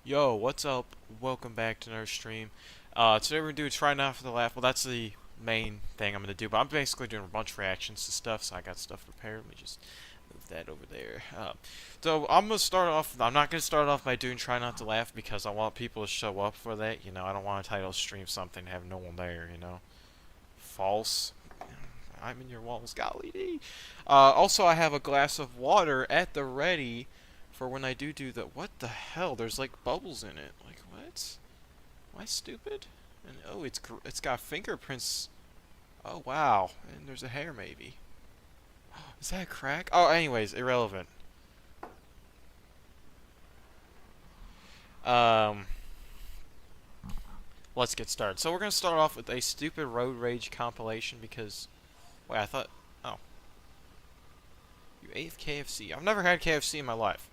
Yo, what's up? Welcome back to another stream. Today we're gonna do Try Not to Laugh. Well, that's the main thing I'm gonna do, but I'm basically doing a bunch of reactions to stuff, so I got stuff prepared. Let me just move that over there. So I'm gonna start off. I'm not gonna start off by doing Try Not to Laugh because I want people to show up for that. You know, I don't want to title stream something and have no one there. You know, false. I'm in your walls, golly dee. Also, I have a glass of water at the ready for when I do the. What the hell? There's like bubbles in it. Like what? Am I stupid? And oh, it's got fingerprints. Oh wow. And there's a hair maybe. Is that a crack? Oh, anyways, irrelevant. Um, let's get started. So we're gonna start off with a stupid road rage compilation because. Wait, I thought. Oh, you ate KFC. I've never had KFC in my life.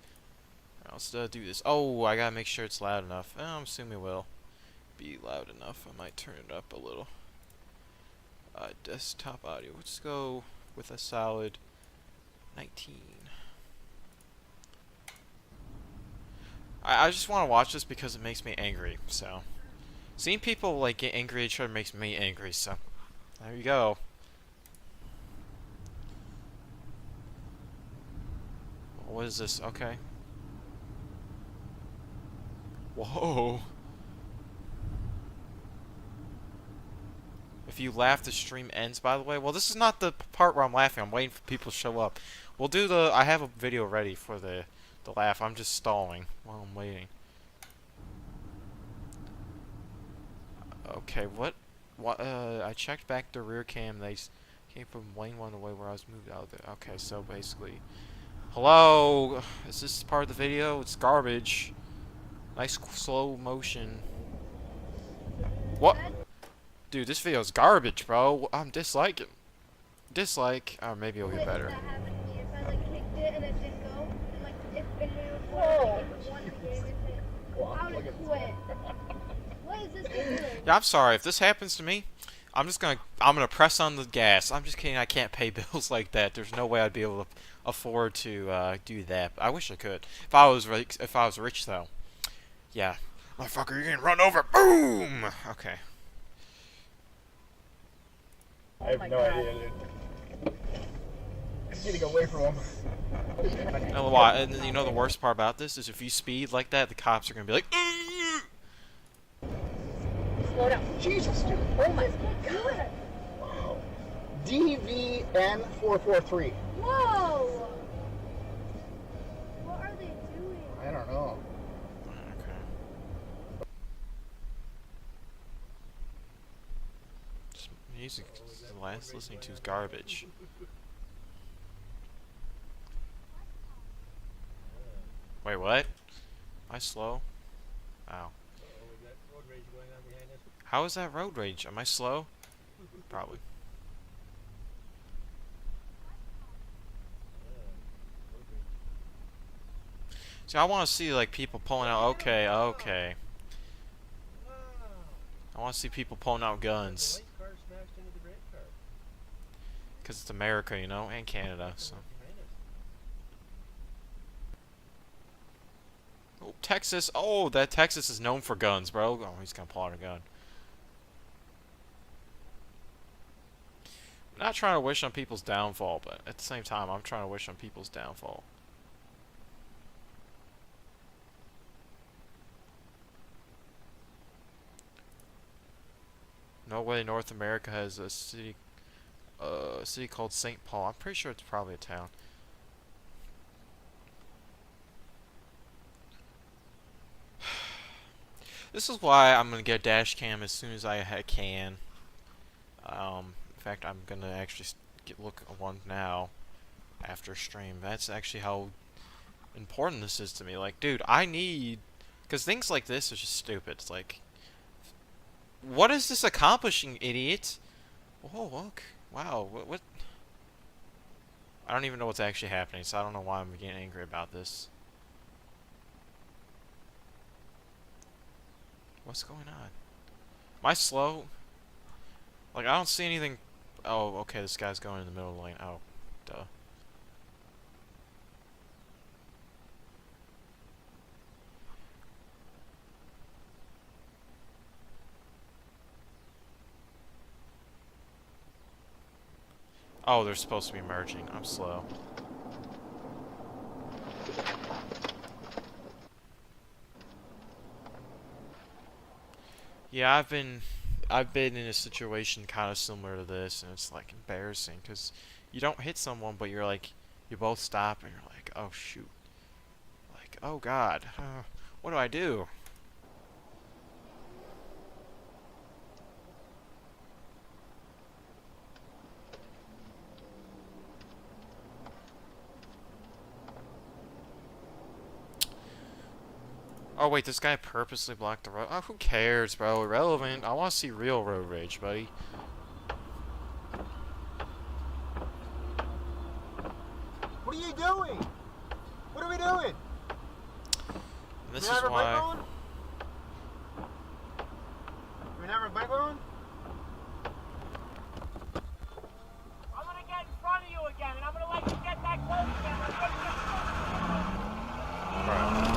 Let's do this. Oh, I gotta make sure it's loud enough. I'm assuming it will be loud enough. I might turn it up a little. Desktop audio. Let's go with a solid 19. I just want to watch this because it makes me angry. So, seeing people like get angry at each other makes me angry. So, there you go. What is this? Okay. Whoa. If you laugh, the stream ends, by the way. Well, this is not the part where I'm laughing. I'm waiting for people to show up. We'll do the... I have a video ready for the laugh. I'm just stalling while I'm waiting. Okay, what? I checked back the rear cam. They came from lane 1 away where I was moved out there. Okay, so basically... Hello? Is this part of the video? It's garbage. Nice slow motion. What? Dude, this video's garbage, bro. I'm disliking. Dislike. Or maybe it'll get better. Yeah, I'm sorry. If this happens to me, I'm gonna press on the gas. I'm just kidding. I can't pay bills like that. There's no way I'd be able to afford to do that. I wish I could. If I was rich though. Yeah. Motherfucker, you're getting run over. Boom. Okay. I have no idea, dude. I'm getting away from him. And why? And you know the worst part about this is if you speed like that, the cops are gonna be like. Slow down. Jesus, dude. Oh my god. Wow. DVN443. Whoa! What are they doing? I don't know. Okay. Just music. The last listening to is garbage. Wait, what? Am I slow? Ow. How is that road rage? Am I slow? Probably. See, I want to see like people pulling out. Okay, okay. I want to see people pulling out guns. Because it's America, you know, and Canada, so. Oh, Texas. Oh, that Texas is known for guns, bro. Oh, he's gonna pull out a gun. I'm not trying to wish on people's downfall, but at the same time, I'm trying to wish on people's downfall. No way North America has a city called St. Paul. I'm pretty sure it's probably a town. This is why I'm gonna get a dash cam as soon as I can. In fact, I'm gonna actually look at one now after stream. That's actually how important this is to me. Like, dude, I need, because things like this are just stupid. It's like, what is this accomplishing, idiot? Oh, look. Wow, what? I don't even know what's actually happening, so I don't know why I'm getting angry about this. What's going on? Am I slow? Like, I don't see anything. Oh, okay, this guy's going in the middle of the lane. Oh, duh. Oh, they're supposed to be merging. I'm slow. Yeah, I've been in a situation kind of similar to this, and it's like embarrassing because you don't hit someone, but you're like, you both stop, and you're like, oh shoot, like, oh god, what do I do? Oh wait, this guy purposely blocked the road. Oh, who cares, bro? Irrelevant. I want to see real road rage, buddy. What are you doing? What are we doing? And this We is have a bike why. on? We have a bike on? I'm gonna get in front of you again, and I'm gonna let you get that close again. I'm gonna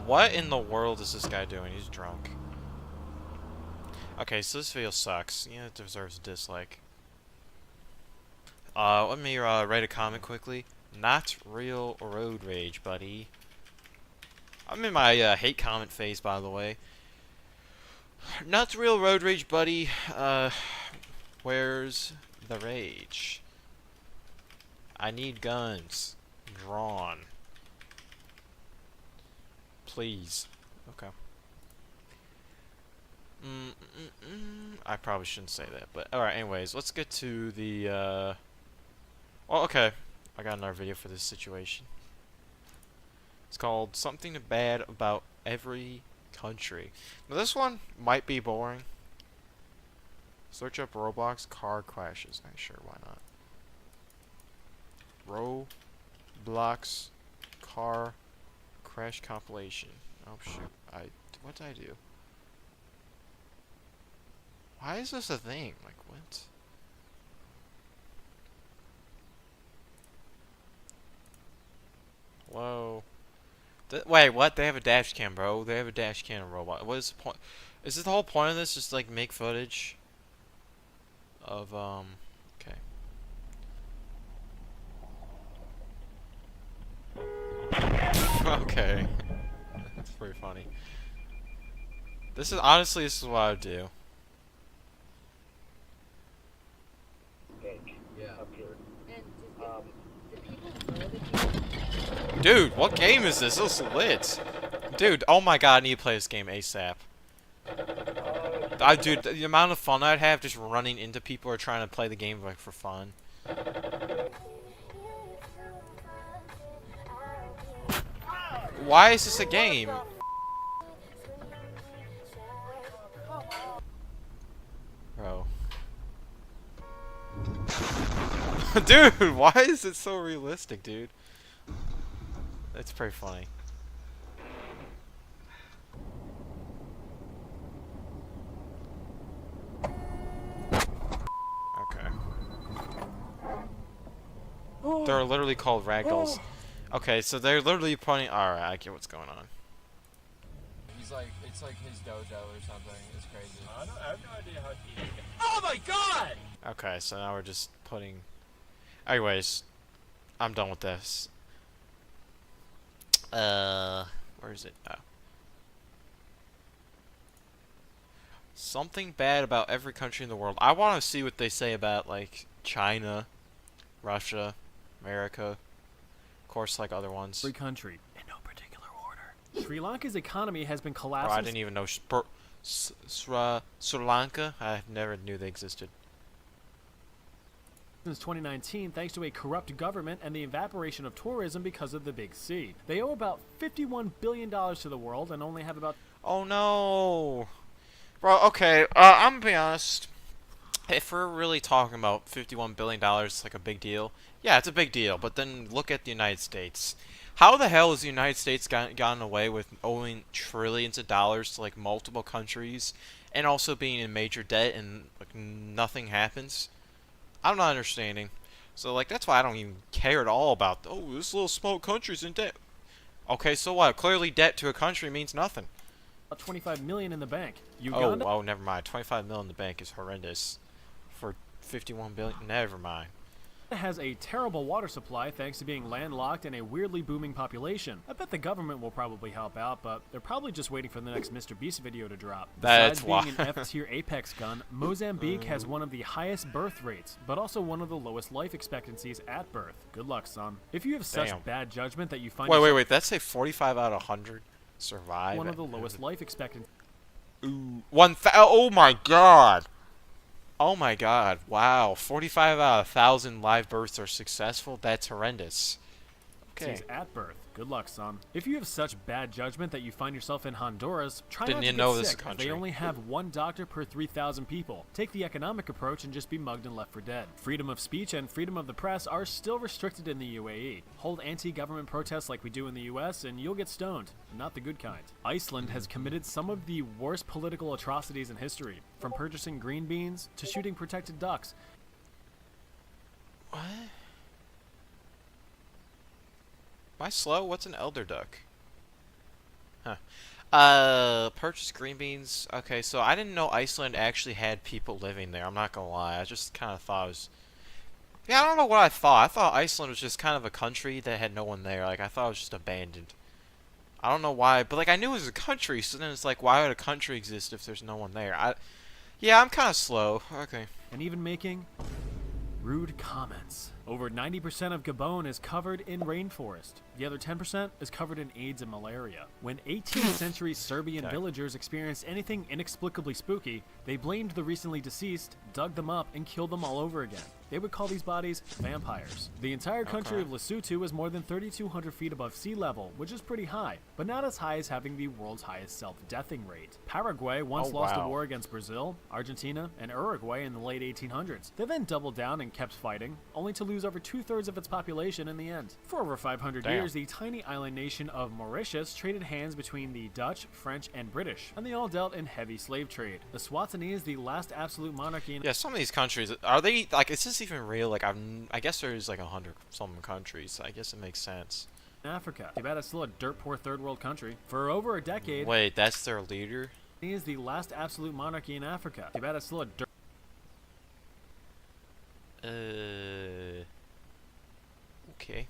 What in the world is this guy doing? He's drunk. Okay, so this video sucks. Yeah, it deserves a dislike. Let me write a comment quickly. Not real road rage, buddy. I'm in my hate comment phase, by the way. Not real road rage, buddy. Where's the rage? I need guns. Drawn. Please. Okay. I probably shouldn't say that, but alright, anyways, let's get to the, well, okay. I got another video for this situation. It's called Something Bad About Every Country. Now, this one might be boring. Search up Roblox car crashes. Sure, why not? Roblox car crash compilation. Oh shoot! What did I do? Why is this a thing? Like what? Whoa! Wait, what? They have a dash cam, bro. They have a dash cam in Roblox. What is the point? Is this the whole point of this? Just like make footage of Okay. Okay. That's pretty funny. This is honestly, this is what I would do. Yeah. Up here. Dude, what game is this? This is lit. Dude, oh my god, I need to play this game ASAP. Dude, the amount of fun I'd have just running into people or trying to play the game like for fun. Why is this a game? Bro. Dude, why is it so realistic, dude? That's pretty funny. Okay. They're literally called ragdolls. Okay, so they're literally pointing. Alright, I get what's going on. He's like, it's like his dojo or something. It's crazy. I have no idea how to use it. Oh my god! Okay, so now we're just putting. Anyways, I'm done with this. Where is it? Oh. Something bad about every country in the world. I want to see what they say about, like, China, Russia, America. Of course, like other ones. Every country in no particular order. Sri Lanka's economy has been Bro, collapsing I didn't even know Sri Lanka. I never knew they existed. since 2019 thanks to a corrupt government and the evaporation of tourism because of the Big C. They owe about $51 billion to the world and only have about... Oh no! Bro, okay, I'm gonna be honest. If we're really talking about $51 billion, like a big deal, yeah, it's a big deal, but then look at the United States. How the hell has the United States gotten away with owing trillions of dollars to, like, multiple countries, and also being in major debt and, like, nothing happens? I'm not understanding. So, like, that's why I don't even care at all about, oh, this little small country's in debt. Okay, so what? Clearly debt to a country means nothing. $25 million in the bank. Oh, Uganda... oh, never mind. 25 mil in the bank is horrendous. 51 billion. Never mind. It has a terrible water supply thanks to being landlocked and a weirdly booming population. I bet the government will probably help out, but they're probably just waiting for the next Mr. Beast video to drop. That's Besides being why. an F-tier apex gun, Mozambique has one of the highest birth rates, but also one of the lowest life expectancies at birth. Good luck, son. If you have such Damn. bad judgment that you find Wait. That's a 45 out of 100 survive. one of the lowest life expectancies. Ooh, oh my god. Oh my god. Wow. 45 out of 1,000 live births are successful. That's horrendous. Okay. At birth. Good luck, son. If you have such bad judgment that you find yourself in Honduras, try Didn't not to even get know this sick, as country. they only have one doctor per 3,000 people. Take the economic approach and just be mugged and left for dead. Freedom of speech and freedom of the press are still restricted in the UAE. Hold anti-government protests like we do in the US and you'll get stoned. Not the good kind. Iceland has committed some of the worst political atrocities in history, from purchasing green beans to shooting protected ducks. What? Am I slow? What's an elder duck? Huh. Purchase green beans. Okay, so I didn't know Iceland actually had people living there. I'm not gonna lie. I just kind of thought it was... Yeah, I don't know what I thought. I thought Iceland was just kind of a country that had no one there. Like, I thought it was just abandoned. I don't know why, but like, I knew it was a country, so then it's like, why would a country exist if there's no one there? Yeah, I'm kind of slow. Okay. And even making rude comments. Over 90% of Gabon is covered in rainforest. The other 10% is covered in AIDS and malaria. When 18th century Serbian villagers experienced anything inexplicably spooky, they blamed the recently deceased, dug them up, and killed them all over again. They would call these bodies vampires. The entire country of Lesotho is more than 3,200 feet above sea level, which is pretty high, but not as high as having the world's highest self-deathing rate. Paraguay once lost a war against Brazil, Argentina, and Uruguay in the late 1800s. They then doubled down and kept fighting, only to lose over 2/3 of its population in the end. For over 500 years, the tiny island nation of Mauritius traded hands between the Dutch, French, and British, and they all dealt in heavy slave trade. Eswatini is the last absolute monarchy in Yeah, some of these countries, are they, like, is this even real? Like, I guess there's like 100-something countries. I guess it makes sense. Africa. Too bad it's still a dirt poor third world country. For over a decade, Wait, that's their leader? he is the last absolute monarchy in Africa. Too bad it's still a dirt Okay.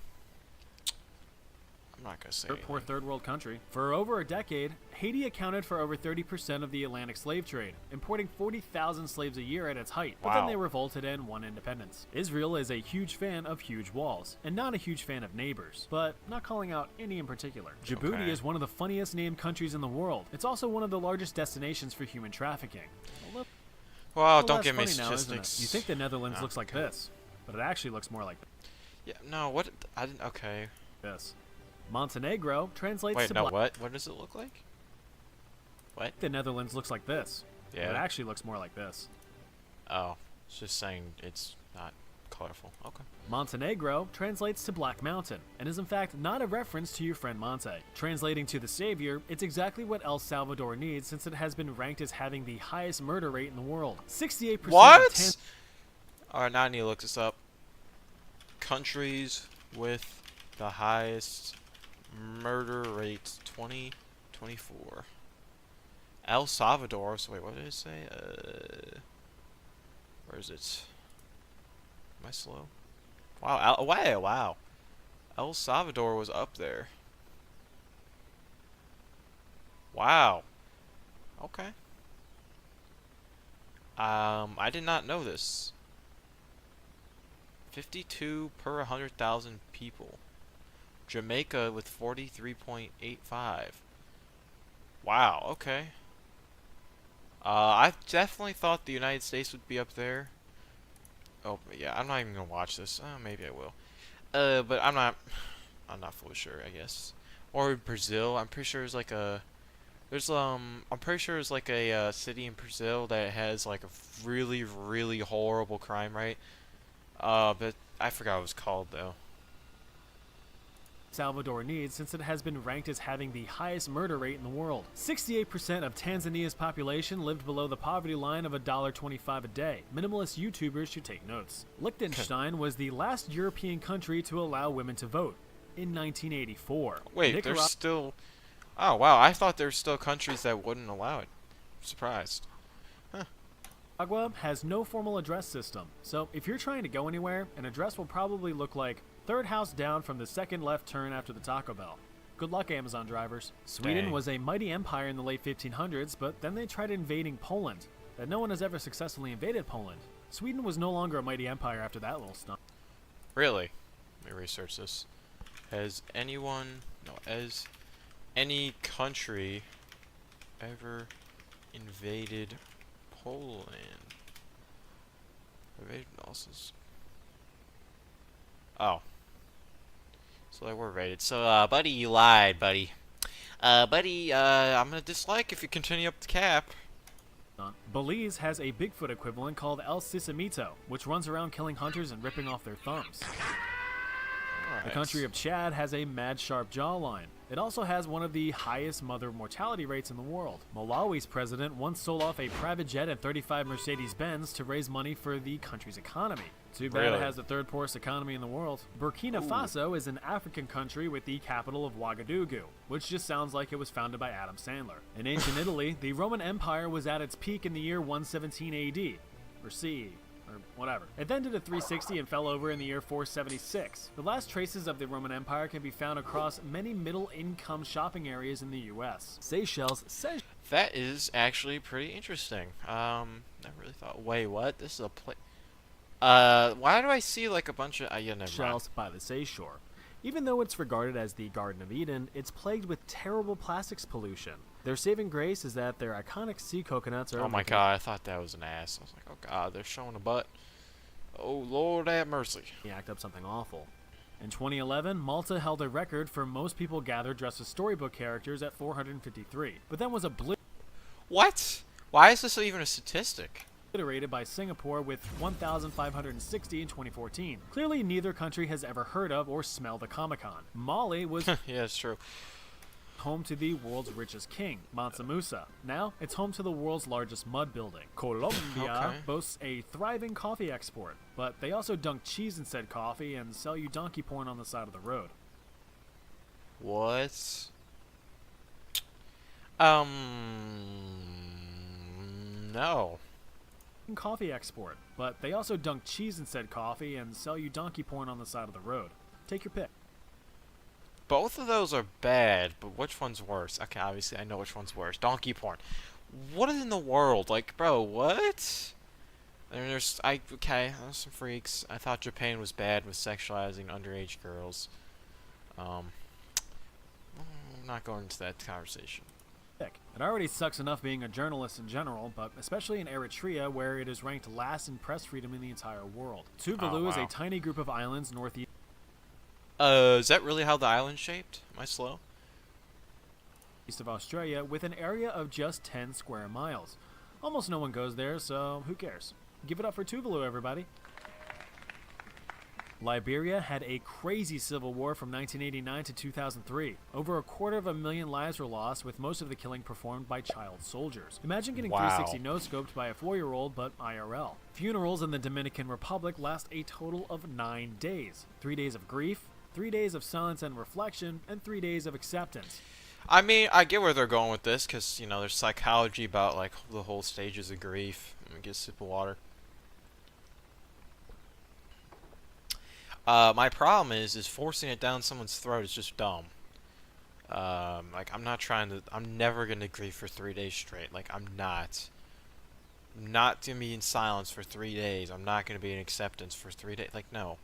I'm not gonna say poor anything. third world country. For over a decade, Haiti accounted for over 30% of the Atlantic slave trade, importing 40,000 slaves a year at its height, but then Wow. they revolted and won independence. Israel is a huge fan of huge walls, and not a huge fan of neighbors, but not calling out any in particular. Djibouti Okay. is one of the funniest named countries in the world. It's also one of the largest destinations for human trafficking. Well, Well, don't that's give me funny now, isn't it? statistics. You think the Netherlands Oh, looks like okay. this, but it actually looks more like Yeah, no, what? I didn't. Okay. this. Montenegro translates Wait, to no, black. what? What does it look like? What? The Netherlands looks like this. But Yeah. it actually looks more like this. Oh, it's just saying it's not colorful. Okay. Montenegro translates to Black Mountain, and is in fact not a reference to your friend Monte. Translating to the savior, it's exactly what El Salvador needs, since it has been ranked as having the highest murder rate in the world. 68% of What? Alright, now I need to look this up. Countries with the highest murder rate 2024. El Salvador. So wait, what did it say? Where is it? Am I slow? Wow, wow. El Salvador was up there. Wow. Okay. I did not know this. 52 per 100,000 people. Jamaica with 43.85. Wow, okay. I definitely thought the United States would be up there. Oh, yeah, I'm not even gonna watch this. Maybe I will. But I'm not fully sure, I guess. Or Brazil. I'm pretty sure there's like a... I'm pretty sure there's like a city in Brazil that has like a really, really horrible crime rate. But I forgot what it was called though. Salvador needs, since it has been ranked as having the highest murder rate in the world. 68% of Tanzania's population lived below the poverty line of $1.25 a day. Minimalist YouTubers should take notes. Liechtenstein was the last European country to allow women to vote in 1984. Wait, Nicaragua- there's still... Oh, wow, I thought there were still countries that wouldn't allow it. I'm surprised. Huh. Nicaragua has no formal address system, so if you're trying to go anywhere, an address will probably look like third house down from the second left turn after the Taco Bell. Good luck, Amazon drivers. Sweden Dang. was a mighty empire in the late 1500s, but then they tried invading Poland. And no one has ever successfully invaded Poland. Sweden was no longer a mighty empire after that little stunt. Really? Let me research this. Has any country ever invaded Poland? Invaded Nelsons. Oh. So they were raided. So, buddy, you lied, buddy. Buddy, I'm gonna dislike if you continue up the cap. Belize has a Bigfoot equivalent called El Sisamito, which runs around killing hunters and ripping off their thumbs. The country of Chad has a mad sharp jawline. It also has one of the highest mother mortality rates in the world. Malawi's president once sold off a private jet and 35 Mercedes-Benz to raise money for the country's economy. Too bad Really? it has the third poorest economy in the world. Burkina Faso is an African country with the capital of Ouagadougou, which just sounds like it was founded by Adam Sandler. In ancient Italy, the Roman Empire was at its peak in the year 117 AD, or CE. Or whatever. It then did a 360 and fell over in the year 476. The last traces of the Roman Empire can be found across many middle-income shopping areas in the U.S. Seychelles. That is actually pretty interesting. Never really thought. Wait, what? This is a place. Why do I see like a bunch of? Yeah, never mind. Shells by the seashore. Even though it's regarded as the Garden of Eden, it's plagued with terrible plastics pollution. Their saving grace is that their iconic sea coconuts are. Oh my god, I thought that was an ass. I was like, oh god, they're showing a butt. Oh Lord have mercy. Act up something awful. In 2011, Malta held a record for most people gathered dressed as storybook characters at 453, but then was What? Why is this even a statistic? obliterated by Singapore with 1,560 in 2014. Clearly, neither country has ever heard of or smelled a Comic-Con. Mali was Yeah, it's true. home to the world's richest king, Mansa Musa. Now, it's home to the world's largest mud building. Colombia Okay. boasts a thriving coffee export, but they also dunk cheese in said coffee and sell you donkey porn on the side of the road. What? No. Coffee export, but they also dunk cheese in said coffee and sell you donkey porn on the side of the road. Take your pick. Both of those are bad, but which one's worse? Okay, obviously I know which one's worse. Donkey porn. What in the world? Like, bro, what? And there's there's some freaks. I thought Japan was bad with sexualizing underage girls. I'm not going into that conversation. It already sucks enough being a journalist in general, but especially in Eritrea, where it is ranked last in press freedom in the entire world. Tuvalu is a wow. tiny group of islands northeast Is that really how the island's shaped? Am I slow? of Australia with an area of just 10 square miles. Almost no one goes there, so who cares? Give it up for Tuvalu, everybody. Liberia had a crazy civil war from 1989 to 2003. Over 250,000 lives were lost, with most of the killing performed by child soldiers. Imagine getting Wow. 360 no-scoped by a 4-year-old, but IRL. Funerals in the Dominican Republic last a total of 9 days. 3 days of grief, 3 days of silence and reflection, and 3 days of acceptance. I mean, I get where they're going with this, because, you know, there's psychology about, like, the whole stages of grief. Let me get a sip of water. My problem is forcing it down someone's throat is just dumb. Like, I'm never gonna grieve for 3 days straight. Like, I'm not gonna be in silence for 3 days. I'm not gonna be in acceptance for 3 days. Like, no.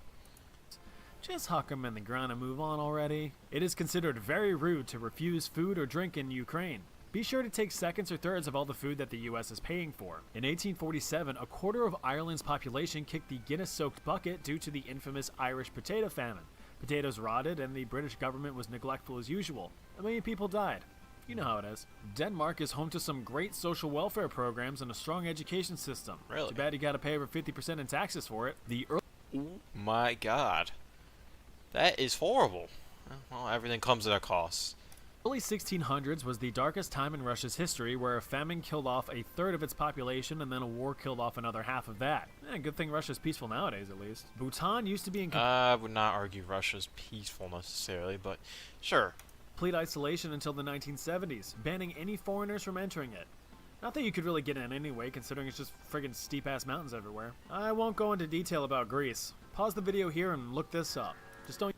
Just huck 'em in the ground and move on already. It is considered very rude to refuse food or drink in Ukraine. Be sure to take seconds or thirds of all the food that the US is paying for. In 1847, a quarter of Ireland's population kicked the Guinness-soaked bucket due to the infamous Irish potato famine. Potatoes rotted and the British government was neglectful as usual. 1 million people died. You know how it is. Denmark is home to some great social welfare programs and a strong education system. Really? Too bad you gotta pay over 50% in taxes for it. The My God. That is horrible. Well, everything comes at a cost. early 1600s was the darkest time in Russia's history, where a famine killed off a third of its population and then a war killed off another half of that. Good thing Russia's peaceful nowadays, at least. Bhutan used to be in I would not argue Russia's peaceful necessarily, but sure. complete isolation until the 1970s, banning any foreigners from entering it. Not that you could really get in anyway, considering it's just friggin' steep-ass mountains everywhere. I won't go into detail about Greece. Pause the video here and look this up. Just don't...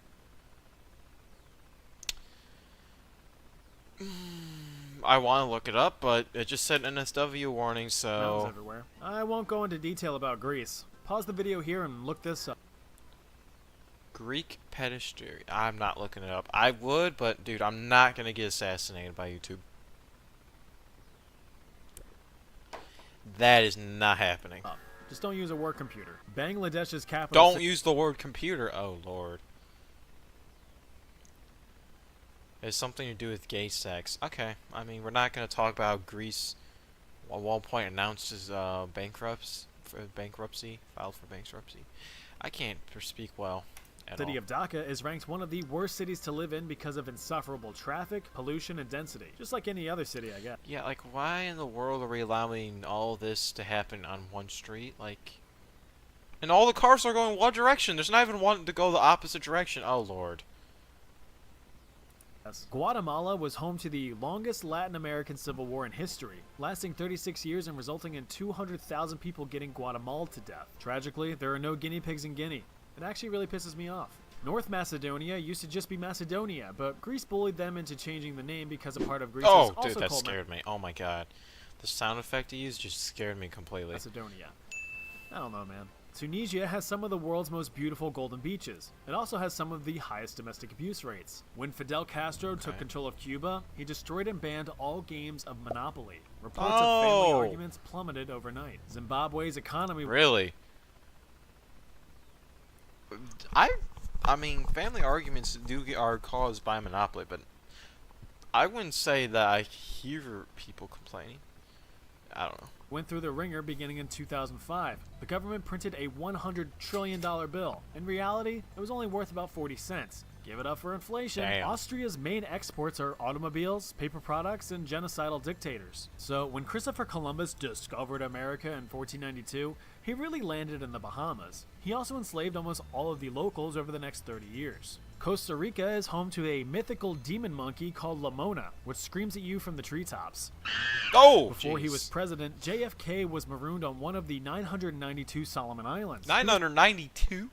I want to look it up, but it just said NSW warning, Mountains so... everywhere. I won't go into detail about Greece. Pause the video here and look this up. Greek pedestry. I'm not looking it up. I would, but dude, I'm not going to get assassinated by YouTube. That is not happening. Just don't use a work computer. Bangladesh's capital... Don't use the word computer. Oh, Lord. It has something to do with gay sex. Okay. I mean, we're not going to talk about how Greece at one point announced his bankruptcy, filed for bankruptcy. I can't speak well at City all. of Dhaka is ranked one of the worst cities to live in because of insufferable traffic, pollution, and density. Just like any other city, I guess. Yeah, like, why in the world are we allowing all this to happen on one street? Like, and all the cars are going one direction. There's not even one to go the opposite direction. Oh, Lord. Guatemala was home to the longest Latin American civil war in history, lasting 36 years and resulting in 200,000 people getting Guatemala to death. Tragically, there are no guinea pigs in Guinea. It actually really pisses me off. North Macedonia used to just be Macedonia, but Greece bullied them into changing the name because a part of Greece is Oh, also dude, that called scared me. Oh, my God. The sound effect he used just scared me completely. Macedonia. I don't know, man. Tunisia has some of the world's most beautiful golden beaches. It also has some of the highest domestic abuse rates. When Fidel Castro took control of Cuba, he destroyed and banned all games of Monopoly. Reports of family arguments plummeted overnight. Zimbabwe's economy... Really? I mean, family arguments are caused by Monopoly, but I wouldn't say that I hear people complaining. I don't know. Went through the ringer beginning in 2005. The government printed a $100 trillion bill. In reality, it was only worth about 40 cents. Give it up for inflation. Damn. Austria's main exports are automobiles, paper products, and genocidal dictators. So when Christopher Columbus discovered America in 1492, he really landed in the Bahamas. He also enslaved almost all of the locals over the next 30 years. Costa Rica is home to a mythical demon monkey called Lamona, which screams at you from the treetops. Oh, Before he was jeez. president, JFK was marooned on one of the 992 Solomon Islands. 992?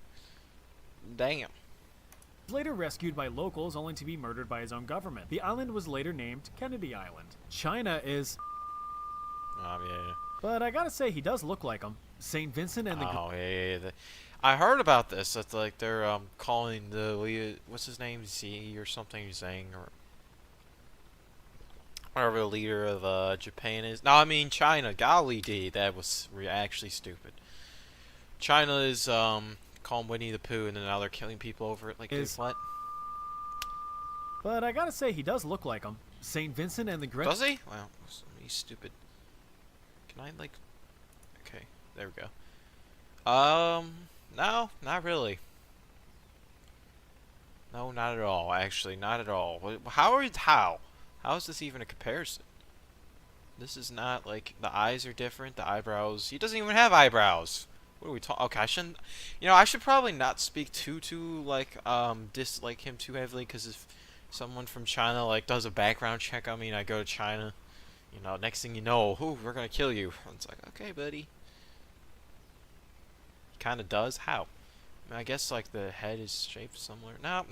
Damn. He was later rescued by locals only to be murdered by his own government. The island was later named Kennedy Island. China is... Oh, yeah. But I gotta say, he does look like him. St. Vincent and the... Oh, yeah. I heard about this. That's like they're calling the leader, what's his name, Z or something, Zhang or whatever the leader of Japan is. No, I mean China. Golly D, that was actually stupid. China is calling Winnie the Pooh, and then now they're killing people over it. Like, dude, what? But I gotta say, he does look like him. St. Vincent and the Does he? Wow, he's stupid. Can I like? Okay, there we go. No, not really. No, not at all. Actually, not at all. How is this even a comparison? This is not like the eyes are different. The eyebrows. He doesn't even have eyebrows. What are we talking? Okay, I shouldn't. You know, I should probably not speak too like dislike him too heavily, because if someone from China like does a background check on me and I go to China, you know, next thing you know, ooh, we're gonna kill you. And it's like, okay, buddy. Kind of does. How? I mean, I guess like the head is shaped similar. Nope.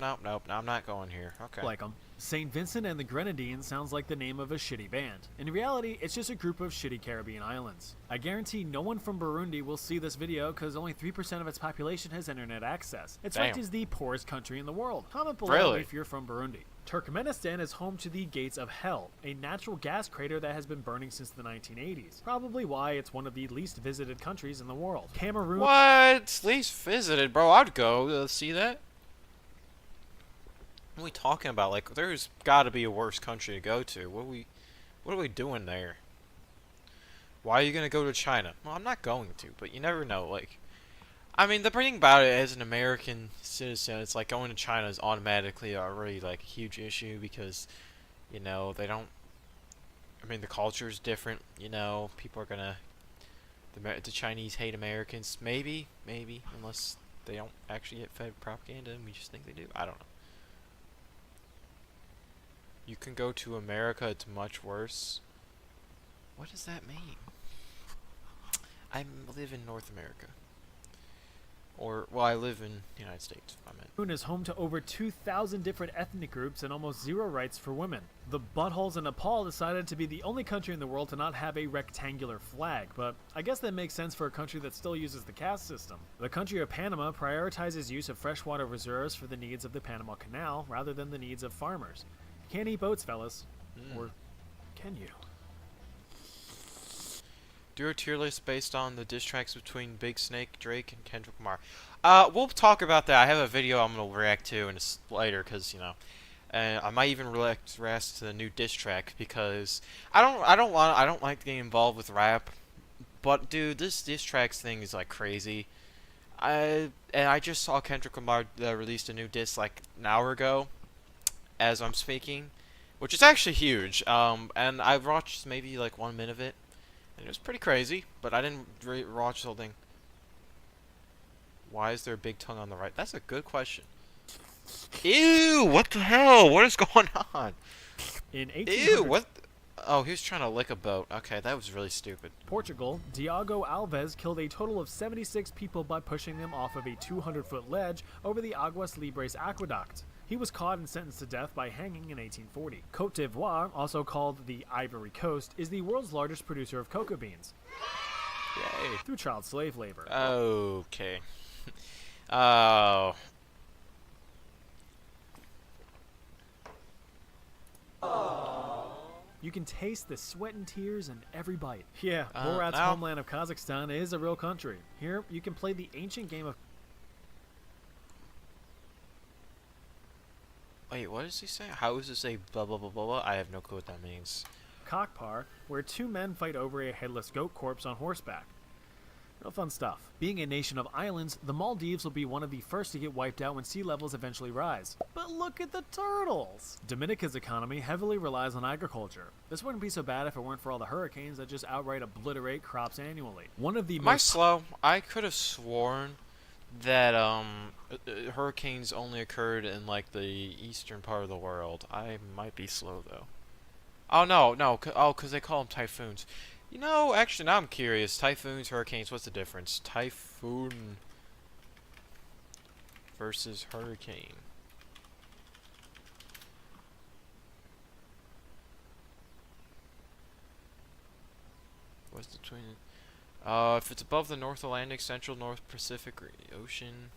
I'm not going here. Okay. like him. St. Vincent and the Grenadines sounds like the name of a shitty band. In reality, it's just a group of shitty Caribbean islands. I guarantee no one from Burundi will see this video because only 3% of its population has internet access. It's ranked Damn. as the poorest country in the world. Comment below Really? if you're from Burundi. Turkmenistan is home to the Gates of Hell, a natural gas crater that has been burning since the 1980s. Probably why it's one of the least visited countries in the world. Cameroon... What? Least visited, bro. I'd go see that. What are we talking about? Like, there's got to be a worse country to go to. What are we doing there? Why are you gonna go to China? Well, I'm not going to, but you never know. Like, I mean, the thing about it, as an American citizen, it's like going to China is automatically already like a huge issue because, you know, they don't. I mean, the culture is different. You know, people are gonna. The Chinese hate Americans. Maybe, unless they don't actually get fed propaganda and we just think they do. I don't know. You can go to America, it's much worse. What does that mean? I live in North America. Or, well, I live in the United States, I meant. Cameroon is home to over 2,000 different ethnic groups and almost zero rights for women. The buttholes in Nepal decided to be the only country in the world to not have a rectangular flag, but I guess that makes sense for a country that still uses the caste system. The country of Panama prioritizes use of freshwater reserves for the needs of the Panama Canal rather than the needs of farmers. You can't eat boats, fellas. Or can you? Do a tier list based on the diss tracks between Big Snake, Drake, and Kendrick Lamar. We'll talk about that. I have a video I'm gonna react to in later, cause you know, and I might even react to the new diss track because I don't like getting involved with rap, but dude, this diss tracks thing is like crazy. I just saw Kendrick Lamar released a new diss like an hour ago, as I'm speaking, which is actually huge. And I watched maybe like 1 minute of it. It was pretty crazy, but I didn't watch the whole thing. Why is there a big tongue on the right? That's a good question. Ew, what the hell? What is going on? In Ew, what? Oh, he was trying to lick a boat. Okay, that was really stupid. Portugal, Diogo Alves killed a total of 76 people by pushing them off of a 200-foot ledge over the Aguas Libres aqueduct. He was caught and sentenced to death by hanging in 1840. Côte d'Ivoire, also called the Ivory Coast, is the world's largest producer of cocoa beans. Yay. Through child slave labor. Okay. Oh. You can taste the sweat and tears in every bite. Yeah, Borat's ow. homeland of Kazakhstan is a real country. Here, you can play the ancient game of Wait, what does he say? How does it say blah blah blah blah blah? I have no clue what that means. Kokpar, where two men fight over a headless goat corpse on horseback. Real fun stuff. Being a nation of islands, the Maldives will be one of the first to get wiped out when sea levels eventually rise. But look at the turtles! Dominica's economy heavily relies on agriculture. This wouldn't be so bad if it weren't for all the hurricanes that just outright obliterate crops annually. One of the Am I most slow? I could have sworn that hurricanes only occurred in like the eastern part of the world. I might be slow though. Oh no, cause they call them typhoons. You know, actually, now I'm curious. Typhoons, hurricanes, what's the difference? Typhoon versus hurricane. What's between? If it's above the North Atlantic, Central North Pacific Ocean.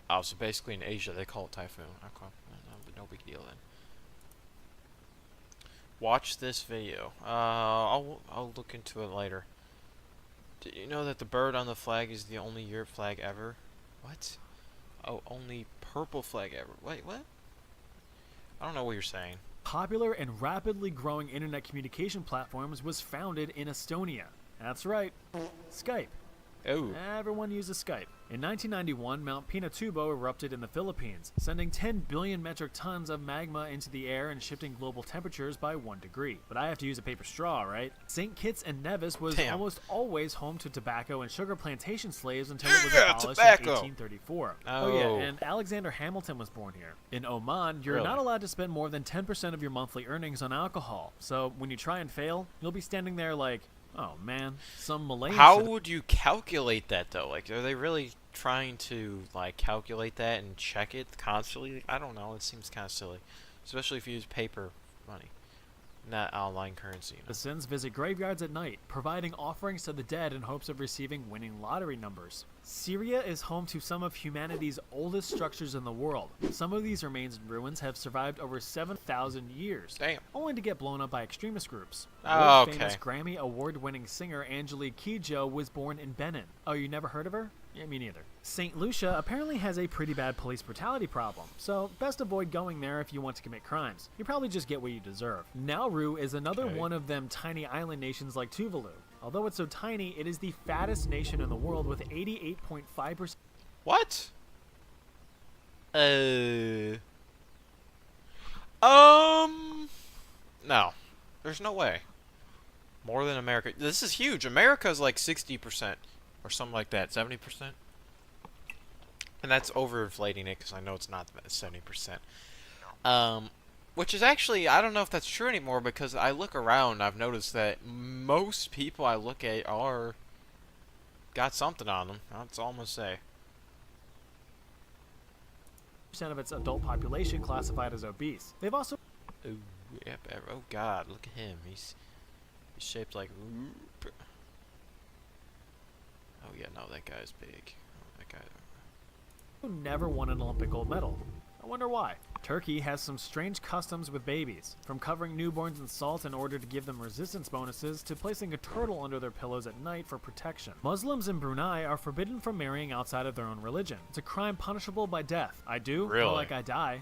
Oh, so basically in Asia they call it typhoon. Okay, no big deal then. Watch this video. I'll look into it later. Did you know that the bird on the flag is the only Europe flag ever? What? Oh, only purple flag ever. Wait, what? I don't know what you're saying. popular and rapidly growing internet communication platforms was founded in Estonia. That's right, Skype. Oh. Everyone uses Skype. In 1991, Mount Pinatubo erupted in the Philippines, sending 10 billion metric tons of magma into the air and shifting global temperatures by 1 degree. But I have to use a paper straw, right? St. Kitts and Nevis was almost always home to tobacco and sugar plantation slaves until it was abolished in 1834. Oh yeah, and Alexander Hamilton was born here. In Oman, you're not allowed to spend more than 10% of your monthly earnings on alcohol. So when you try and fail, you'll be standing there like, oh man, some Malayan. How would you calculate that though? Like, are they really trying to like calculate that and check it constantly? I don't know. It seems kind of silly, especially if you use paper money, not online currency. You know? The Sins visit graveyards at night, providing offerings to the dead in hopes of receiving winning lottery numbers. Syria is home to some of humanity's oldest structures in the world. Some of these remains and ruins have survived over 7,000 years, Damn. only to get blown up by extremist groups. Oh, World famous Grammy award-winning singer Angelique Kidjo was born in Benin. Oh, you never heard of her? Yeah, me neither. St. Lucia apparently has a pretty bad police brutality problem, so best avoid going there if you want to commit crimes. You probably just get what you deserve. Nauru is another one of them tiny island nations like Tuvalu. Although it's so tiny, it is the fattest nation in the world with 88.5%. What? No. There's no way. More than America. This is huge. America's like 60% or something like that. 70%. And that's overinflating it because I know it's not 70%. Which is actually, I don't know if that's true anymore, because I look around, I've noticed that most people I look at are got something on them. That's all I'm gonna say. percent of its adult population classified as obese. They've also Oh, yeah, oh God, look at him. He's shaped like. Oh yeah, no, that guy's big. Oh, that guy. never won an Olympic gold medal. I wonder why. Turkey has some strange customs with babies, from covering newborns in salt in order to give them resistance bonuses to placing a turtle under their pillows at night for protection. Muslims in Brunei are forbidden from marrying outside of their own religion. It's a crime punishable by death. I do, Really? feel like I die.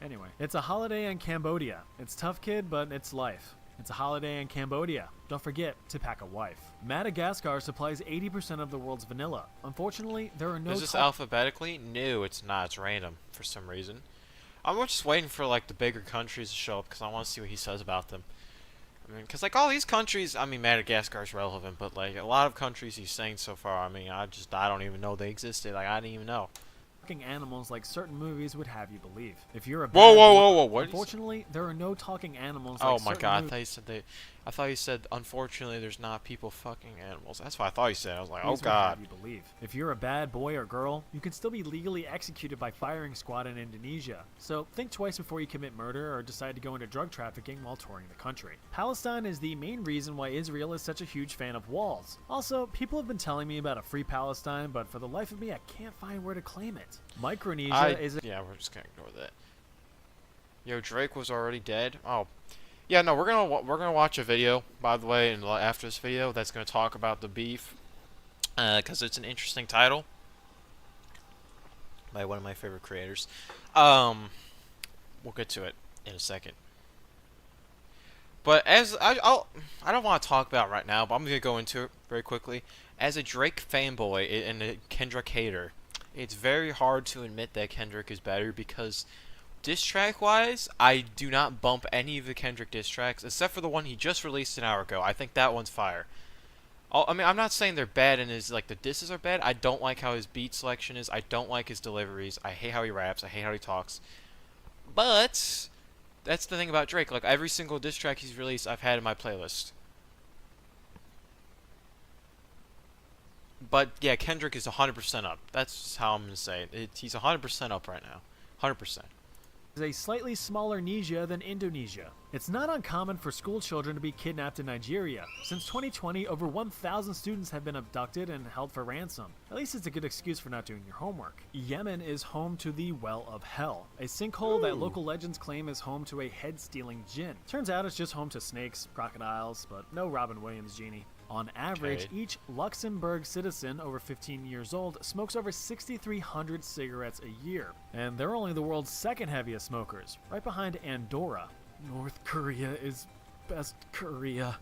Anyway, it's a holiday in Cambodia. It's tough, kid, but it's life. It's a holiday in Cambodia. Don't forget to pack a wife. Madagascar supplies 80% of the world's vanilla. Unfortunately, there are no Is this alphabetically? No, it's not. It's random for some reason. I'm just waiting for like the bigger countries to show up because I want to see what he says about them. I mean, because like all these countries, I mean Madagascar's relevant, but like a lot of countries he's saying so far, I mean I don't even know they existed. Like I didn't even know. talking animals like certain movies would have you believe. If you're a Whoa, bad whoa, boy- whoa, whoa! What? Unfortunately, there are no talking animals. Oh like my certain God! I movies thought you said they. I thought you said unfortunately there's not people fucking animals. That's what I thought you said. I was like, oh would God. have you believe. If you're a bad boy or girl, you can still be legally executed by firing squad in Indonesia. So think twice before you commit murder or decide to go into drug trafficking while touring the country. Palestine is the main reason why Israel is such a huge fan of walls. Also, people have been telling me about a free Palestine, but for the life of me, I can't find where to claim it. Micronesia is a Yeah, we're just gonna ignore that. Yo, Drake was already dead. Oh, yeah. No, we're gonna watch a video, by the way, and after this video, that's gonna talk about the beef, because it's an interesting title by one of my favorite creators. We'll get to it in a second. But as I don't want to talk about it right now, but I'm gonna go into it very quickly. As a Drake fanboy and a Kendrick hater, it's very hard to admit that Kendrick is better because diss track wise, I do not bump any of the Kendrick diss tracks except for the one he just released an hour ago. I think that one's fire. I mean, I'm not saying they're bad and his like the disses are bad. I don't like how his beat selection is. I don't like his deliveries. I hate how he raps. I hate how he talks. But that's the thing about Drake. Like every single diss track he's released, I've had in my playlist. But yeah, Kendrick is 100% up. That's how I'm gonna say it. He's 100% up right now. 100%. a slightly smaller Niger than Indonesia. It's not uncommon for school children to be kidnapped in Nigeria. Since 2020, over 1,000 students have been abducted and held for ransom. At least it's a good excuse for not doing your homework. Yemen is home to the Well of Hell, a sinkhole that local legends claim is home to a head-stealing jinn. Turns out it's just home to snakes, crocodiles, but no Robin Williams genie. On average, Okay. each Luxembourg citizen over 15 years old smokes over 6,300 cigarettes a year. And they're only the world's second heaviest smokers, right behind Andorra. North Korea is best Korea.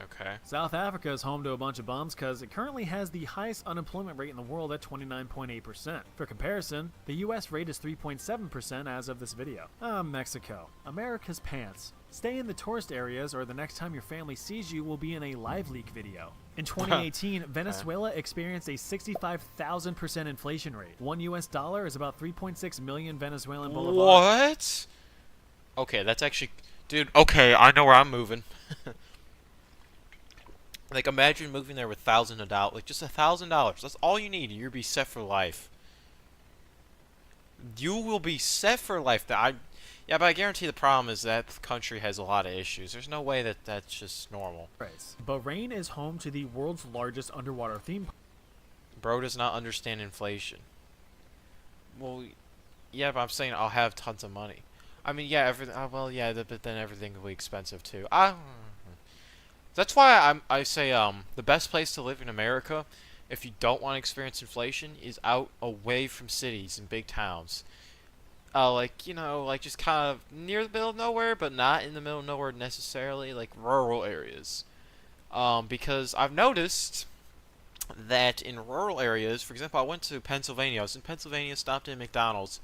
Okay. South Africa is home to a bunch of bums because it currently has the highest unemployment rate in the world at 29.8%. For comparison, the US rate is 3.7% as of this video. Mexico. America's pants. Stay in the tourist areas or the next time your family sees you will be in a live leak video. In 2018, Venezuela experienced a 65,000% inflation rate. $1 is about 3.6 million Venezuelan bolivars. What? Okay, that's actually... Dude, okay, I know where I'm moving. Like, imagine moving there with thousands of dollars. Like, just $1,000. That's all you need, and you'll be set for life. You will be set for life. Yeah, but I guarantee the problem is that country has a lot of issues. There's no way that that's just normal. Bahrain is home to the world's largest underwater theme park. Bro does not understand inflation. Well, yeah, but I'm saying I'll have tons of money. I mean, yeah, everything. Well, yeah, but then everything will be expensive too. That's why I say the best place to live in America, if you don't want to experience inflation, is out away from cities and big towns. Like, you know, like just kind of near the middle of nowhere, but not in the middle of nowhere necessarily, like rural areas. Because I've noticed that in rural areas, for example, I went to Pennsylvania. I was in Pennsylvania, stopped in McDonald's,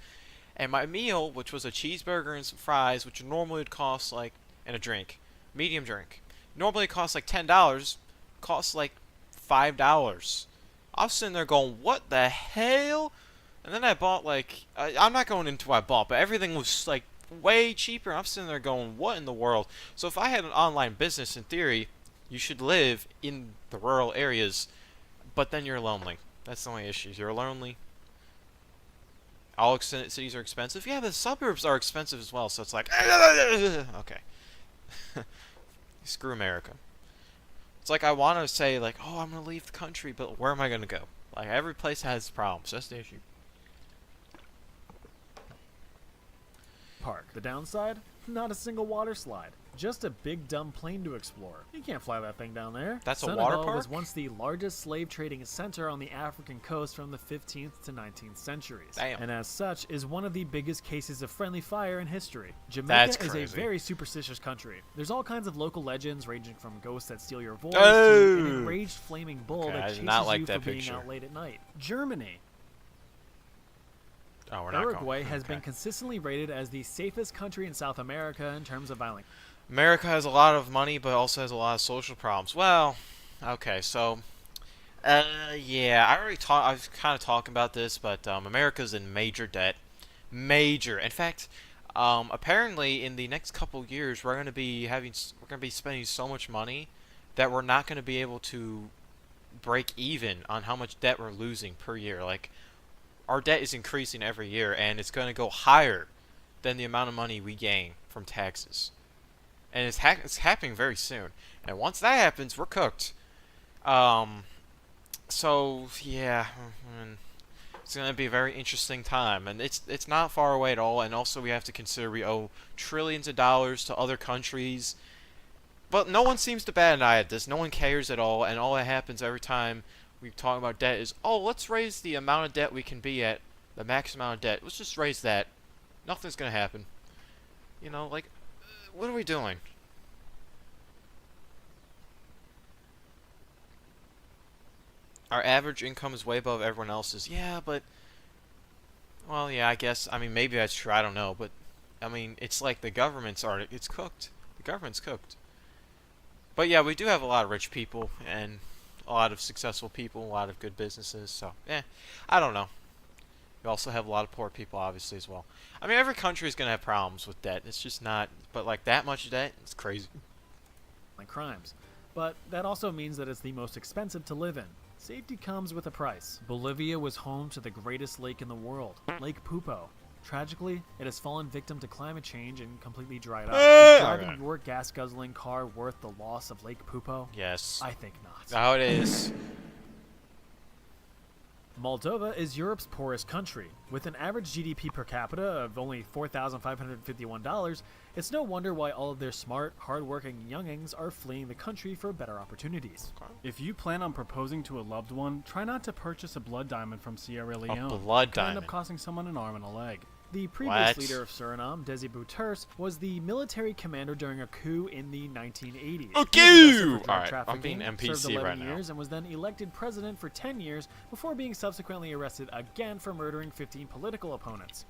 and my meal, which was a cheeseburger and some fries, which normally would cost like, and a drink, medium drink, normally costs like $10, costs like $5. I was sitting there going, what the hell? And then I bought like, I'm not going into what I bought, but everything was like way cheaper. I'm sitting there going, what in the world? So if I had an online business, in theory, you should live in the rural areas, but then you're lonely. That's the only issue. You're lonely. All cities are expensive. Yeah, the suburbs are expensive as well, so it's like, okay. Screw America. It's like I want to say, like, oh, I'm going to leave the country, but where am I going to go? Like, every place has problems. That's the issue. Park. The downside? Not a single water slide. Just a big dumb plane to explore. You can't fly that thing down there. That's a Senegal water was park? once the largest slave trading center on the African coast from the 15th to 19th centuries. Damn. And as such, is one of the biggest cases of friendly fire in history. Jamaica That's is a crazy. very superstitious country. There's all kinds of local legends ranging from ghosts that steal your voice Oh! to an enraged flaming bull Okay, I that did chases not like you that for being picture. out late at night. Germany. Oh, we're not Uruguay going. has Okay. been consistently rated as the safest country in South America in terms of violence. America has a lot of money, but also has a lot of social problems. Well, okay, so, yeah, I've kind of talked about this, but America's in major debt, major. In fact, apparently in the next couple years, we're gonna be spending so much money that we're not gonna be able to break even on how much debt we're losing per year. Like, our debt is increasing every year, and it's gonna go higher than the amount of money we gain from taxes. And it's happening very soon. And once that happens, we're cooked. So yeah, it's gonna be a very interesting time, and it's not far away at all. And also, we have to consider we owe trillions of dollars to other countries, but no one seems to bat an eye at this. No one cares at all, and all that happens every time we talk about debt is, oh, let's raise the amount of debt we can be at, the max amount of debt. Let's just raise that. Nothing's gonna happen. You know, like, what are we doing? Our average income is way above everyone else's. Yeah, but, well, yeah, I guess. I mean, maybe that's true. I don't know, but I mean, it's like the government's are. It's cooked. The government's cooked. But yeah, we do have a lot of rich people and a lot of successful people, a lot of good businesses. So, I don't know. We also have a lot of poor people, obviously, as well. I mean, every country is gonna have problems with debt. It's just not. But like that much debt, it's crazy. Crimes. But that also means that it's the most expensive to live in. Safety comes with a price. Bolivia was home to the greatest lake in the world, Lake Pupo. Tragically, it has fallen victim to climate change and completely dried up. Is driving Okay. your gas-guzzling car worth the loss of Lake Pupo? Yes. I think not. That's how it is. Moldova is Europe's poorest country. With an average GDP per capita of only $4,551, it's no wonder why all of their smart, hard-working youngings are fleeing the country for better opportunities. If you plan on proposing to a loved one, try not to purchase a blood diamond from Sierra Leone. blood It could end diamond. up costing someone an arm and a leg. The previous What? leader of Suriname, Desi Bouterse, was the military commander during a coup in the 1980s. A He was coup! arrested for drug Alright, I'm trafficking, being NPC served 11 right now. years, and was then elected president for 10 years before being subsequently arrested again for murdering 15 political opponents.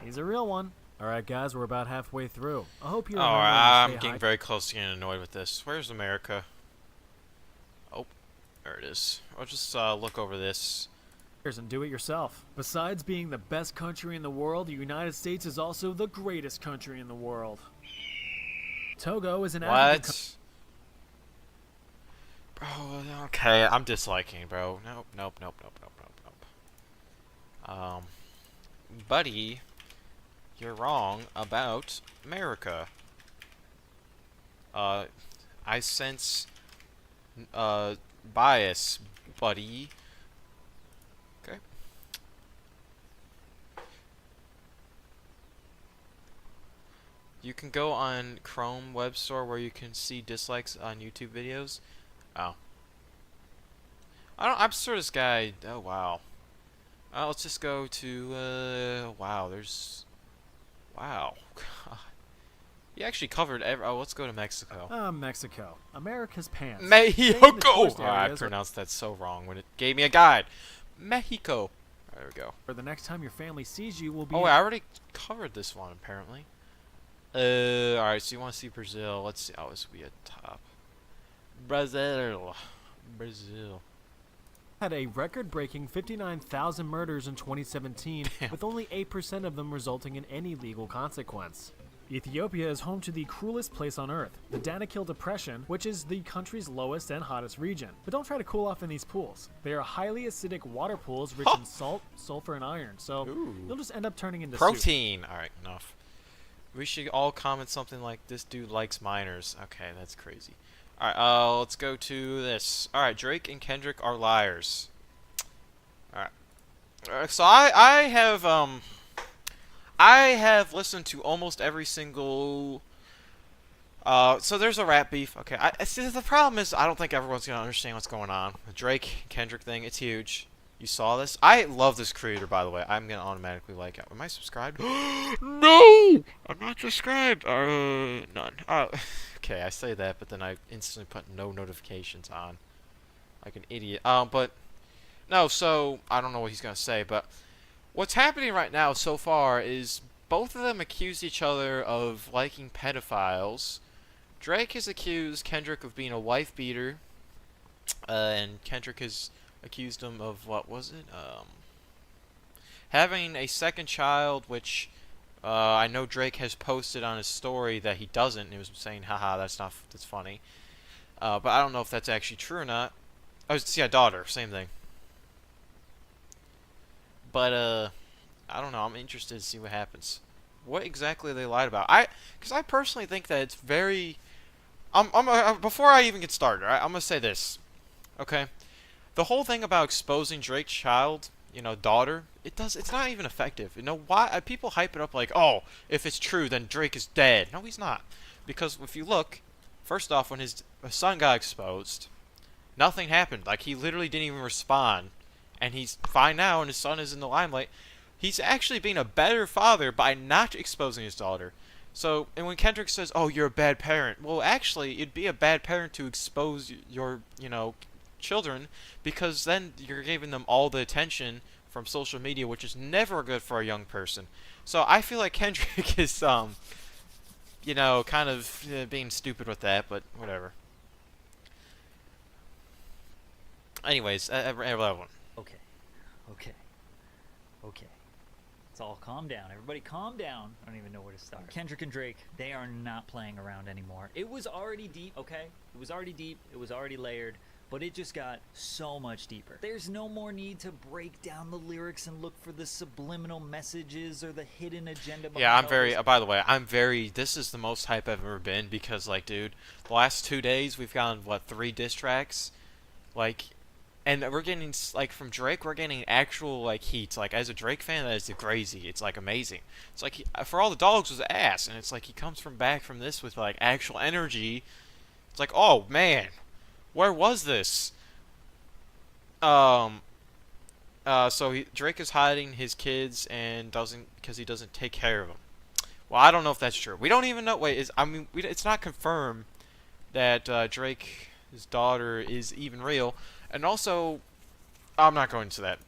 He's a real one. Alright guys, we're about halfway through. I hope you're Oh, remembering to I'm stay getting very close to getting annoyed with this. Where's America? Oh, there it is. I'll just look over this. and do it yourself. Besides being the best country in the world, the United States is also the greatest country in the world. Togo is an African What? Bro, okay, I'm disliking, bro. Nope. Buddy, you're wrong about America. I sense, bias, buddy. Okay. You can go on Chrome Web Store where you can see dislikes on YouTube videos. Oh. I'm sort of this guy. Oh, wow. Let's just go to, wow, there's, wow. God. You actually covered let's go to Mexico. Mexico. America's pants. Mexico! Stay in the tourist Oh, I areas pronounced that so wrong when it gave me a guide. Mexico. There we go. where the next time your family sees you will be. Oh, wait, I already covered this one, apparently. Alright, so you want to see Brazil. Let's see. Oh, this will be a top. Brazil. had a record-breaking 59,000 murders in 2017, with only 8% of them resulting in any legal consequence. Ethiopia is home to the cruelest place on Earth, the Danakil Depression, which is the country's lowest and hottest region. But don't try to cool off in these pools. They are highly acidic water pools rich in salt, sulfur, and iron, so you'll just end up turning into soup. Protein. All right, enough. We should all comment something like, "This dude likes minors." Okay, that's crazy. All right, let's go to this. All right, Drake and Kendrick are liars. All right. So I have listened to almost every single. So there's a rap beef. Okay, I see. The problem is I don't think everyone's gonna understand what's going on. The Drake Kendrick thing. It's huge. You saw this. I love this creator, by the way. I'm gonna automatically like it. Am I subscribed? No, I'm not subscribed. None. Okay, I say that, but then I instantly put no notifications on, like an idiot. But no. So I don't know what he's gonna say, but. What's happening right now so far is both of them accuse each other of liking pedophiles. Drake has accused Kendrick of being a wife beater, and Kendrick has accused him of, what was it? Having a second child, which I know Drake has posted on his story that he doesn't. And he was saying, haha, that's funny. But I don't know if that's actually true or not. Oh, yeah, daughter, same thing. But, I don't know. I'm interested to see what happens. What exactly they lied about? Because I personally think that it's very... before I even get started, right, I'm going to say this. Okay? The whole thing about exposing Drake's child, daughter, it's not even effective. Why? People hype it up like, oh, if it's true, then Drake is dead. No, he's not. Because if you look, first off, when his son got exposed, nothing happened. Like, he literally didn't even respond. And he's fine now, and his son is in the limelight. He's actually being a better father by not exposing his daughter. So, and when Kendrick says, "Oh, you're a bad parent," well, actually, it'd be a bad parent to expose your, children, because then you're giving them all the attention from social media, which is never good for a young person. So I feel like Kendrick is, kind of being stupid with that, but whatever. Anyways, everyone. Okay. Let's all calm down. Everybody calm down. I don't even know where to start. Kendrick and Drake, they are not playing around anymore. It was already deep, okay? It was already deep. It was already layered. But it just got so much deeper. There's no more need to break down the lyrics and look for the subliminal messages or the hidden agenda behind Yeah, I'm all very... this. by the way, this is the most hype I've ever been, because, dude, the last 2 days we've gotten, 3 diss tracks? And we're getting, from Drake, we're getting actual, heat. As a Drake fan, that is crazy. It's, amazing. It's For All the Dogs was ass, and it's he comes back from this with, actual energy. It's oh, man, where was this? So Drake is hiding his kids because he doesn't take care of them. Well, I don't know if that's true. We don't even know. Wait, it's not confirmed that Drake's daughter is even real. And also, I'm not going to that.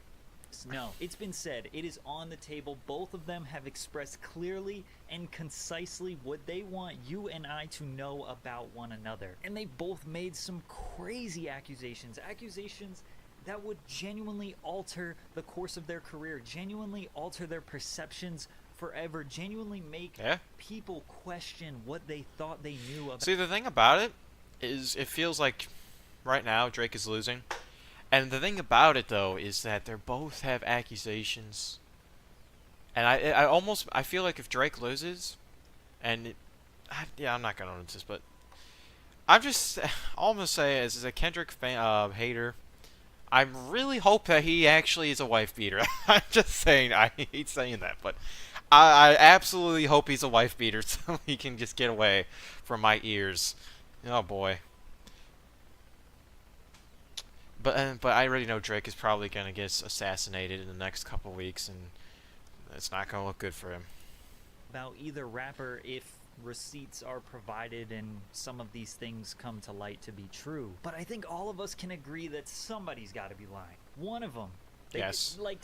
No, it's been said. It is on the table. Both of them have expressed clearly and concisely what they want you and I to know about one another. And they both made some crazy accusations. Accusations that would genuinely alter the course of their career, genuinely alter their perceptions forever, genuinely make people question what they thought they knew about. See, the thing about it is it feels like right now Drake is losing. And the thing about it, though, is that they both have accusations. And I feel like if Drake loses, and I'm not going to notice this, but all I'm going to say is, as a Kendrick fan, hater, I really hope that he actually is a wife beater. I'm just saying, I hate saying that, but I absolutely hope he's a wife beater so he can just get away from my ears. Oh boy. But I already know Drake is probably gonna get assassinated in the next couple weeks, and it's not gonna look good for him. About either rapper if receipts are provided and some of these things come to light to be true. But I think all of us can agree that somebody's got to be lying. One of them. Yes. I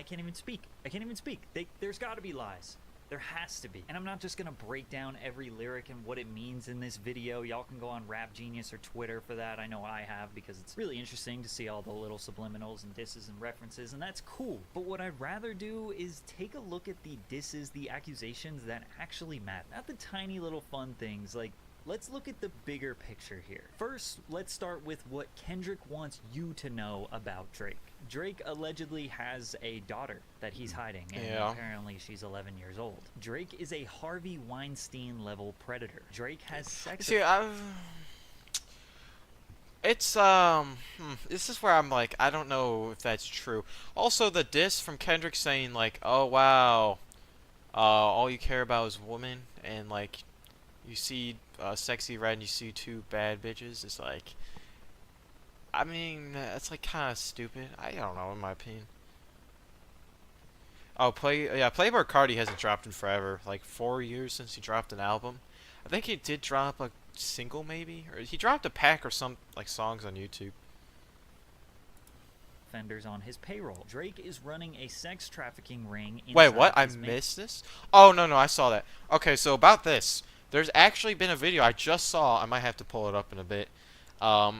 can't even speak. There's got to be lies. There has to be. And I'm not just gonna break down every lyric and what it means in this video. Y'all can go on Rap Genius or Twitter for that. I know I have, because it's really interesting to see all the little subliminals and disses and references, and that's cool. But what I'd rather do is take a look at the disses, the accusations that actually matter. Not the tiny little fun things like. Let's look at the bigger picture here. First, let's start with what Kendrick wants you to know about Drake. Drake allegedly has a daughter that he's hiding, and Yeah. apparently she's 11 years old. Drake is a Harvey Weinstein level predator. Drake has sex. See, it's this is where I'm like, I don't know if that's true. Also, the diss from Kendrick saying like, "Oh wow, all you care about is women," and like, you see Sexy Red and you see two bad bitches. It's like, I mean, that's like kind of stupid. I don't know, in my opinion. Oh, Playboi Carti hasn't dropped in forever. Like 4 years since he dropped an album. I think he did drop a single, maybe, or he dropped a pack or some like songs on YouTube. Offenders on his payroll. Drake is running a sex trafficking ring. Wait, inside what? of I his missed this? Oh, no, I saw that. Okay, so about this. There's actually been a video I just saw. I might have to pull it up in a bit. I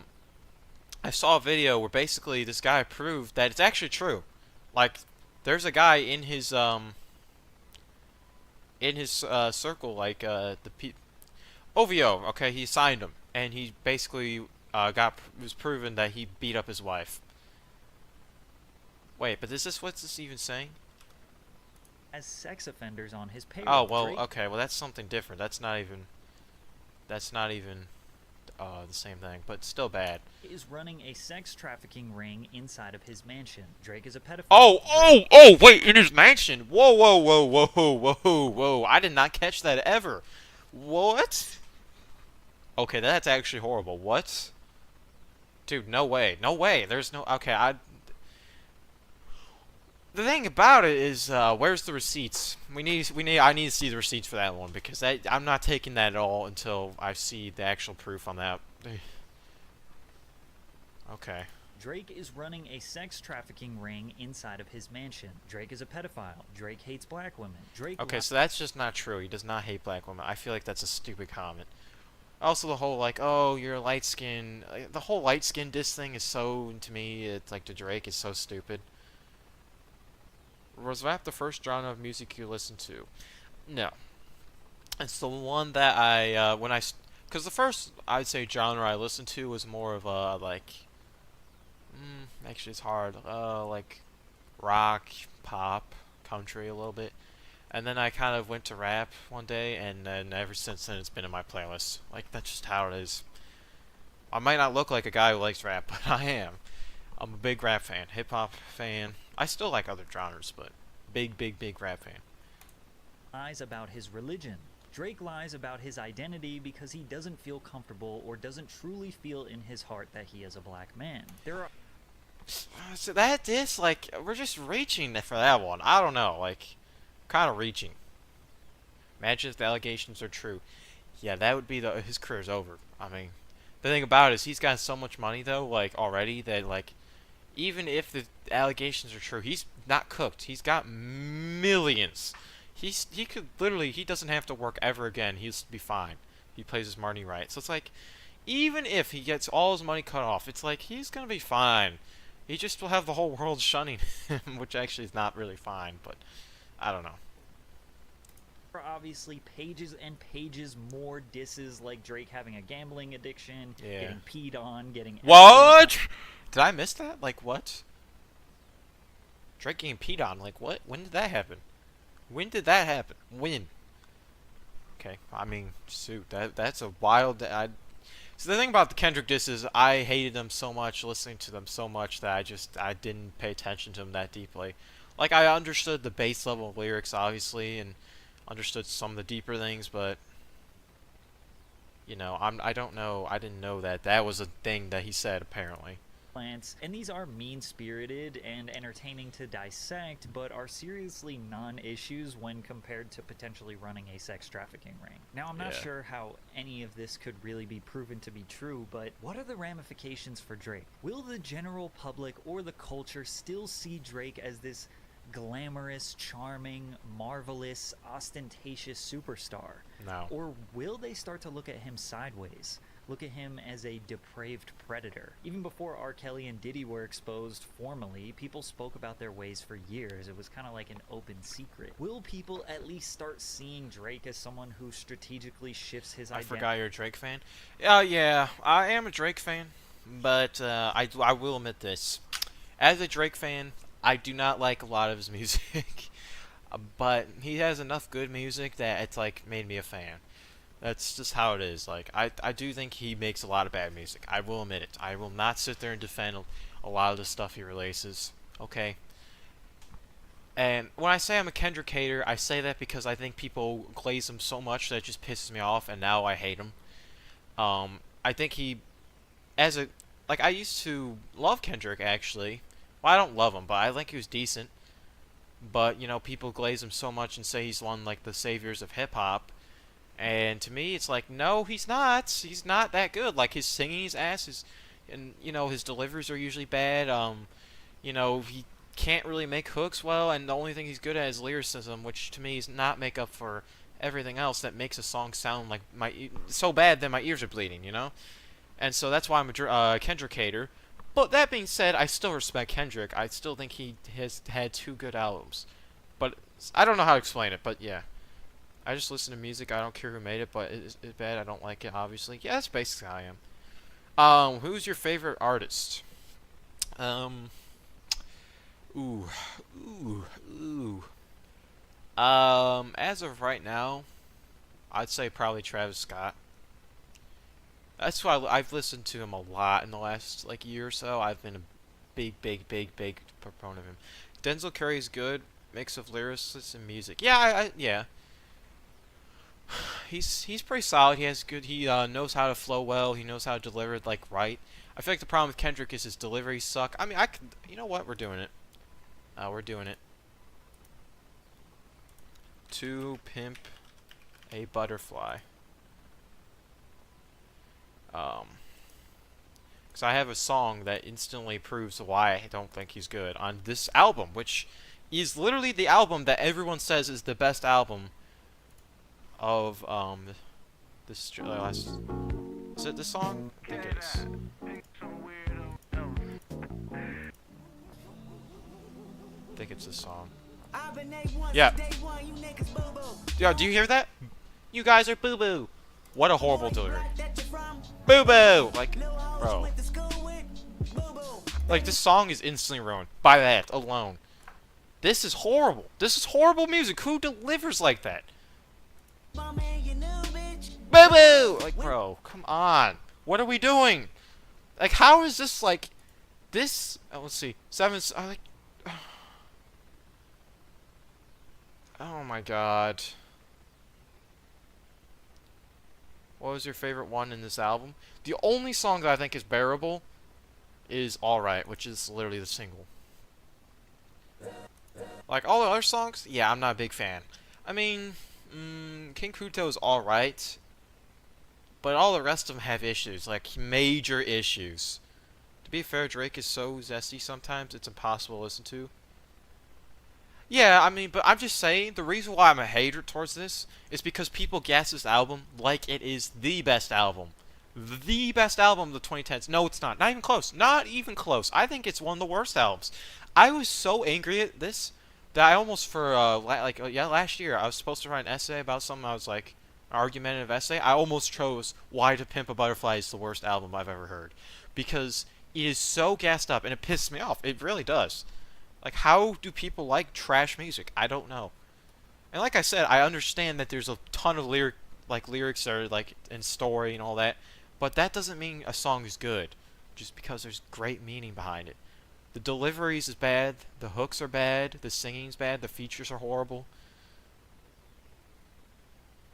saw a video where basically this guy proved that it's actually true. Like, there's a guy in his circle, like OVO. Okay, he signed him, and he basically was proven that he beat up his wife. Wait, but is this what's this even saying? As sex offenders on his payroll. Oh well, Drake okay, well that's something different. That's not even the same thing, but still bad. is running a sex trafficking ring inside of his mansion. Drake is a pedophile. Oh, wait, in his mansion. Whoa. I did not catch that ever. What? Okay, that's actually horrible. What? Dude, no way. There's no, okay, the thing about it is, where's the receipts? I need to see the receipts for that one, because I'm not taking that at all until I see the actual proof on that. Okay. Drake is running a sex trafficking ring inside of his mansion. Drake is a pedophile. Drake hates black women. Okay, so that's just not true. He does not hate black women. I feel like that's a stupid comment. Also, the whole, like, oh, you're light skin. The whole light skin diss thing is so, to me, it's like to Drake, is so stupid. Was rap the first genre of music you listened to? No. It's the one that because the first, I'd say, genre I listened to was more of a, like, actually it's hard, like, rock, pop, country a little bit. And then I kind of went to rap one day, and then ever since then it's been in my playlist. Like, that's just how it is. I might not look like a guy who likes rap, but I am. I'm a big rap fan, hip-hop fan. I still like other genres, but big rap fan. lies about his religion. Drake lies about his identity because he doesn't feel comfortable or doesn't truly feel in his heart that he is a black man. There are So that is, like, we're just reaching for that one. I don't know, like, kind of reaching. Imagine if the allegations are true. Yeah, that would be his career's over. I mean, the thing about it is he's got so much money, though, like, already, that, like, even if the allegations are true, he's not cooked. He's got millions. He could literally, he doesn't have to work ever again. He'll be fine. He plays his money right. So it's like, even if he gets all his money cut off, it's like, he's gonna be fine. He just will have the whole world shunning him, which actually is not really fine, but I don't know. obviously pages and pages more disses, like Drake having a gambling addiction, Yeah. getting peed on, getting... What? Did I miss that? Like, what? Drake getting peed on? Like, what? When did that happen? When? Okay, I mean, shoot, that's a wild... So the thing about the Kendrick diss is I hated them so much, listening to them so much, that I didn't pay attention to them that deeply. Like, I understood the base level of lyrics, obviously, and understood some of the deeper things, but... You know, I don't know, I didn't know that was a thing that he said, apparently. Plants, and these are mean-spirited and entertaining to dissect, but are seriously non-issues when compared to potentially running a sex trafficking ring. Now, I'm not Yeah. sure how any of this could really be proven to be true, but what are the ramifications for Drake? Will the general public or the culture still see Drake as this glamorous, charming, marvelous, ostentatious superstar? No. Or will they start to look at him sideways? Look at him as a depraved predator. Even before R. Kelly and Diddy were exposed formally, people spoke about their ways for years. It was kind of like an open secret. Will people at least start seeing Drake as someone who strategically shifts his I identity? forgot you're a Drake fan. Yeah, I am a Drake fan, but I will admit this. As a Drake fan, I do not like a lot of his music, but he has enough good music that it's like made me a fan. That's just how it is. Like I do think he makes a lot of bad music. I will admit it. I will not sit there and defend a lot of the stuff he releases. Okay. And when I say I'm a Kendrick hater, I say that because I think people glaze him so much that it just pisses me off, and now I hate him. I think he, I used to love Kendrick actually. Well, I don't love him, but I think he was decent. But you know, people glaze him so much and say he's one like the saviors of hip hop. And to me, it's like, no, he's not. He's not that good. Like, his singing is ass. And, you know, his deliveries are usually bad. You know, he can't really make hooks well, and the only thing he's good at is lyricism, which to me is not make up for everything else that makes a song sound like so bad that my ears are bleeding, you know? And so that's why I'm a Kendrick hater. But that being said, I still respect Kendrick. I still think he has had 2 good albums. But I don't know how to explain it, but yeah. I just listen to music. I don't care who made it, but it's bad. I don't like it, obviously. Yeah, that's basically how I am. Who's your favorite artist? As of right now, I'd say probably Travis Scott. That's why I've listened to him a lot in the last like year or so. I've been a big proponent of him. Denzel Curry's good, mix of lyricists and music. Yeah, yeah. He's pretty solid. He has good. He knows how to flow well. He knows how to deliver it like right. I feel like the problem with Kendrick is his deliveries suck. I mean, you know what? We're doing it. We're doing it. To Pimp a Butterfly. Because I have a song that instantly proves why I don't think he's good on this album, which is literally the album that everyone says is the best album of this last. Is it this song? I think it is. I think it's this song. Yeah. Yo, do you hear that? You guys are boo boo. What a horrible delivery. Boo boo. Like, bro. Like, this song is instantly ruined by that alone. This is horrible. This is horrible music. Who delivers like that? Boo boo! Like, bro, come on. What are we doing? Like, how is this like this? Oh, let's see. Like. Oh my god. What was your favorite one in this album? The only song that I think is bearable is Alright, which is literally the single. Like, all the other songs, yeah, I'm not a big fan. I mean, King Kuto is alright, but all the rest of them have issues, like major issues. To be fair, Drake is so zesty sometimes, it's impossible to listen to. Yeah, I mean, but I'm just saying, the reason why I'm a hater towards this is because people gas this album like it is the best album. The best album of the 2010s. No, it's not. Not even close. Not even close. I think it's one of the worst albums. I was so angry at this that I almost last year, I was supposed to write an essay about something. I was like, an argumentative essay. I almost chose Why to Pimp a Butterfly is the worst album I've ever heard. Because it is so gassed up, and it pisses me off. It really does. Like, how do people like trash music? I don't know. And like I said, I understand that there's a ton of lyrics or like and story and all that, but that doesn't mean a song is good, just because there's great meaning behind it. The deliveries is bad, the hooks are bad, the singing's bad, the features are horrible.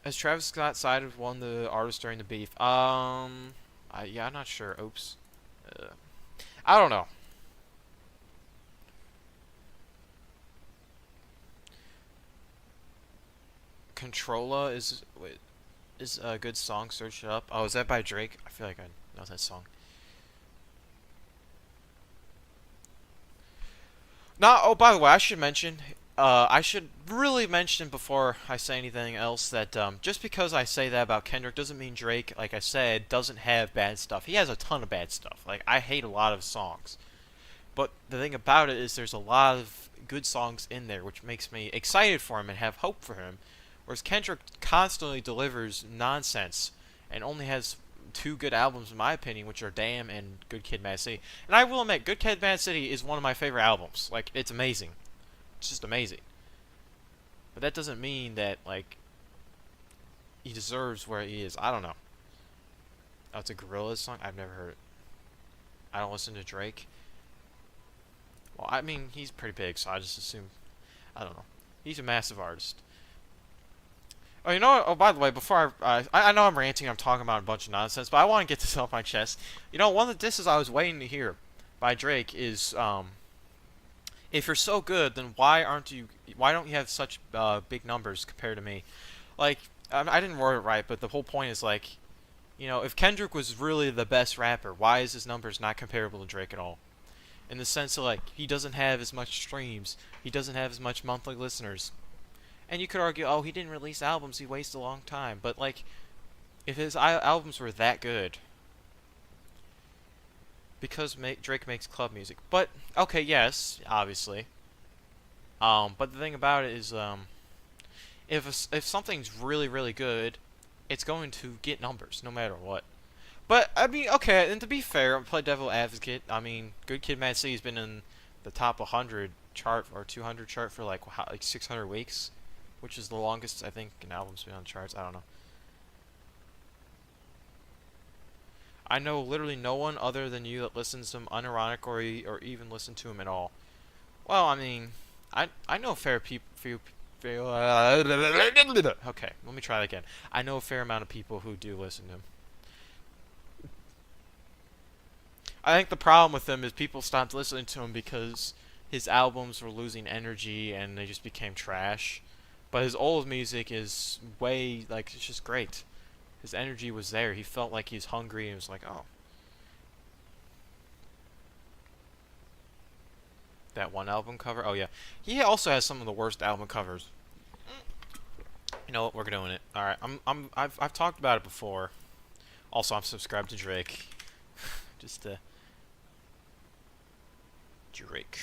Has Travis Scott sided with one of the artists during the beef? Yeah, I'm not sure. Oops. I don't know. Controlla is a good song. Search it up. Oh, is that by Drake? I feel like I know that song. Oh, by the way, I should really mention before I say anything else that just because I say that about Kendrick doesn't mean Drake, like I said, doesn't have bad stuff. He has a ton of bad stuff. Like, I hate a lot of his songs. But the thing about it is there's a lot of good songs in there, which makes me excited for him and have hope for him. Whereas Kendrick constantly delivers nonsense and only has two good albums in my opinion, which are Damn and Good Kid, Mad City. And I will admit, Good Kid, Mad City is one of my favorite albums. Like, it's amazing. It's just amazing. But that doesn't mean that, like, he deserves where he is. I don't know. Oh, it's a Gorillaz song? I've never heard it. I don't listen to Drake. Well, I mean, he's pretty big, so I just assume... I don't know. He's a massive artist. Oh, you know what? Oh, by the way, before I know I'm ranting, I'm talking about a bunch of nonsense, but I want to get this off my chest. You know, one of the disses I was waiting to hear by Drake is, if you're so good, then why don't you have such big numbers compared to me? Like, I didn't word it right, but the whole point is, like, you know, if Kendrick was really the best rapper, why is his numbers not comparable to Drake at all? In the sense of, like, he doesn't have as much streams, he doesn't have as much monthly listeners. And you could argue, oh, he didn't release albums, he wasted a long time. But, like, if his albums were that good, because Drake makes club music. But, okay, yes, obviously. But the thing about it is, if something's really, really good, it's going to get numbers, no matter what. But, I mean, okay, and to be fair, I'm play devil advocate. I mean, Good Kid, Mad City's been in the top 100 chart, or 200 chart for, like 600 weeks. Which is the longest, I think, an album's been on charts. I don't know. I know literally no one other than you that listens to him unironic or even listen to him at all. Well, I mean, I know a fair few okay, let me try that again. I know a fair amount of people who do listen to him. I think the problem with him is people stopped listening to him because his albums were losing energy and they just became trash. But his old music is way, like, it's just great. His energy was there. He felt like he was hungry and was like, oh. That one album cover? Oh, yeah. He also has some of the worst album covers. You know what? We're doing it. Alright, I've talked about it before. Also, I'm subscribed to Drake. Just, Drake.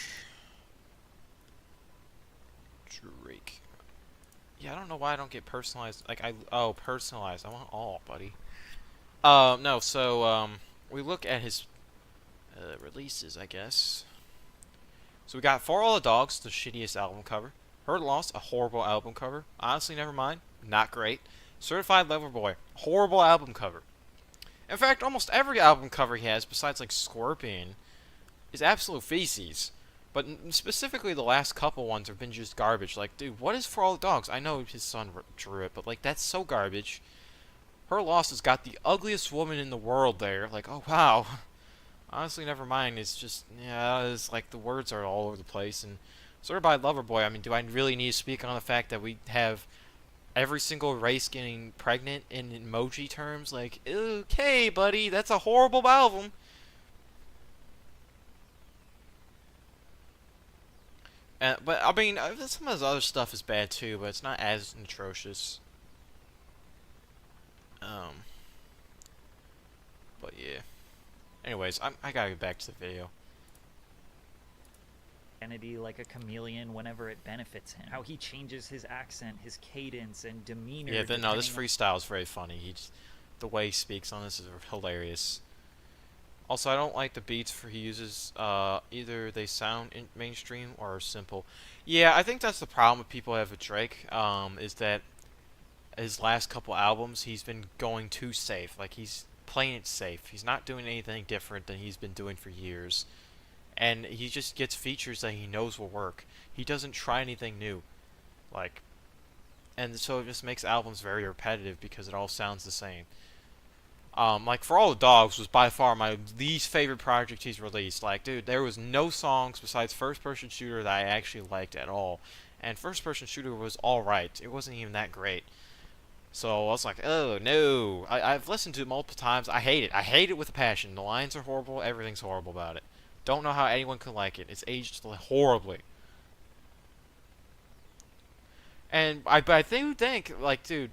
Yeah, I don't know why I don't get personalized. Like, personalized. I want all, buddy. No, so, we look at his, releases, I guess. So we got For All the Dogs, the shittiest album cover. Hurt Loss, a horrible album cover. Honestly, never mind. Not great. Certified Lover Boy, horrible album cover. In fact, almost every album cover he has, besides, like, Scorpion, is absolute feces. But specifically the last couple ones have been just garbage. Like, dude, what is For All the Dogs? I know his son drew it, but, like, that's so garbage. Her Loss has got the ugliest woman in the world there. Like, oh, wow. Honestly, never mind. It's just, yeah, it's like the words are all over the place. And Certified Lover Boy, I mean, do I really need to speak on the fact that we have every single race getting pregnant in emoji terms? Like, okay, buddy, that's a horrible album. But, I mean, some of his other stuff is bad, too, but it's not as atrocious. But, yeah. Anyways, I gotta get back to the video. Identity like a chameleon whenever it benefits him. How he changes his accent, his cadence, and demeanor. Yeah, no, this freestyle is very funny. The way he speaks on this is hilarious. Also, I don't like the beats he uses. Either they sound mainstream or are simple. Yeah, I think that's the problem with people have with Drake. Is that his last couple albums, he's been going too safe. Like, he's playing it safe. He's not doing anything different than he's been doing for years. And he just gets features that he knows will work. He doesn't try anything new. Like, and so it just makes albums very repetitive because it all sounds the same. Like, For All the Dogs was by far my least favorite project he's released. Like, dude, there was no songs besides First Person Shooter that I actually liked at all. And First Person Shooter was alright. It wasn't even that great. So I was like, oh, no. I've listened to it multiple times. I hate it. I hate it with a passion. The lines are horrible. Everything's horrible about it. Don't know how anyone can like it. It's aged horribly. And but I do think, like, dude,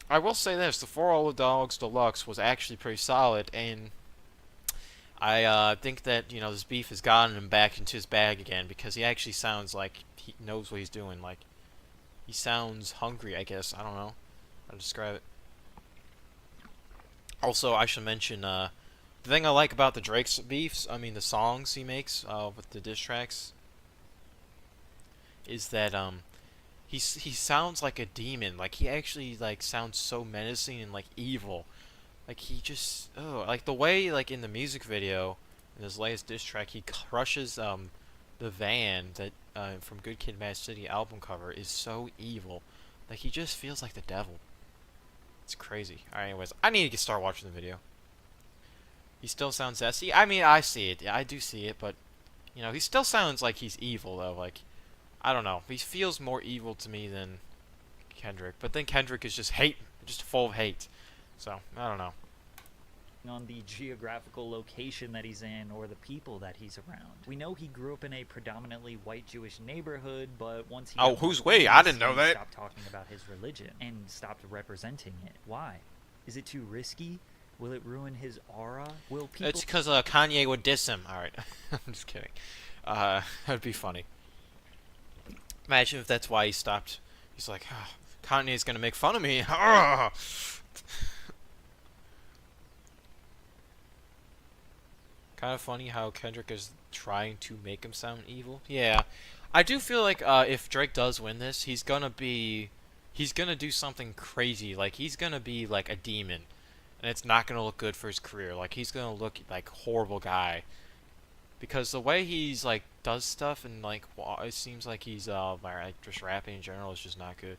I will say this: the For All the Dogs Deluxe was actually pretty solid, and I think that this beef has gotten him back into his bag again because he actually sounds like he knows what he's doing. Like, he sounds hungry, I guess. I don't know how to describe it. Also, I should mention the thing I like about the Drake's beefs, I mean the songs he makes with the diss tracks, is that he sounds like a demon. Like, he actually like sounds so menacing and like evil. Like, he just like the way, like, in the music video in his latest diss track, he crushes the van that from Good Kid, Mad City album cover is so evil. Like, he just feels like the devil. It's crazy. Alright, anyways, I need to start watching the video. He still sounds zesty. I mean, I see it. Yeah, I do see it, but he still sounds like he's evil though. Like, I don't know. He feels more evil to me than Kendrick. But then Kendrick is just hate, just full of hate. So, I don't know. On the geographical location that he's in or the people that he's around. We know he grew up in a predominantly white Jewish neighborhood, but once he Oh, who's we? I didn't know that. Stopped talking about his religion and stopped representing it. Why? Is it too risky? Will it ruin his aura? Will people... It's because Kanye would diss him. Alright. I'm just kidding. That'd be funny. Imagine if that's why he stopped. He's like, oh, Kanye's gonna make fun of me. Kind of funny how Kendrick is trying to make him sound evil. Yeah. I do feel like if Drake does win this, he's gonna do something crazy. Like, he's gonna be like a demon. And it's not gonna look good for his career. Like, he's gonna look like a horrible guy. Because the way he's like does stuff and like it seems like he's just rapping in general is just not good.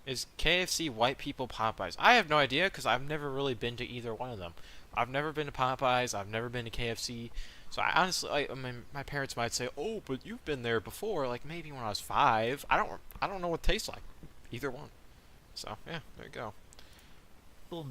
Is KFC white people Popeyes? I have no idea because I've never really been to either one of them. I've never been to Popeyes. I've never been to KFC. So I honestly, I mean, my parents might say, "Oh, but you've been there before." Like, maybe when I was 5. I don't know what it tastes like. Either one. So yeah, there you go.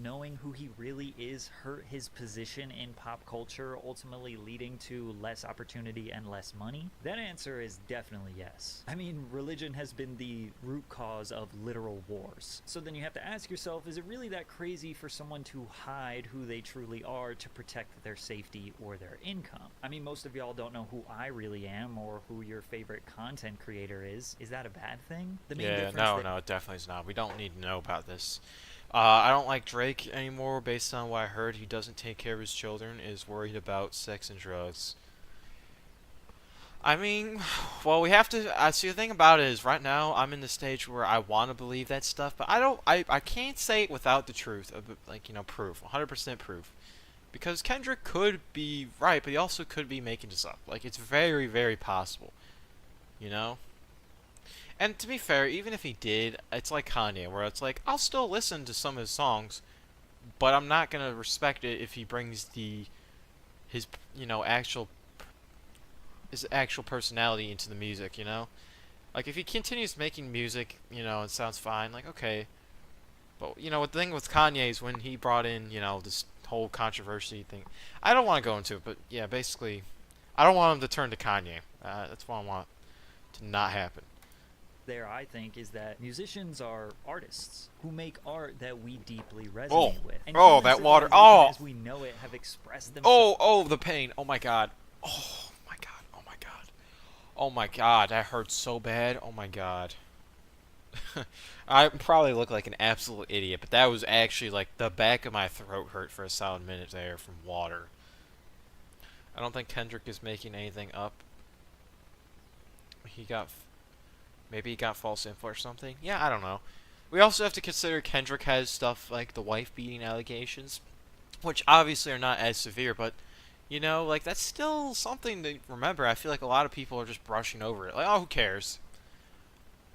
Knowing who he really is hurt his position in pop culture, ultimately leading to less opportunity and less money? That answer is definitely yes. I mean, religion has been the root cause of literal wars. So then you have to ask yourself, is it really that crazy for someone to hide who they truly are to protect their safety or their income? I mean, most of y'all don't know who I really am or who your favorite content creator is. Is that a bad thing? The main Yeah, difference no, it definitely is not. We don't need to know about this. I don't like Drake anymore based on what I heard. He doesn't take care of his children, is worried about sex and drugs. I mean, well, we have to... see, the thing about it is, right now, I'm in the stage where I want to believe that stuff, but I can't say it without the truth, like, proof, 100% proof. Because Kendrick could be right, but he also could be making this up. Like, it's very, very possible. And to be fair, even if he did, it's like Kanye, where it's like, I'll still listen to some of his songs, but I'm not gonna respect it if he brings his actual personality into the music, Like, if he continues making music, it sounds fine, like, okay. But, the thing with Kanye is when he brought in, this whole controversy thing. I don't want to go into it, but yeah, basically, I don't want him to turn to Kanye. That's what I want to not happen. There, I think, is that musicians are artists who make art that we deeply resonate with. And that water. As we know it, have expressed themselves. The pain. Oh my god. Oh my god. Oh my god. Oh my god. That hurts so bad. Oh my god. I probably look like an absolute idiot, but that was actually like the back of my throat hurt for a solid minute there from water. I don't think Kendrick is making anything up. Maybe he got false info or something. Yeah, I don't know. We also have to consider Kendrick has stuff like the wife-beating allegations, which obviously are not as severe, but, like, that's still something to remember. I feel like a lot of people are just brushing over it. Like, oh, who cares?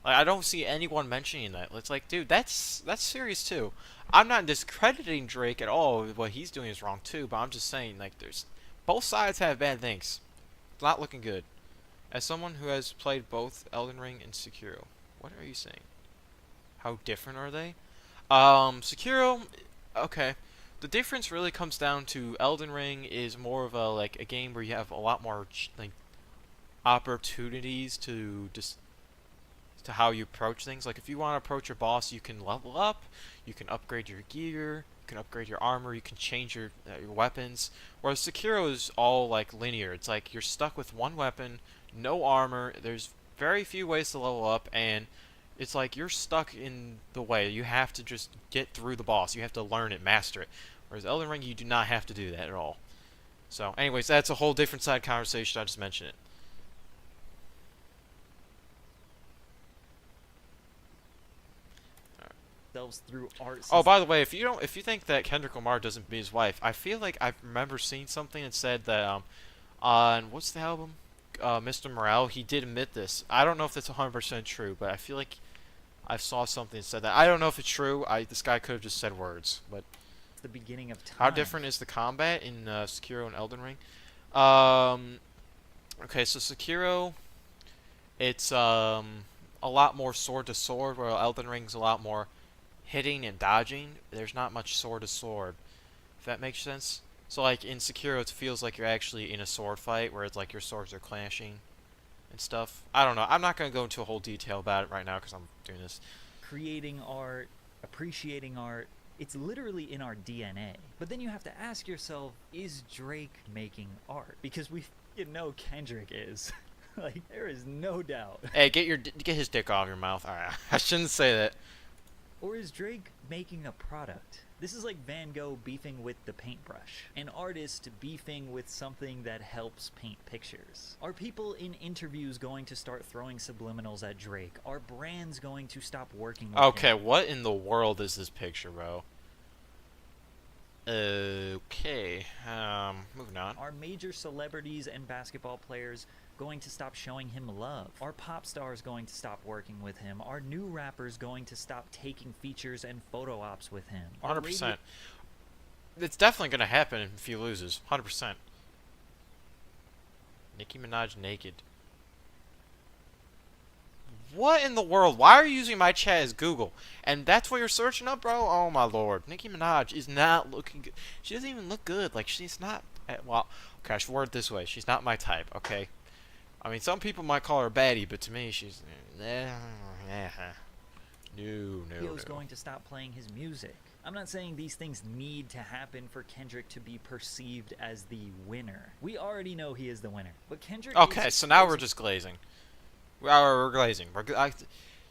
Like, I don't see anyone mentioning that. It's like, dude, that's serious, too. I'm not discrediting Drake at all. What he's doing is wrong, too, but I'm just saying, like, both sides have bad things. It's not looking good. As someone who has played both Elden Ring and Sekiro, what are you saying? How different are they? Sekiro, okay. the difference really comes down to Elden Ring is more of a like a game where you have a lot more like opportunities to just to how you approach things. Like if you want to approach your boss, you can level up, you can upgrade your gear, you can upgrade your armor, you can change your weapons. Whereas Sekiro is all like linear. It's like you're stuck with one weapon, no armor. There's very few ways to level up, and it's like you're stuck in the way. You have to just get through the boss. You have to learn it, master it. Whereas Elden Ring, you do not have to do that at all. So, anyways, that's a whole different side conversation. I just mentioned it. Themselves through art. Oh, by the way, if you think that Kendrick Lamar doesn't beat his wife, I feel like I remember seeing something that said that on what's the album, Mr. Morale, he did admit this. I don't know if that's 100% true, but I feel like I saw something that said that. I don't know if it's true. This guy could have just said words, but the beginning of time. how different is the combat in Sekiro and Elden Ring? Okay, so Sekiro, it's a lot more sword to sword, while Elden Ring's a lot more hitting and dodging. There's not much sword to sword, if that makes sense. So like in Sekiro, it feels like you're actually in a sword fight, where it's like your swords are clashing and stuff. I don't know. I'm not going to go into a whole detail about it right now because I'm doing this. Creating art, appreciating art, it's literally in our DNA. But then you have to ask yourself, is Drake making art? Because we know Kendrick is. Like, there is no doubt. Hey, get his dick off your mouth. Alright, I shouldn't say that. Or is Drake making a product? This is like Van Gogh beefing with the paintbrush. An artist beefing with something that helps paint pictures. Are people in interviews going to start throwing subliminals at Drake? Are brands going to stop working with Okay, him? what in the world is this picture, bro? Okay, moving on. Are major celebrities and basketball players going to stop showing him love? Are pop stars going to stop working with him? Are new rappers going to stop taking features and photo ops with him? 100%. It's definitely going to happen if he loses. 100%. Nicki Minaj naked. What in the world? Why are you using my chat as Google? And that's what you're searching up, bro? Oh my lord. Nicki Minaj is not looking good. She doesn't even look good. Like, she's not... Well, okay, I should word it this way. She's not my type, okay? I mean, some people might call her baddie, but to me, she's... No. Radio's going to stop playing his music. I'm not saying these things need to happen for Kendrick to be perceived as the winner. We already know he is the winner. But Kendrick Okay, so now we're just glazing. We're glazing.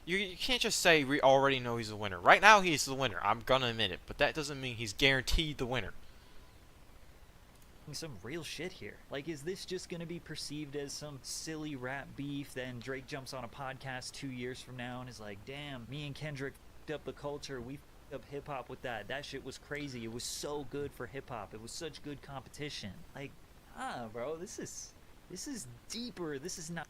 You can't just say we already know he's the winner. Right now, he's the winner. I'm gonna admit it, but that doesn't mean he's guaranteed the winner. Some real shit here. Like, is this just gonna be perceived as some silly rap beef? Then Drake jumps on a podcast 2 years from now and is like, "Damn, me and Kendrick f***ed up the culture. We f***ed up hip hop with that. That shit was crazy. It was so good for hip hop. It was such good competition." Like, bro, this is deeper. This is not.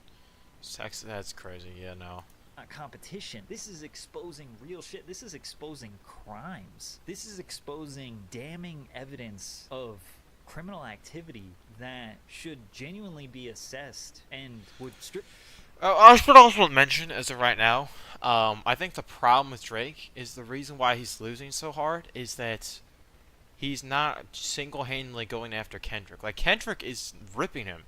Sex, that's crazy. Yeah, no. Not competition. This is exposing real shit. This is exposing crimes. This is exposing damning evidence of criminal activity that should genuinely be assessed and would strip. I should also mention, as of right now, I think the problem with Drake is the reason why he's losing so hard is that he's not single-handedly going after Kendrick. Like, Kendrick is ripping him.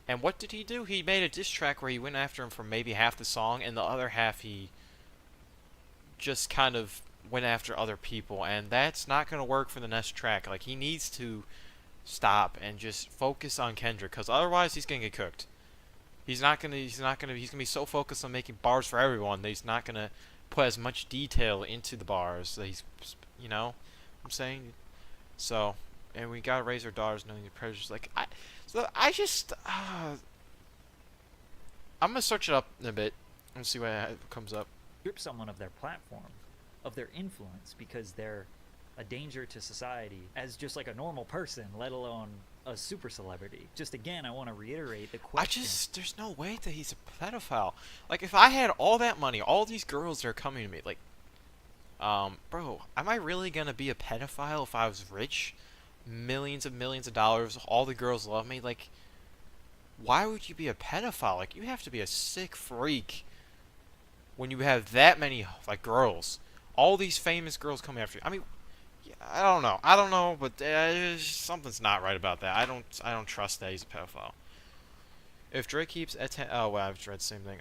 And what did he do? He made a diss track where he went after him for maybe half the song, and the other half he just kind of went after other people, and that's not going to work for the next track. Like, he needs to stop and just focus on Kendrick, because otherwise he's going to get cooked. He's going to be so focused on making bars for everyone that he's not going to put as much detail into the bars that he's, you know what I'm saying? So, and we got to raise our daughters knowing the prejudice. Like, I'm going to search it up in a bit and see what comes up. Strip someone of their platform, of their influence, because they're a danger to society as just like a normal person, let alone a super celebrity. Just again, I want to reiterate the question. There's no way that he's a pedophile. Like, if I had all that money, all these girls that are coming to me, like, bro, am I really going to be a pedophile if I was rich? Millions of dollars, all the girls love me. Like, why would you be a pedophile? Like, you have to be a sick freak when you have that many, like, girls. All these famous girls coming after you. I mean, Yeah, I don't know. I don't know, but something's not right about that. I don't trust that he's a pedophile. If Drake keeps oh, well, I've read the same thing.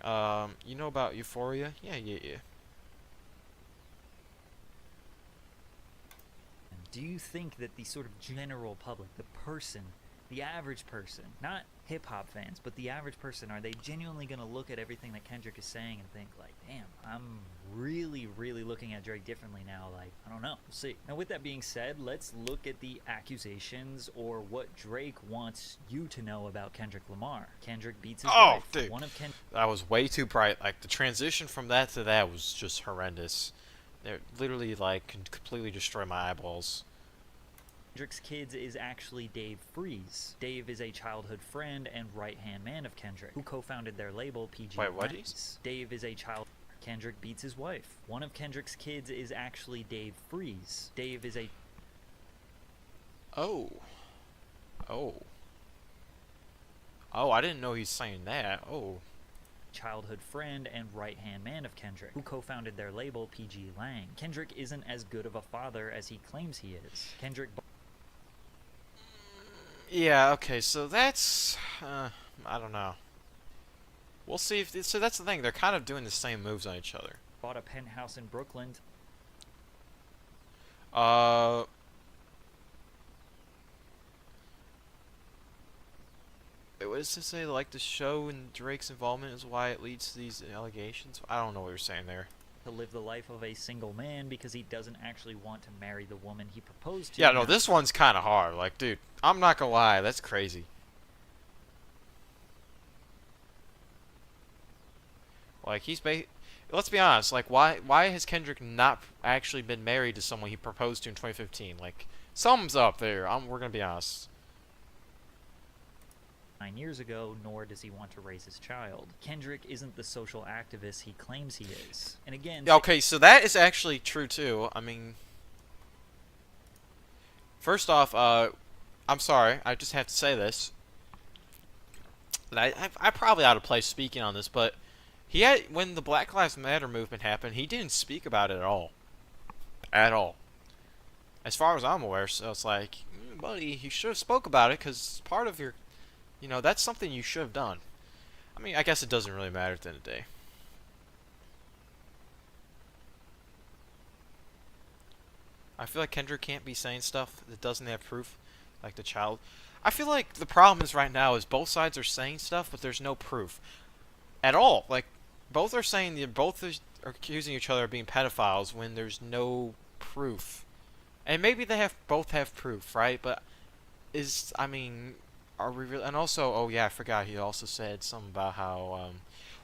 You know about Euphoria? Yeah. Do you think that the sort of general public, the person, the average person, not hip hop fans, but the average person, are they genuinely going to look at everything that Kendrick is saying and think like, damn, I'm really, really looking at Drake differently now? Like, I don't know. We'll see. Now, with that being said, let's look at the accusations or what Drake wants you to know about Kendrick Lamar. Kendrick beats his Oh, wife. dude. One of That was way too bright. Like, the transition from that to that was just horrendous. It literally, like, can completely destroy my eyeballs. Kendrick's kids is actually Dave Freeze. Dave is a childhood friend and right-hand man of Kendrick, who co-founded their label PG Wait, what Lands. Dave is a child. Kendrick beats his wife. One of Kendrick's kids is actually Dave Freeze. Dave is a Oh, I didn't know he's saying that. Oh. childhood friend and right-hand man of Kendrick, who co-founded their label PG Lang. Kendrick isn't as good of a father as he claims he is. Kendrick Yeah, okay, so that's... I don't know. We'll see if... So that's the thing, they're kind of doing the same moves on each other. bought a penthouse in Brooklyn. What does it say? Like, the show and Drake's involvement is why it leads to these allegations? I don't know what you're saying there. To live the life of a single man because he doesn't actually want to marry the woman he proposed to. Yeah, no, this one's kind of hard. Like, dude, I'm not gonna lie, that's crazy. Like, let's be honest, like, why has Kendrick not actually been married to someone he proposed to in 2015? Like, something's up there. We're gonna be honest. 9 years ago, nor does he want to raise his child. Kendrick isn't the social activist he claims he is. And again, Yeah, okay, so that is actually true too. I mean, first off, I'm sorry, I just have to say this. And I probably out of place speaking on this, but when the Black Lives Matter movement happened, he didn't speak about it at all. At all. As far as I'm aware, so it's like, buddy, you should have spoke about it, because part of your, that's something you should have done. I mean, I guess it doesn't really matter at the end of the day. I feel like Kendrick can't be saying stuff that doesn't have proof, like the child. I feel like the problem is right now is both sides are saying stuff, but there's no proof at all. Like, both are saying both are accusing each other of being pedophiles when there's no proof. And maybe they both have proof, right? But I mean, are we really? And also, oh yeah, I forgot. He also said something about how,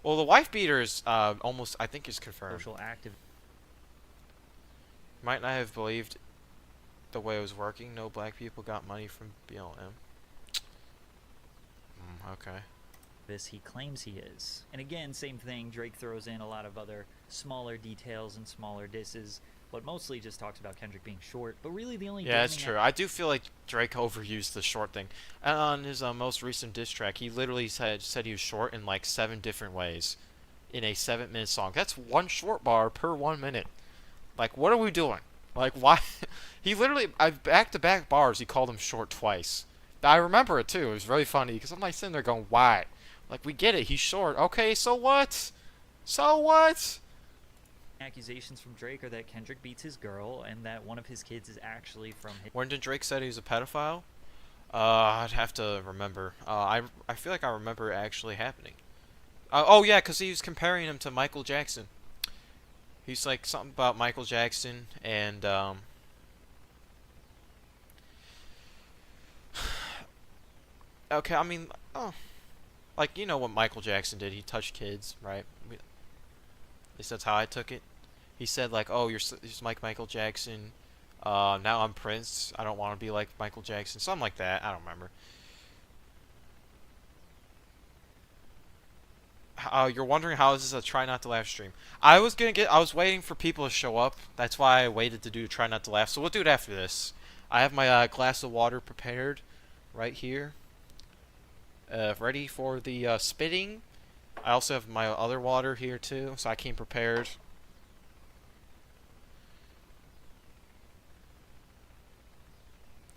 well, the wife beater is almost, I think, is confirmed. social active. Might not have believed the way it was working. No black people got money from BLM. Okay. This he claims he is. And again, same thing, Drake throws in a lot of other smaller details and smaller disses, but mostly just talks about Kendrick being short. But really the only Yeah, that's true. I do feel like Drake overused the short thing. And on his most recent diss track, he literally said he was short in like 7 different ways in a 7-minute song. That's one short bar per 1 minute. Like, what are we doing? Like, why? He literally, back-to-back bars, he called him short twice. I remember it, too. It was really funny, because I'm like sitting there going, why? Like, we get it. He's short. Okay, so what? So what? accusations from Drake are that Kendrick beats his girl and that one of his kids is actually from his... When did Drake say he was a pedophile? I'd have to remember. I feel like I remember it actually happening. Oh, yeah, because he was comparing him to Michael Jackson. He's like something about Michael Jackson and okay, I mean, like, you know what Michael Jackson did? He touched kids, right? At least that's how I took it. He said like, "Oh, you're like Michael Jackson. Now I'm Prince. I don't want to be like Michael Jackson." Something like that. I don't remember. You're wondering how this is a try not to laugh stream. I was waiting for people to show up. That's why I waited to do try not to laugh. So we'll do it after this. I have my glass of water prepared right here, ready for the spitting. I also have my other water here too, so I came prepared.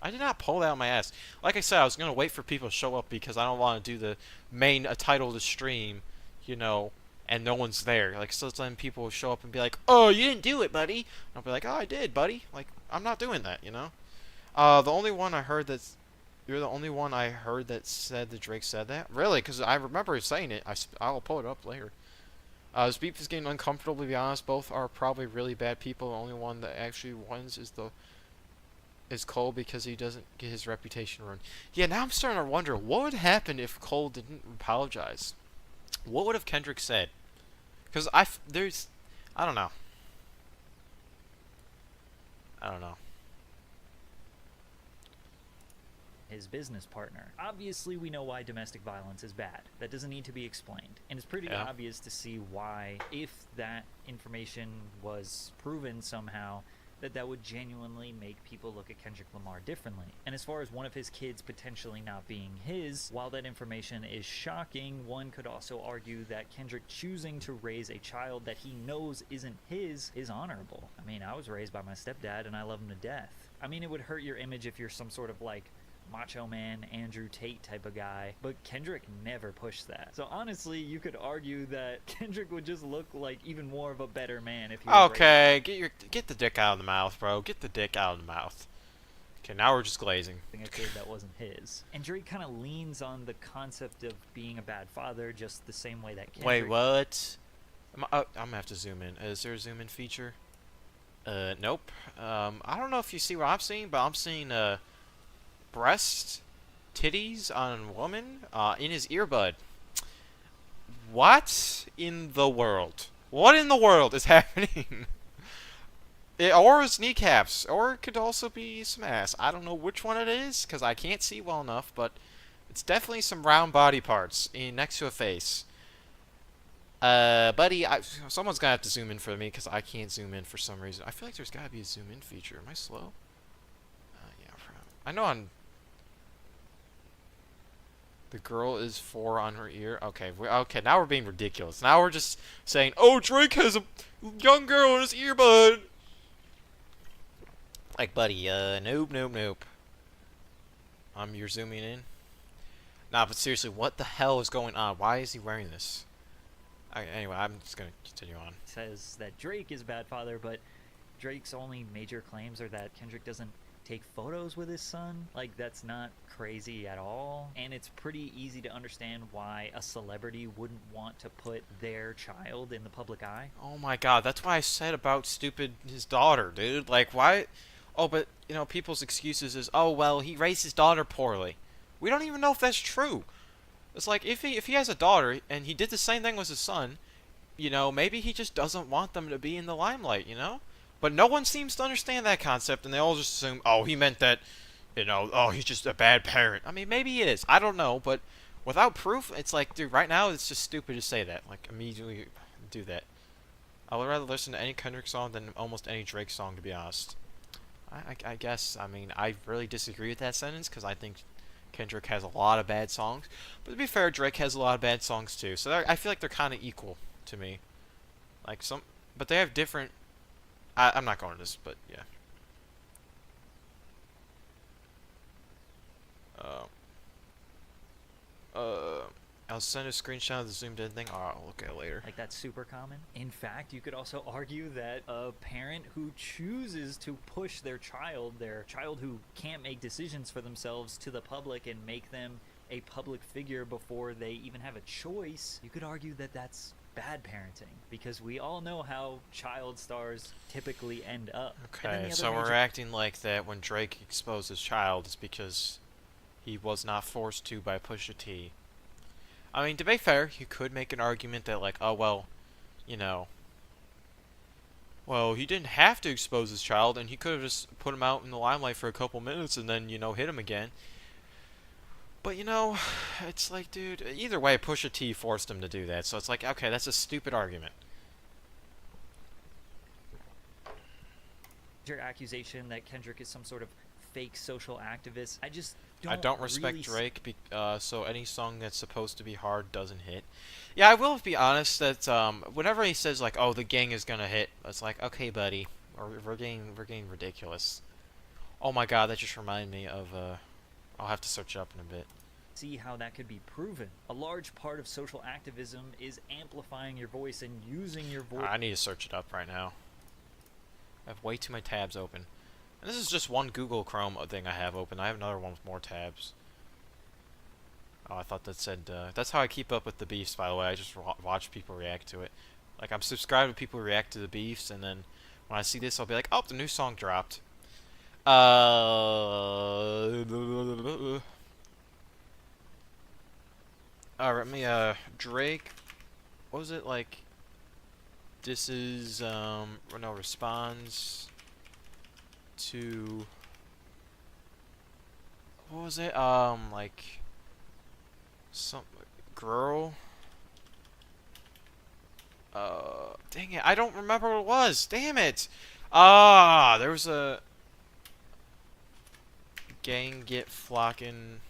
I did not pull that out of my ass. Like I said, I was gonna wait for people to show up because I don't want to do the main title of the stream, you know, and no one's there. Like, so then people will show up and be like, "Oh, you didn't do it, buddy." And I'll be like, "Oh, I did, buddy." Like, I'm not doing that, you know. The only one I heard that's You're the only one I heard that said that Drake said that. Really? Because I remember saying it. I'll pull it up later. This beef is getting uncomfortable, to be honest. Both are probably really bad people. The only one that actually wins is Cole because he doesn't get his reputation ruined. Yeah, now I'm starting to wonder what would happen if Cole didn't apologize. What would have Kendrick said? Because I don't know. I don't know. His business partner. Obviously, we know why domestic violence is bad. That doesn't need to be explained. And it's pretty Yeah. obvious to see why, if that information was proven somehow, that would genuinely make people look at Kendrick Lamar differently. And as far as one of his kids potentially not being his, while that information is shocking, one could also argue that Kendrick choosing to raise a child that he knows isn't his is honorable. I mean, I was raised by my stepdad and I love him to death. I mean, it would hurt your image if you're some sort of like Macho Man, Andrew Tate type of guy, but Kendrick never pushed that. So honestly, you could argue that Kendrick would just look like even more of a better man if he was Okay, get the dick out of the mouth, bro. Get the dick out of the mouth. Okay, now we're just glazing. raising a kid that wasn't his. And Drake kind of leans on the concept of being a bad father just the same way that Kendrick... Wait, what? I'm gonna have to zoom in. Is there a zoom in feature? Nope. I don't know if you see what I'm seeing, but I'm seeing breast, titties on a woman in his earbud. What in the world? What in the world is happening? Or his kneecaps, or it could also be some ass. I don't know which one it is because I can't see well enough, but it's definitely some round body parts next to a face. Buddy, someone's gonna have to zoom in for me because I can't zoom in for some reason. I feel like there's gotta be a zoom in feature. Am I slow? Yeah, I know I'm. The girl is 4 on her ear. Okay, okay. Now we're being ridiculous. Now we're just saying, "Oh, Drake has a young girl in his earbud." Like, buddy, nope. You're zooming in. Nah, but seriously, what the hell is going on? Why is he wearing this? Anyway, I'm just gonna continue on. Says that Drake is a bad father, but Drake's only major claims are that Kendrick doesn't take photos with his son. Like, that's not crazy at all. And it's pretty easy to understand why a celebrity wouldn't want to put their child in the public eye. Oh my god, that's why I said about his daughter, dude. Like, why? Oh, but, you know, people's excuses is, oh, well, he raised his daughter poorly. We don't even know if that's true. It's like, if he has a daughter, and he did the same thing with his son, you know, maybe he just doesn't want them to be in the limelight, you know? But no one seems to understand that concept, and they all just assume, oh, he meant that, you know, oh, he's just a bad parent. I mean, maybe he is. I don't know, but without proof, it's like, dude, right now, it's just stupid to say that. Like, immediately do that. I would rather listen to any Kendrick song than almost any Drake song, to be honest. I guess, I mean, I really disagree with that sentence, because I think Kendrick has a lot of bad songs. But to be fair, Drake has a lot of bad songs, too. So I feel like they're kind of equal to me. Like, but they have different... I'm not going to this, but yeah. I'll send a screenshot of the zoomed in thing. I'll look at it later. Like, that's super common. In fact, you could also argue that a parent who chooses to push their child who can't make decisions for themselves, to the public and make them a public figure before they even have a choice, you could argue that that's bad parenting, because we all know how child stars typically end up. Okay, so we're acting like that when Drake exposed his child is because he was not forced to by Pusha T. I mean, to be fair, you could make an argument that, like, oh, well, you know, well, he didn't have to expose his child, and he could have just put him out in the limelight for a couple minutes and then, you know, hit him again. But, you know, it's like, dude, either way, Pusha T forced him to do that, so it's like, okay, that's a stupid argument. Your accusation that Kendrick is some sort of fake social activist, I don't respect really Drake, so any song that's supposed to be hard doesn't hit. Yeah, I will be honest that whenever he says like, "Oh, the gang is gonna hit," it's like, okay, buddy, we're getting ridiculous. Oh my god, that just reminded me of, I'll have to search it up in a bit. See how that could be proven. A large part of social activism is amplifying your voice and using your voice. I need to search it up right now. I have way too many tabs open. And this is just one Google Chrome thing I have open. I have another one with more tabs. Oh, I thought that said, that's how I keep up with the beefs, by the way. I just watch people react to it. Like, I'm subscribed to people who react to the beefs, and then when I see this, I'll be like, oh, the new song dropped. Alright, Drake, what was it, like, this is, no, responds to, what was it, like, some, girl, dang it, I don't remember what it was, damn it, there was a, gang get flocking,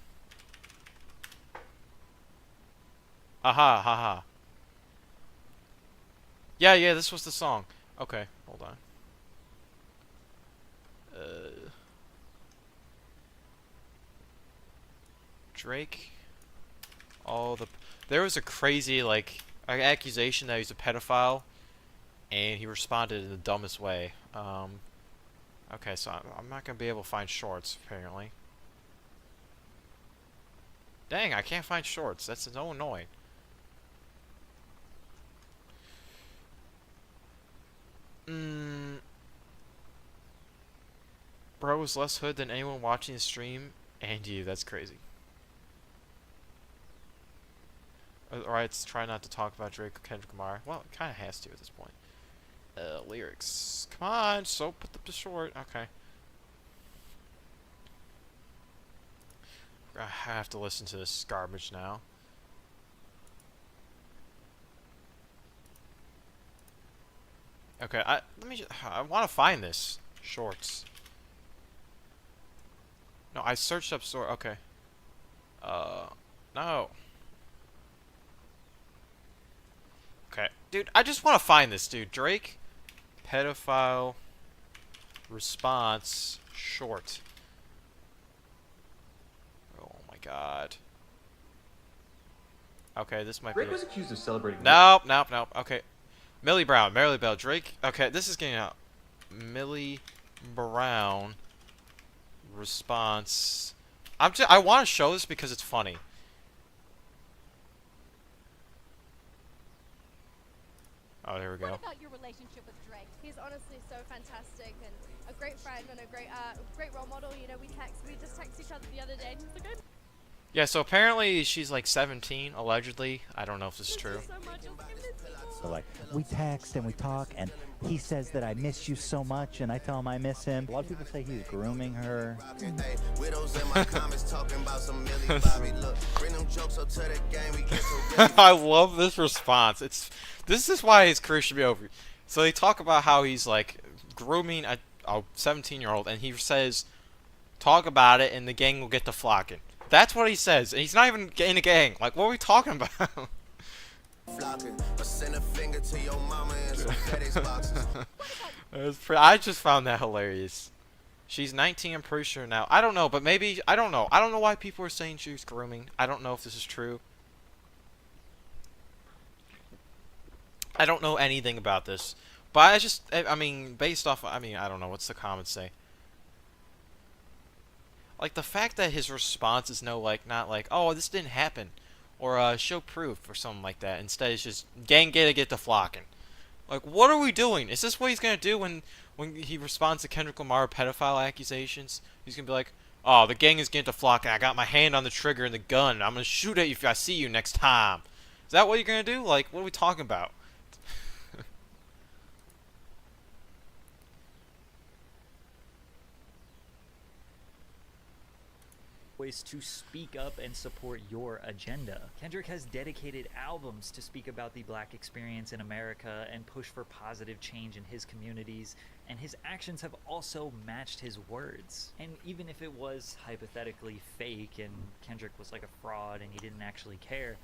aha, haha. Yeah, this was the song. Okay, hold on. Drake. There was a crazy, like, accusation that he's a pedophile, and he responded in the dumbest way. Okay, so I'm not gonna be able to find shorts, apparently. Dang, I can't find shorts. That's so annoying. Bro is less hood than anyone watching the stream, and you. That's crazy. Alright, let's try not to talk about Drake or Kendrick Lamar. Well, it kind of has to at this point. Lyrics. Come on, so put up the short. Okay. I have to listen to this garbage now. Okay, I want to find this shorts. No, I searched up store. Okay. No. Okay, dude, I just want to find this dude. Drake, pedophile, response, short. Oh my god. Okay, this might be. Drake was accused of celebrating. Nope. Okay, Millie Brown, Drake. Okay, this is getting out. Millie Brown, response. I want to show this because it's funny. Oh, there we go. What about your relationship with Drake? He's honestly so fantastic and a great friend and a great role model. You know, we just texted each other the other day and he was like, Yeah, so apparently she's like 17, allegedly. I don't know if this is true. So like, we text and we talk, and he says that I miss you so much, and I tell him I miss him. A lot of people say he's grooming her. I love this response. This is why his career should be over. So they talk about how he's like grooming a 17-year-old, and he says, talk about it, and the gang will get to flocking. That's what he says, and he's not even in a gang. Like, what are we talking about? I just found that hilarious. She's 19, I'm pretty sure now. I don't know, but maybe, I don't know. I don't know why people are saying she's grooming. I don't know if this is true. I don't know anything about this. But I mean, based off, I don't know, what's the comments say? Like, the fact that his response is not like, oh, this didn't happen. Or, show proof or something like that. Instead, it's just, gang get to flocking. Like, what are we doing? Is this what he's gonna do when he responds to Kendrick Lamar pedophile accusations? He's gonna be like, oh, the gang is getting to flocking. I got my hand on the trigger and the gun. I'm gonna shoot at you if I see you next time. Is that what you're gonna do? Like, what are we talking about? To speak up and support your agenda. Kendrick has dedicated albums to speak about the black experience in America and push for positive change in his communities, and his actions have also matched his words. And even if it was hypothetically fake and Kendrick was like a fraud and he didn't actually care,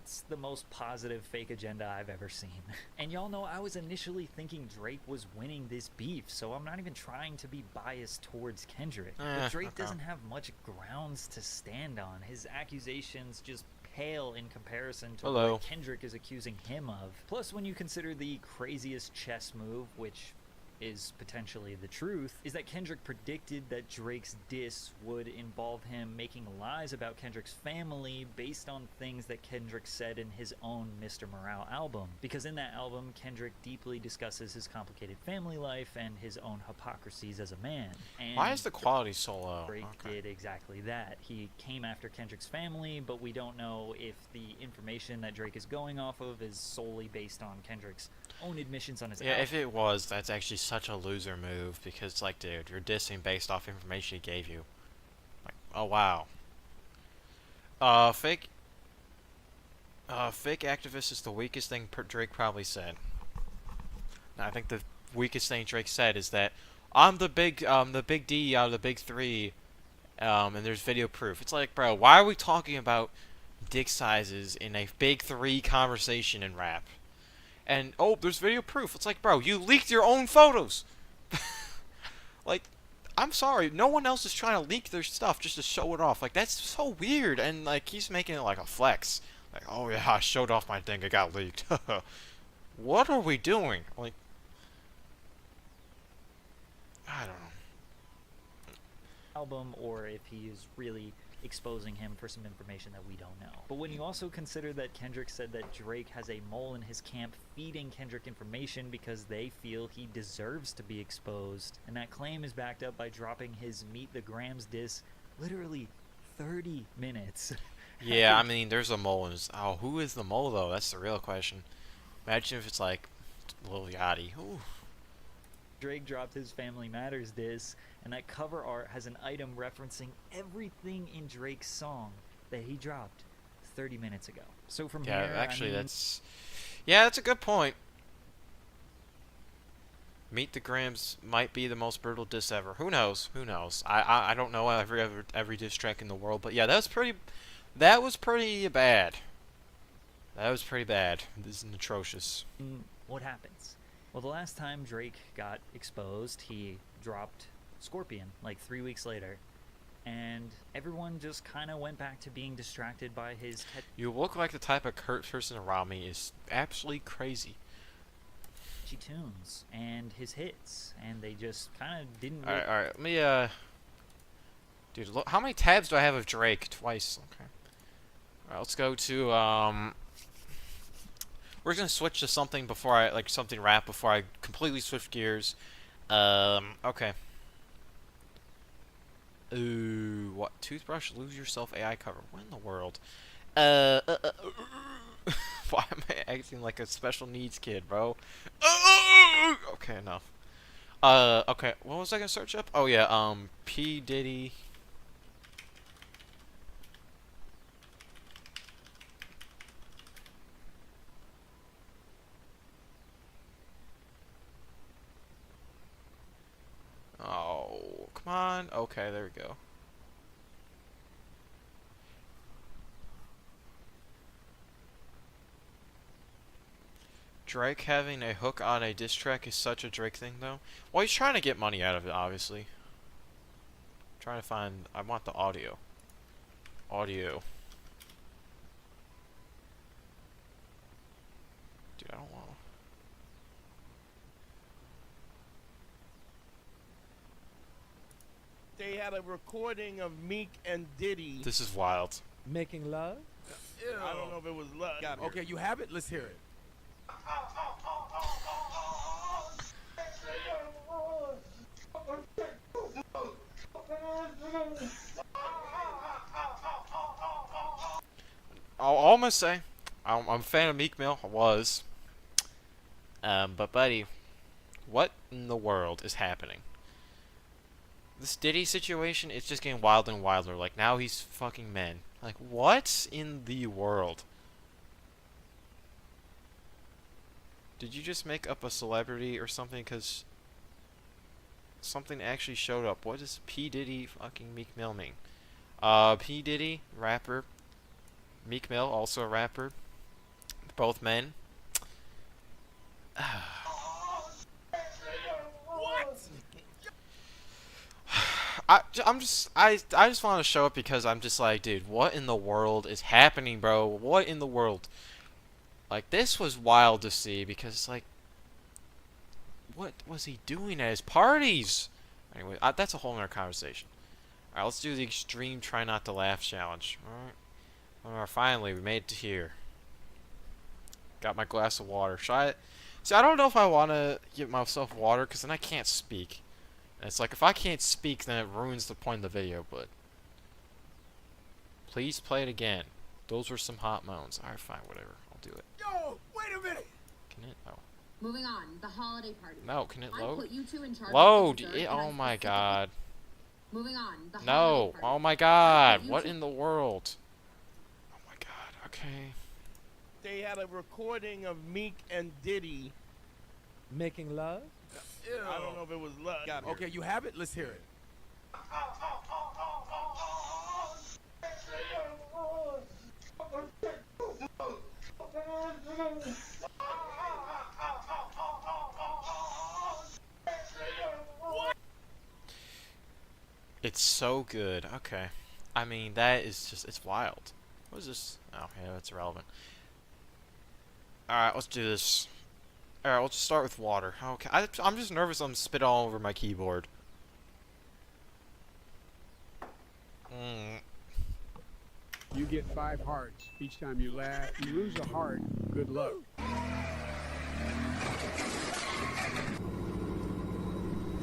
It's the most positive fake agenda I've ever seen. And y'all know I was initially thinking Drake was winning this beef, so I'm not even trying to be biased towards Kendrick. But Drake doesn't have much grounds to stand on. His accusations just pale in comparison to what Kendrick is accusing him of. Plus, when you consider the craziest chess move, which is potentially the truth, is that Kendrick predicted that Drake's diss would involve him making lies about Kendrick's family based on things that Kendrick said in his own Mr. Morale album. Because in that album, Kendrick deeply discusses his complicated family life and his own hypocrisies as a man. And why is the quality so low? Drake did exactly that. He came after Kendrick's family, but we don't know if the information that Drake is going off of is solely based on Kendrick's own admissions on his album. If it was, that's actually such a loser move, because, like, dude, you're dissing based off information he gave you. Like, oh wow. Fake activist is the weakest thing Drake probably said. Now, I think the weakest thing Drake said is that I'm the big D out of the big three, and there's video proof. It's like, bro, why are we talking about dick sizes in a big three conversation in rap? And, oh, there's video proof. It's like, bro, you leaked your own photos. Like, I'm sorry. No one else is trying to leak their stuff just to show it off. Like, that's so weird. And, like, he's making it like a flex. Like, oh, yeah, I showed off my thing. It got leaked. What are we doing? Like, I don't know. Album, or if he is really exposing him for some information that we don't know. But when you also consider that Kendrick said that Drake has a mole in his camp feeding Kendrick information because they feel he deserves to be exposed, and that claim is backed up by dropping his Meet the Grams diss literally 30 minutes. Yeah, I mean, there's a mole in his... Oh, who is the mole, though? That's the real question. Imagine if it's, like, Lil Yachty. Ooh. Drake dropped his Family Matters diss, and that cover art has an item referencing everything in Drake's song that he dropped 30 minutes ago. So from here, actually, I mean, that's a good point. Meet the Grams might be the most brutal diss ever. Who knows? Who knows? I don't know every diss track in the world, but yeah, that was pretty bad. That was pretty bad. This is atrocious. What happens? Well, the last time Drake got exposed, he dropped Scorpion like 3 weeks later, and everyone just kind of went back to being distracted by his You look like the type of person around me is absolutely crazy. catchy tunes and his hits, and they just kind of didn't Alright, let me, dude, look, how many tabs do I have of Drake? Twice. Okay. Alright, let's go to, we're gonna switch to something before something rap before I completely switch gears. Okay. Ooh, what? Toothbrush, lose yourself AI cover. What in the world? Why am I acting like a special needs kid, bro? Okay, enough. Okay, what was I gonna search up? Oh yeah, P. Diddy. Oh, come on. Okay, there we go. Drake having a hook on a diss track is such a Drake thing, though. Well, he's trying to get money out of it, obviously. Trying to find... I want the audio. Audio. Dude, I don't want... They had a recording of Meek and Diddy. This is wild. Making love? I don't know if it was love. Okay, you have it? Let's hear it. All I'm gonna say, I'm a fan of Meek Mill. I was. But buddy, what in the world is happening? This Diddy situation, it's just getting wilder and wilder. Like, now he's fucking men. Like, what in the world? Did you just make up a celebrity or something? Because something actually showed up. What does P. Diddy fucking Meek Mill mean? P. Diddy, rapper. Meek Mill, also a rapper. both men. I just want to show it because I'm just like, dude, what in the world is happening, bro? What in the world? Like, this was wild to see because, like, what was he doing at his parties? Anyway, that's a whole nother conversation. Alright, let's do the extreme try not to laugh challenge. Alright, finally, we made it to here. Got my glass of water. Should I... See, I don't know if I want to give myself water because then I can't speak. And it's like, if I can't speak, then it ruins the point of the video, but... Please play it again. Those were some hot moans. Alright, fine, whatever. I'll do it. Yo, wait a minute. Can it? Oh. Moving on, the holiday party. No, can it I load? put you two in charge Load! of the dessert, It, and I oh my specifically- god. Moving on, the No! holiday party. Oh my god! you What two- in the world? Oh my god, okay. They had a recording of Meek and Diddy. Making love? I don't know if it was love. Okay, you have it? Let's hear it. It's so good. Okay. I mean, that is just, it's wild. What is this? Oh, yeah, that's irrelevant. Alright, let's do this. Alright, let's just start with water. Okay, I'm just nervous I'm spit all over my keyboard. You get 5 hearts each time you laugh. You lose a heart, good luck.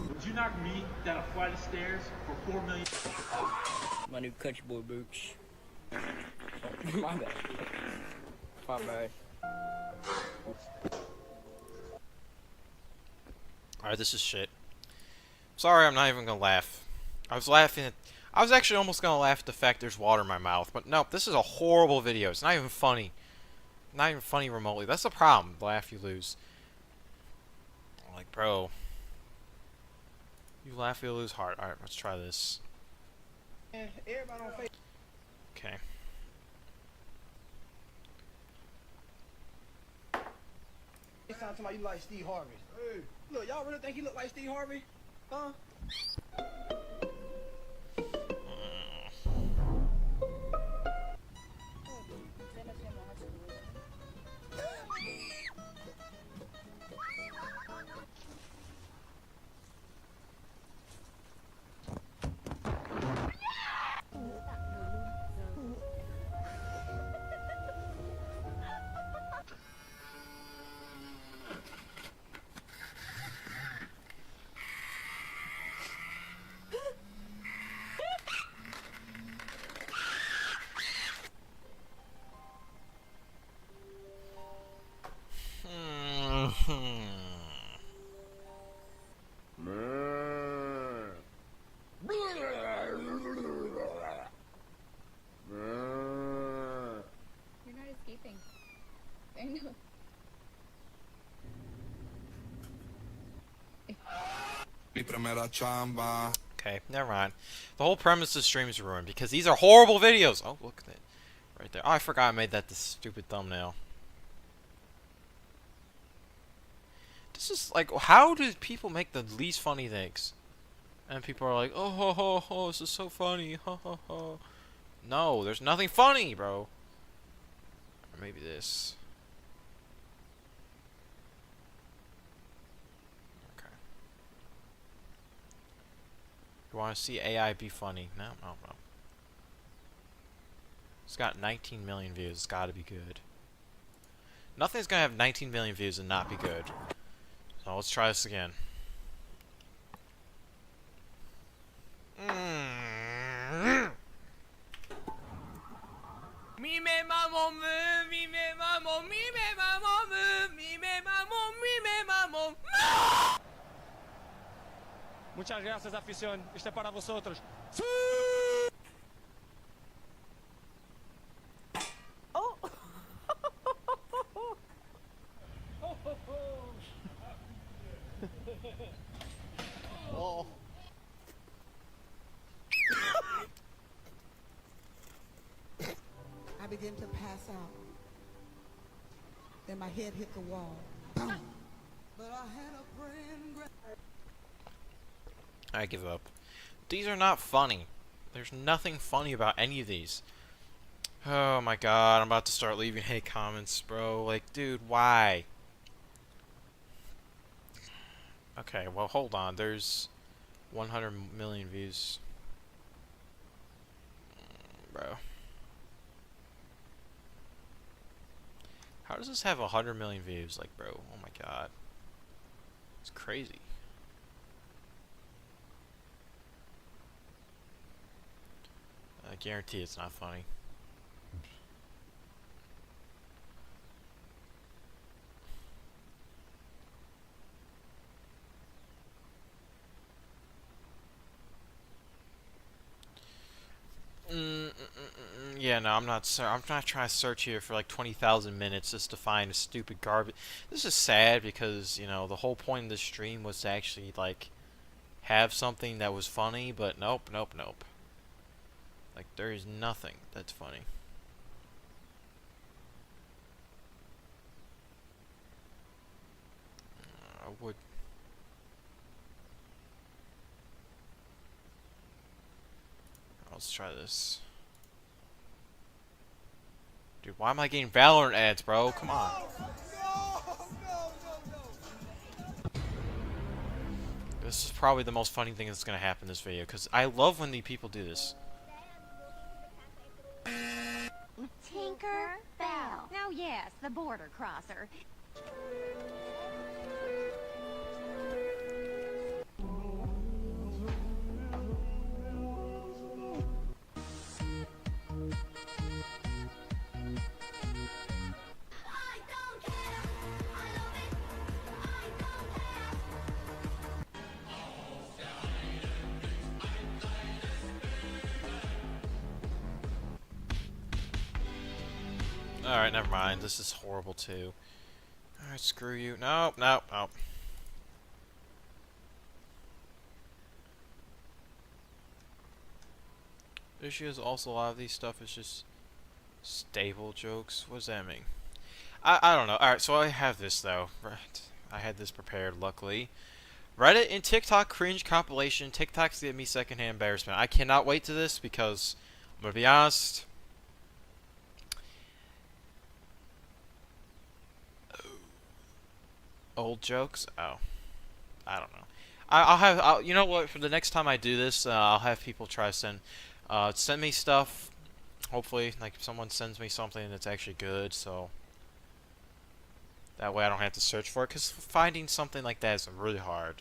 Would you knock me down a flight of stairs for $4 million? My new country boy boots. My bad. My bad. Alright, this is shit. Sorry, I'm not even gonna laugh. I was laughing at... I was actually almost gonna laugh at the fact there's water in my mouth, but no, this is a horrible video. It's not even funny. Not even funny remotely. That's the problem. Laugh, you lose. Like, bro. You laugh, you lose heart. Alright, let's try this. Everybody on Facebook. Okay. It's time to me you like Steve Harvey. Hey. Look, y'all really think he look like Steve Harvey? Huh? You're not escaping. I know. Okay, never mind. The whole premise of the stream is ruined because these are horrible videos. Oh, look at it. Right there. Oh, I forgot I made that the stupid thumbnail. This is like, how do people make the least funny things? And people are like, oh, ho, ho, ho, this is so funny. Ho, ho, ho. No, there's nothing funny, bro. Or maybe this. Okay. You want to see AI be funny? No, no, no. It's got 19 million views. It's got to be good. Nothing's going to have 19 million views and not be good. So let's try this again. Mi me mamo mu, mi me mamo, mi me mamo mu, mi me mamo, mi me mamo. Muchas gracias, afición. Este para vosotros. Oh. I begin to pass out. then my head hit the wall. Boom. But I had a friend. I give up. These are not funny. There's nothing funny about any of these. Oh my god, I'm about to start leaving hate comments, bro. Like, dude, why? Okay, well, hold on. There's 100 million views. Bro. How does this have 100 million views? Like, bro, oh my god. It's crazy. I guarantee it's not funny. Yeah, no, I'm not trying to search here for like 20,000 minutes just to find a stupid garbage. This is sad because, you know, the whole point of this stream was to actually, like, have something that was funny, but nope, nope, nope. Like, there is nothing that's funny. I would... Let's try this. Dude, why am I getting Valorant ads, bro? Come on. This is probably the most funny thing that's gonna happen in this video, because I love when the people do this. Tinker Bell. Oh yes, the border crosser. Alright, never mind. This is horrible too. Alright, screw you. Nope, nope, nope. The issue is also a lot of these stuff is just stable jokes. What does that mean? I don't know. Alright, so I have this though. Right. I had this prepared, luckily. Reddit and TikTok cringe compilation. TikTok's get me secondhand embarrassment. I cannot wait to this because, I'm gonna be honest, old jokes? Oh. I don't know. I'll you know what, for the next time I do this, I'll have people try to send me stuff. Hopefully, like, if someone sends me something that's actually good, so that way I don't have to search for it, because finding something like that is really hard.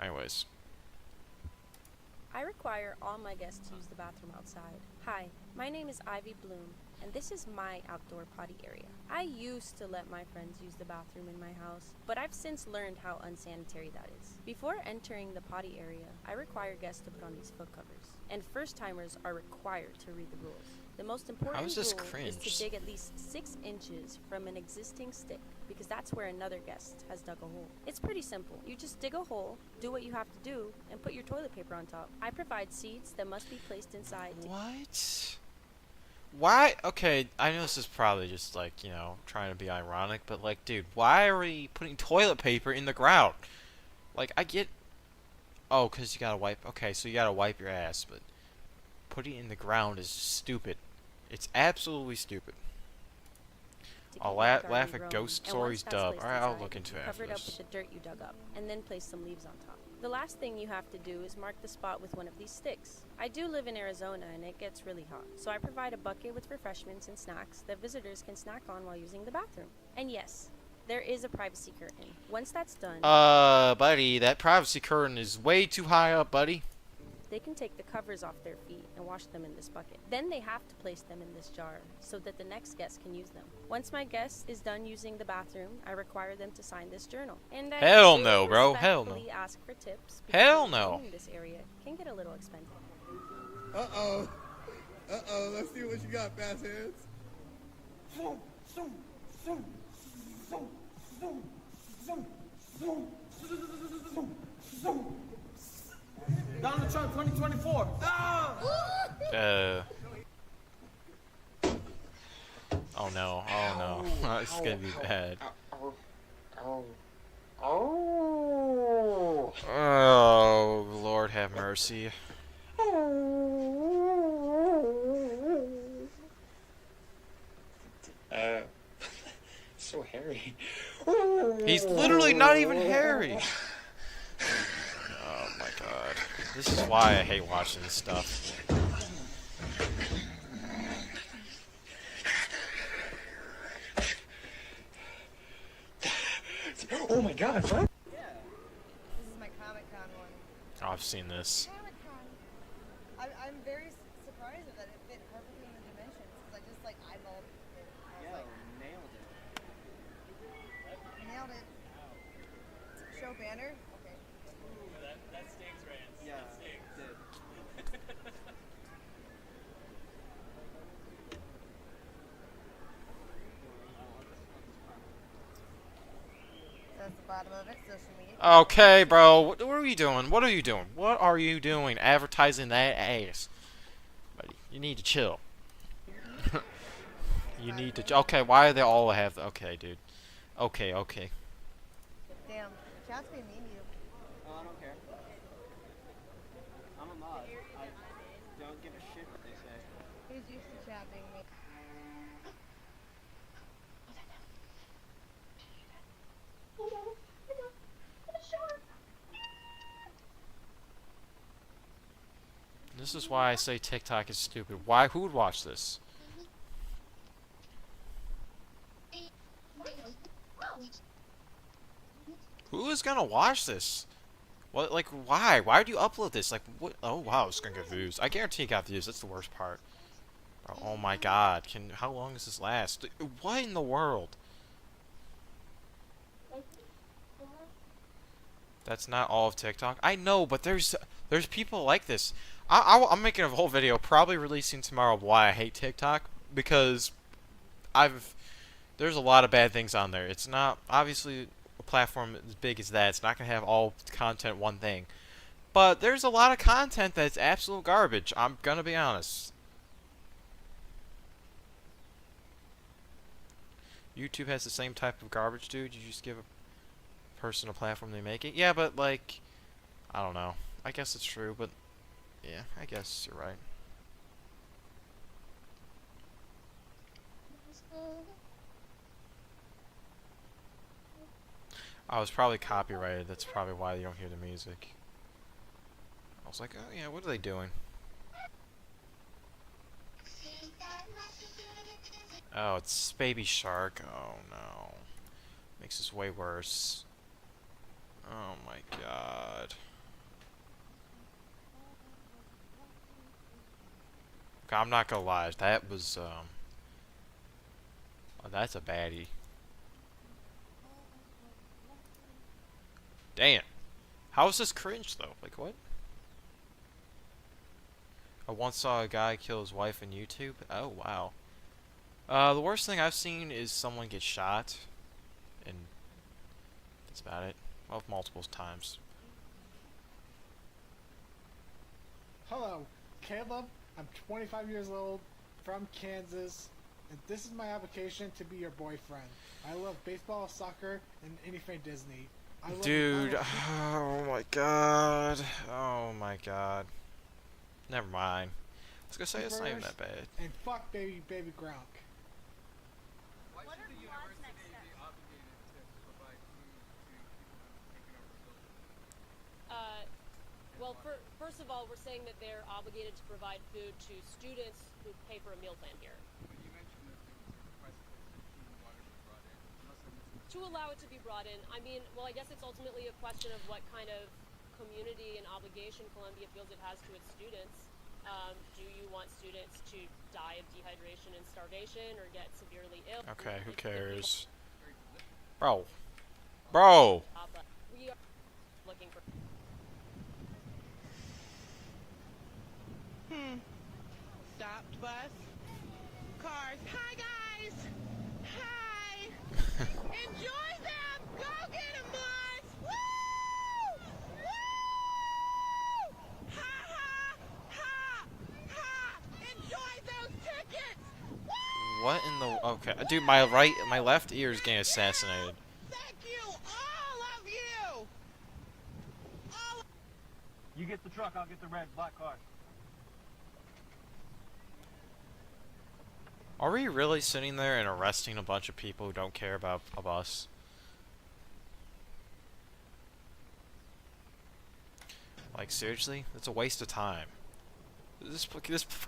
Anyways. I require all my guests to use the bathroom outside. Hi, my name is Ivy Bloom, and this is my outdoor potty area. I used to let my friends use the bathroom in my house, but I've since learned how unsanitary that is. Before entering the potty area, I require guests to put on these foot covers, and first-timers are required to read the rules. The most important rule is to dig at least 6 inches from an existing stick, because that's where another guest has dug a hole. It's pretty simple. You just dig a hole, do what you have to do, and put your toilet paper on top. I provide seeds that must be placed inside. What? Why? Okay, I know this is probably just, like, you know, trying to be ironic, but, like, dude, why are we putting toilet paper in the ground? Like, I get... Oh, because you gotta wipe... Okay, so you gotta wipe your ass, but putting it in the ground is stupid. It's absolutely stupid. I'll laugh at Ghost Stories dub. Alright, I'll look into it after Cover it up with the dirt you dug up, and then place some leaves on top. The last thing you have to do is mark the spot with one of these sticks. I do live in Arizona and it gets really hot, so I provide a bucket with refreshments and snacks that visitors can snack on while using the bathroom. And yes, there is a privacy curtain. Once that's done... buddy, that privacy curtain is way too high up, buddy. They can take the covers off their feet and wash them in this bucket. Then they have to place them in this jar so that the next guest can use them. Once my guest is done using the bathroom, I require them to sign this journal. And I Hell no, bro. Hell no. Ask for tips. Hell no. This area can get a little expensive. Uh-oh. Uh-oh. Let's see what you got, fast hands. Donald Trump 2024. Oh Oh no, oh no. It's gonna be bad. Oh, Lord have mercy. So hairy. He's literally not even hairy. Oh my god. This is why I hate watching this stuff. Oh my god, what? Yeah. This is my Comic-Con one. Oh, I've seen this. I'm very surprised that it fit perfectly in the dimensions because I just like eyeballed it. I was nailed it. nailed it. Show banner. Okay. That stings, Rance. Yeah, that stings. it did. That's the bottom of it. Social media. Okay, bro. What are you doing? What are you doing? What are you doing? Advertising that ass. Buddy, you need to chill. You need to. Okay, why do they all have? Okay, dude. Okay, okay. Damn. Chat's being mean to you. Oh, I don't care. I'm a mod. I don't give a shit what they say. Who's used to chat being mean? This is why I say TikTok is stupid. Why? Who would watch this? Who is gonna watch this? What? Like, why? Why would you upload this? Like, what? Oh wow, it's gonna get views. I guarantee it got views. That's the worst part. Bro, oh my god. How long does this last? What in the world? That's not all of TikTok. I know, but there's people like this. I'm making a whole video, probably releasing tomorrow, of why I hate TikTok, because there's a lot of bad things on there. It's not obviously a platform as big as that. It's not gonna have all content one thing, but there's a lot of content that's absolute garbage. I'm gonna be honest. YouTube has the same type of garbage, dude. You just give a person a platform, they make it. Yeah, but like, I don't know. I guess it's true, but yeah, I guess you're right. I was probably copyrighted. That's probably why you don't hear the music. I was like, oh yeah, what are they doing? Oh, it's Baby Shark. Oh no. Makes this way worse. Oh my god. Okay, I'm not gonna lie, that was oh, that's a baddie. Damn. How is this cringe though? Like what? I once saw a guy kill his wife on YouTube. Oh wow. The worst thing I've seen is someone get shot, and that's about it. Well, multiple times. Hello, Caleb. I'm 25 years old, from Kansas, and this is my application to be your boyfriend. I love baseball, soccer, and anything Disney. I love Dude, oh my god. Oh my god. Never mind. I was gonna say it's not even that bad. And fuck baby Gronk. Well, first of all, we're saying that they're obligated to provide food to students who pay for a meal plan here. To allow it to be brought in, I mean, well, I guess it's ultimately a question of what kind of community and obligation Columbia feels it has to its students. Do you want students to die of dehydration and starvation or get severely ill? Okay, who cares? Bro. Bro! We are looking for... Stopped bus. Cars. Hi, guys. Hi. Enjoy them. Go get them, boys. Woo! Woo! Ha, ha, ha, ha. Enjoy those tickets. Woo! What in the... Okay, dude, my left ear is getting assassinated. You get the truck, I'll get the red, black car. Are we really sitting there and arresting a bunch of people who don't care about a bus? Like, seriously? It's a waste of time. This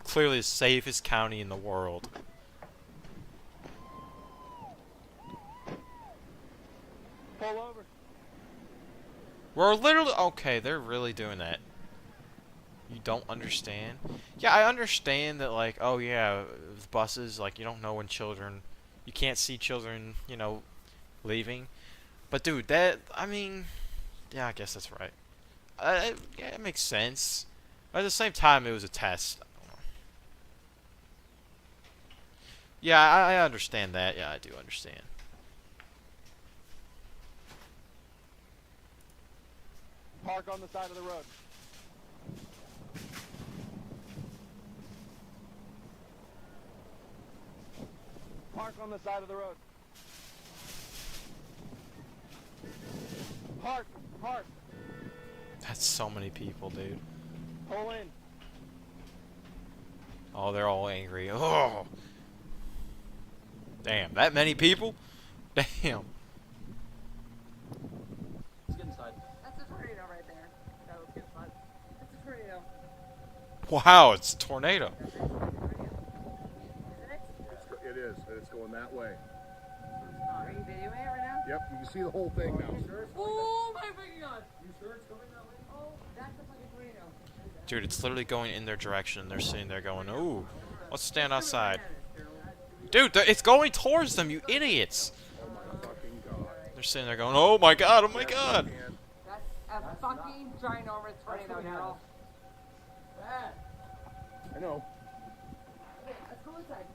clearly is the safest county in the world. Pull over. We're literally... Okay, they're really doing that. You don't understand? Yeah, I understand that, like, oh yeah, with buses, like, you don't know when children... You can't see children, you know, leaving. But, dude, that... I mean... Yeah, I guess that's right. Yeah, it makes sense. But at the same time, it was a test. I don't know. Yeah, I understand that. Yeah, I do understand. Park on the side of the road. Park on the side of the road. Park, park. That's so many people, dude. Pull in. Oh, they're all angry. Oh! Damn, that many people? Damn. Let's get inside. That's a tornado right there. No, let's get inside. It's a tornado. Wow, it's a tornado. It is. It's going that way. Are you videoing it right now? Yep, you can see the whole thing now. Oh my freaking god! You sure it's going that way? Oh, that's a fucking tornado. Dude, it's literally going in their direction. They're sitting there going, ooh, let's stand outside. Dude, it's going towards them, you idiots! They're sitting there going, oh my god, oh my god! That's a fucking ginormous tornado, girl. I know. Okay, let's go inside.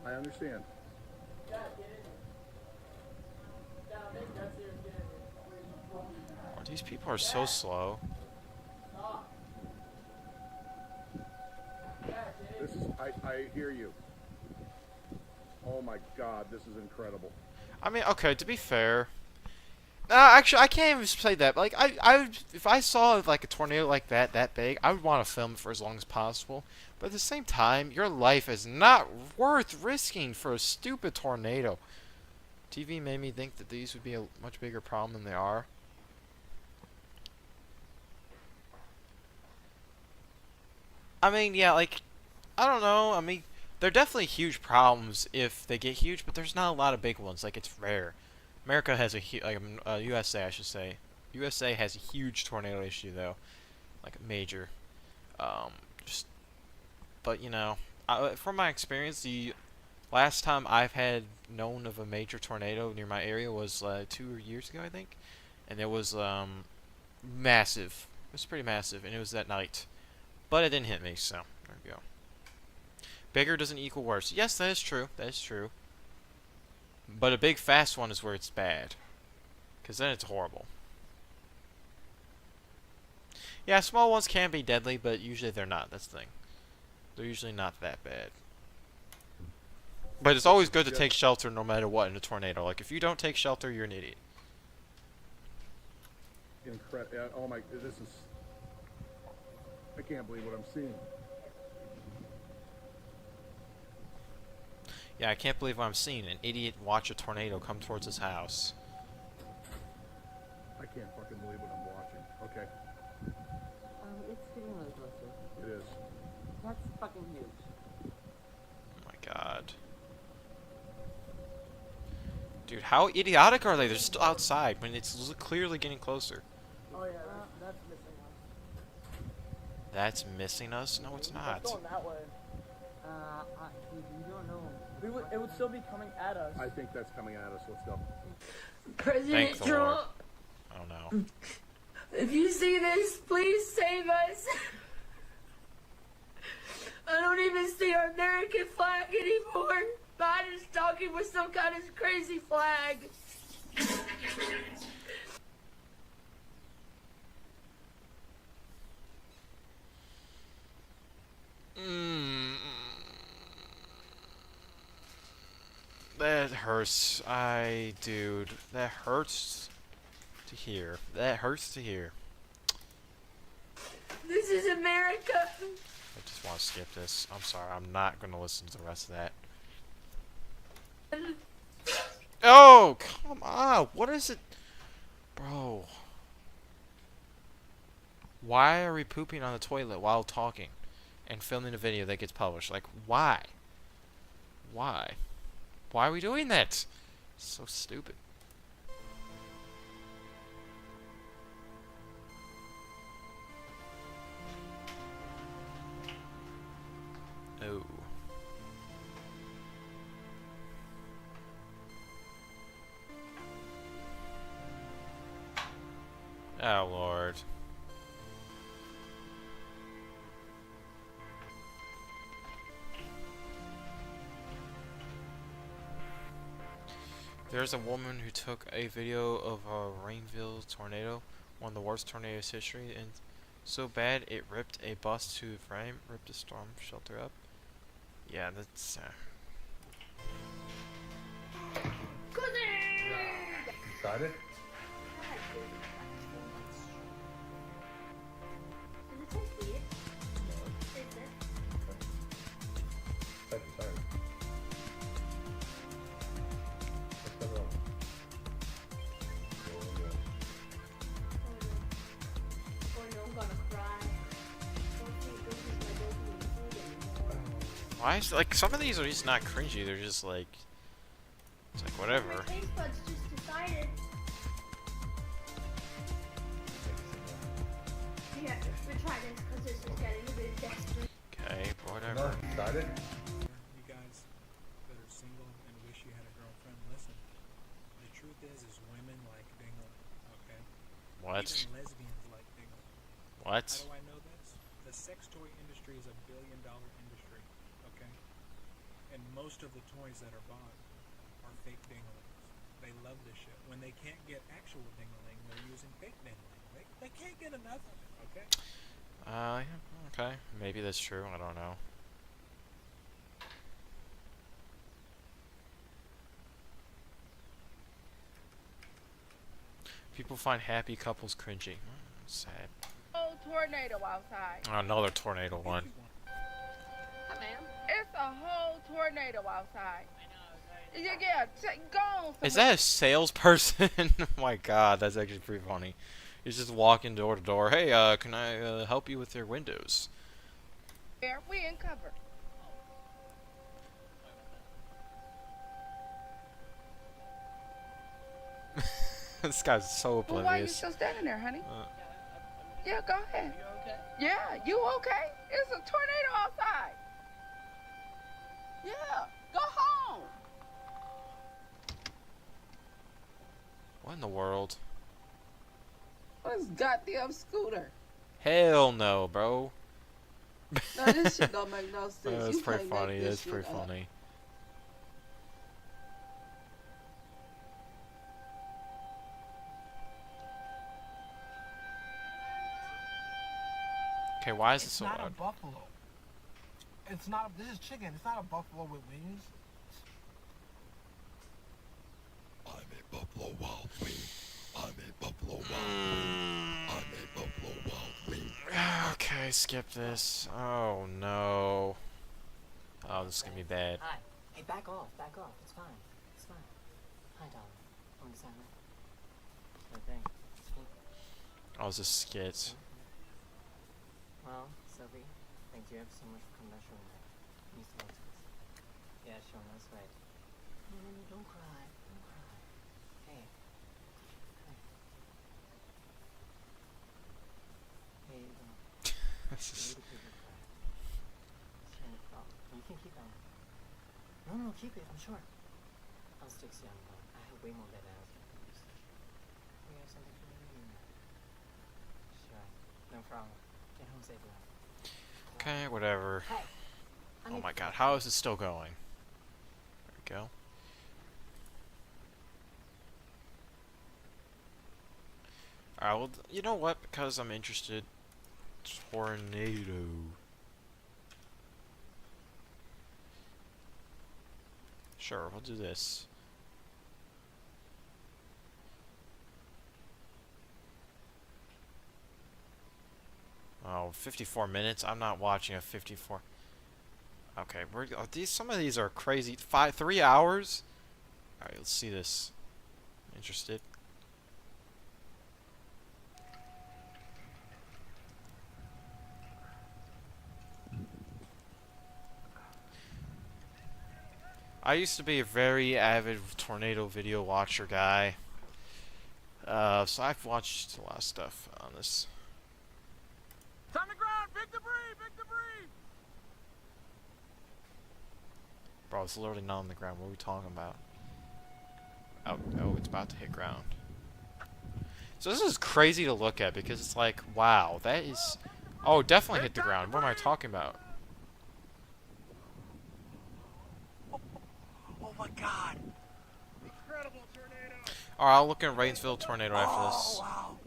I understand. Oh, these people are so slow. This is, I hear you. Oh my god, this is incredible. I mean, okay, to be fair... actually, I can't even say that. Like, if I saw, like, a tornado like that big, I would want to film it for as long as possible. But at the same time, your life is not worth risking for a stupid tornado. TV made me think that these would be a much bigger problem than they are. I mean, yeah, like, I don't know. I mean, they're definitely huge problems if they get huge, but there's not a lot of big ones. Like, it's rare. America has a USA, I should say. USA has a huge tornado issue, though. Like, a major. But, you know, from my experience, the last time I've had known of a major tornado near my area was 2 years ago, I think. And it was massive. It was pretty massive, and it was that night. But it didn't hit me, so there we go. Bigger doesn't equal worse. Yes, that is true. That is true. But a big, fast one is where it's bad. Because then it's horrible. Yeah, small ones can be deadly, but usually they're not. That's the thing. They're usually not that bad. But it's always good to take shelter no matter what in a tornado. Like, if you don't take shelter, you're an idiot. Incredible. Oh my, this is... I can't believe what I'm seeing. Yeah, I can't believe what I'm seeing. An idiot watch a tornado come towards his house. I can't fucking believe what I'm watching. Okay. It's getting a little closer. It is. That's fucking huge. Oh my god. Dude, how idiotic are they? They're still outside when it's clearly getting closer. Oh yeah, that's missing us. That's missing us? No, it's not. It's going that way. We don't know. It would still be coming at us. I think that's coming at us. Let's go. President Thank the Lord. Trump. Oh no. If you see this, please save us. I don't even see our American flag anymore. Biden's talking with some kind of crazy flag. That hurts. Dude, that hurts to hear. That hurts to hear. This is America. I just want to skip this. I'm sorry. I'm not going to listen to the rest of that. Oh, come on. What is it? Bro. Why are we pooping on the toilet while talking and filming a video that gets published? Like, why? Why? Why are we doing that? So stupid. Oh. Oh, Lord. There's a woman who took a video of a Rainville tornado, one of the worst tornadoes in history, and so bad it ripped a bus to the frame, ripped a storm shelter up. Yeah, that's... Excited? Why is, like, some of these are just not cringy, they're just like... It's like, whatever. My taste buds just decided. Yeah, we try this because this is getting a bit desperate. Okay, whatever. Excited? You guys that are single and wish you had a girlfriend, listen. The truth is women like dingling, okay? What? Even lesbians like dingling. What? How do I know this? The sex toy industry is a billion-dollar industry, okay? And most of the toys that are bought are fake dinglings. They love this shit. When they can't get actual dingling, they're using fake dingling. They can't get enough of it, okay? Yeah, okay. Maybe that's true, I don't know. People find happy couples cringy. Sad. Oh, tornado outside. Oh, another tornado one. Hi, ma'am. It's a whole tornado outside. Yeah, go on. Is that a salesperson? Oh my god, that's actually pretty funny. He's just walking door to door. Hey, can I help you with your windows? There, we in cover. This guy's so oblivious. Well, why are you still standing there, honey? Yeah, go ahead. You okay? Yeah, you okay? It's a tornado outside. Yeah, go home. What in the world? What's goddamn scooter? Hell no, bro. No, this shit don't make no sense. That's You pretty can't make funny. this That's shit pretty up. funny. Okay, why is it It's so not a loud? buffalo. It's not. This is chicken. It's not a buffalo with wings. I'm a Buffalo Wild Wing. I'm a Buffalo Wild Wing. I'm a Buffalo Wild Wing. Okay, skip this. Oh no. Oh, this is gonna be bad. Hi. Hey, back off. Back off. It's fine. It's fine. Hi, darling. On the side. Okay. It's cool. Oh, it's a skit. Well, Sophie, thank you ever so much for coming by showing that. Means a lot to us. Yeah, sure, that's right. No, don't cry. Don't cry. Hey. Hi. Hey, This is... You can keep on. No, keep it, I'm sure. I'll stick to you on the phone. I have way more data I can use. We have something for you. Sure. No problem. Get home safely. Okay, whatever. Hey. Oh my god, how is it still going? There we go. Alright, well, you know what? Because I'm interested. Tornado. Sure, we'll do this. Oh, 54 minutes? I'm not watching a 54. Okay, some of these are crazy. 3 hours? Alright, let's see this. Interested? I used to be a very avid tornado video watcher guy. So I've watched a lot of stuff on this. It's on the ground! Big debris! Big debris! Bro, it's literally not on the ground. What are we talking about? Oh, it's about to hit ground. So this is crazy to look at because it's like, wow, that is... Oh, definitely hit the ground. What am I talking about? Oh my god! Incredible tornado! Alright, I'll look at Rainsville tornado after this. Wow.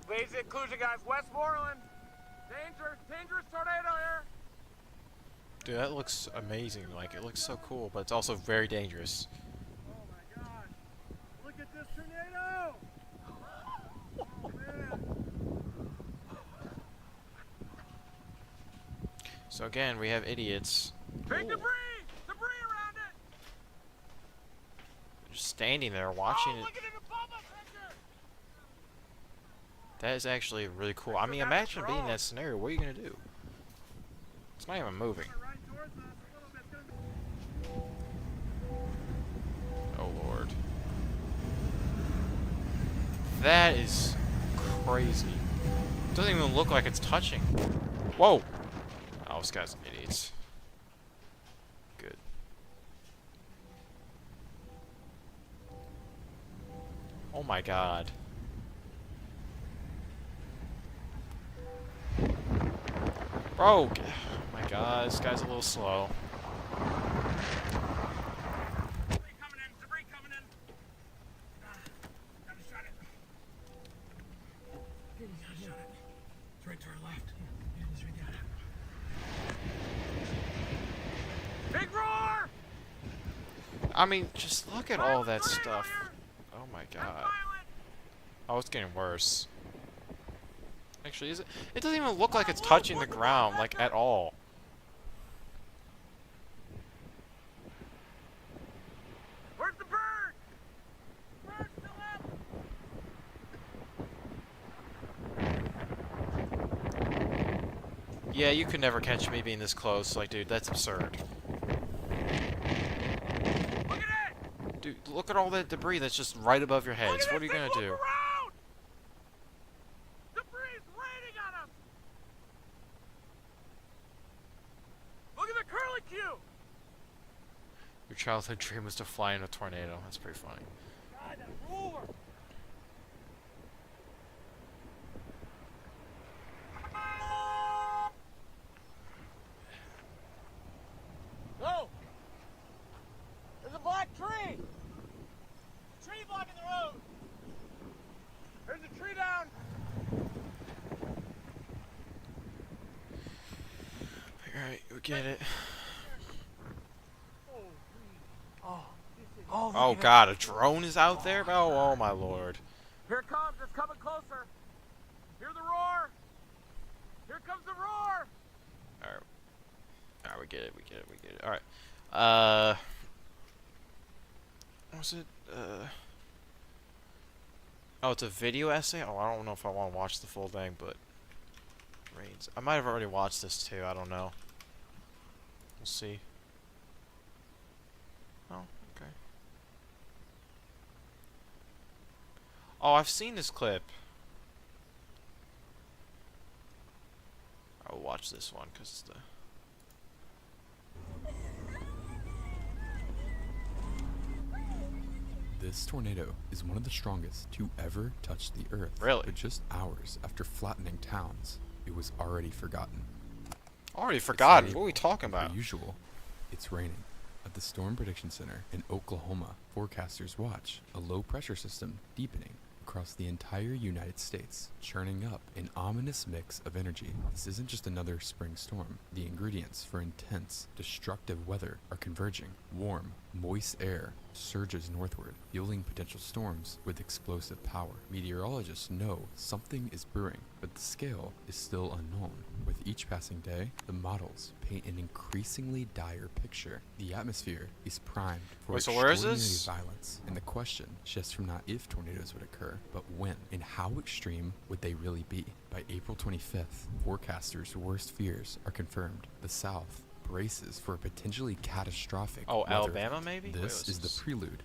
Basic inclusion, guys. Westmoreland. Dangerous tornado here. Dude, that looks amazing. Like, it looks so cool, but it's also very dangerous. Oh my god! Look at this tornado! Oh man! So again, we have idiots. Big debris! Debris around it! Just standing there watching it. Look at it above us, Hector! That is actually really cool. I mean, imagine being in that scenario. What are you gonna do? It's not even moving. Oh lord. That is crazy. It doesn't even look like it's touching. Whoa! Oh, this guy's an idiot. Good. Oh my god. Bro! Oh my god, this guy's a little slow. Debris coming in! Gotta shut it. Gotta shut it. It's right to our left. Yeah, it's right there. Big roar! I mean, just look at all that stuff. Oh my god. Oh, it's getting worse. Actually, is it? It doesn't even look like it's touching the ground, like, at all. Where's the bird? Bird's still up. Yeah, you could never catch me being this close. Like, dude, that's absurd. Look at it! Dude, look at all that debris that's just right above your heads. What are you gonna do? Debris raining on us! Look at the curlicue! Your childhood dream was to fly in a tornado. That's pretty funny. God, that roar! No! There's a black tree! Tree blocking the road! There's a tree down! Alright, we get it. Oh, Oh god, a drone is out there? Oh my lord. Here it comes, it's coming closer. Hear the roar. Here comes the roar. Alright. Alright, we get it. Alright. What was it? Oh, it's a video essay? Oh, I don't know if I want to watch the full thing, but... Rains. I might have already watched this too, I don't know. We'll see. Oh, okay. Oh, I've seen this clip. I'll watch this one, because it's the... This tornado is one of the strongest to ever touch the Earth. Really? But just hours after flattening towns, it was already forgotten. Already forgotten? What are we talking about? Per usual, it's raining. At the Storm Prediction Center in Oklahoma, forecasters watch a low pressure system deepening across the entire United States, churning up an ominous mix of energy. This isn't just another spring storm. The ingredients for intense, destructive weather are converging. Warm, moist air surges northward, fueling potential storms with explosive power. Meteorologists know something is brewing, but the scale is still unknown. With each passing day, the models paint an increasingly dire picture. The atmosphere is primed for Wait, so where is extraordinary this? violence, and the question shifts from not if tornadoes would occur, but when, and how extreme would they really be? By April 25th, forecasters' worst fears are confirmed. The South braces for a potentially catastrophic weather Alabama event. maybe? This is the prelude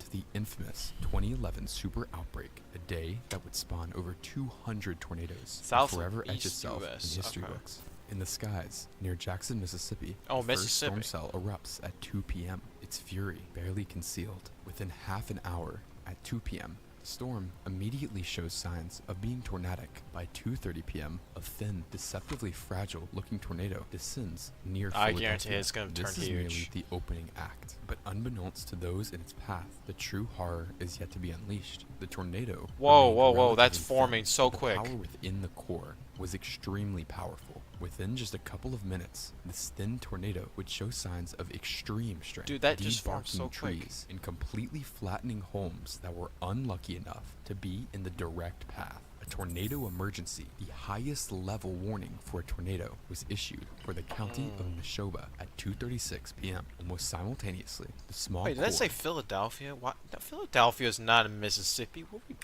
to the infamous 2011 super outbreak, a day that would spawn over 200 tornadoes South and forever etch east itself US, in history okay. books. In the skies near Jackson, Mississippi, Oh, the first Mississippi. storm cell erupts at 2 p.m., its fury barely concealed. Within half an hour, at 2 p.m., the storm immediately shows signs of being tornadic. By 2:30 p.m., a thin, deceptively fragile-looking tornado descends near I Philadelphia. guarantee it's gonna turn This is huge. merely the opening act, but unbeknownst to those in its path, the true horror is yet to be unleashed. The tornado. Whoa, remained whoa, whoa, that's relatively forming thin, so but the quick. power within the core was extremely powerful. Within just a couple of minutes, this thin tornado would show signs of extreme strength. Dude, that just formed so debarking quick. trees and completely flattening homes that were unlucky enough to be in the direct path. A tornado emergency, the highest level warning for a tornado, was issued for the county of Neshoba at 2:36 p.m. Almost simultaneously, the small Wait, did that core say Philadelphia? What? No, Philadelphia is not in Mississippi. What we?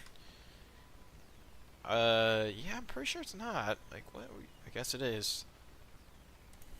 Yeah, I'm pretty sure it's not. Like, what? I guess it is.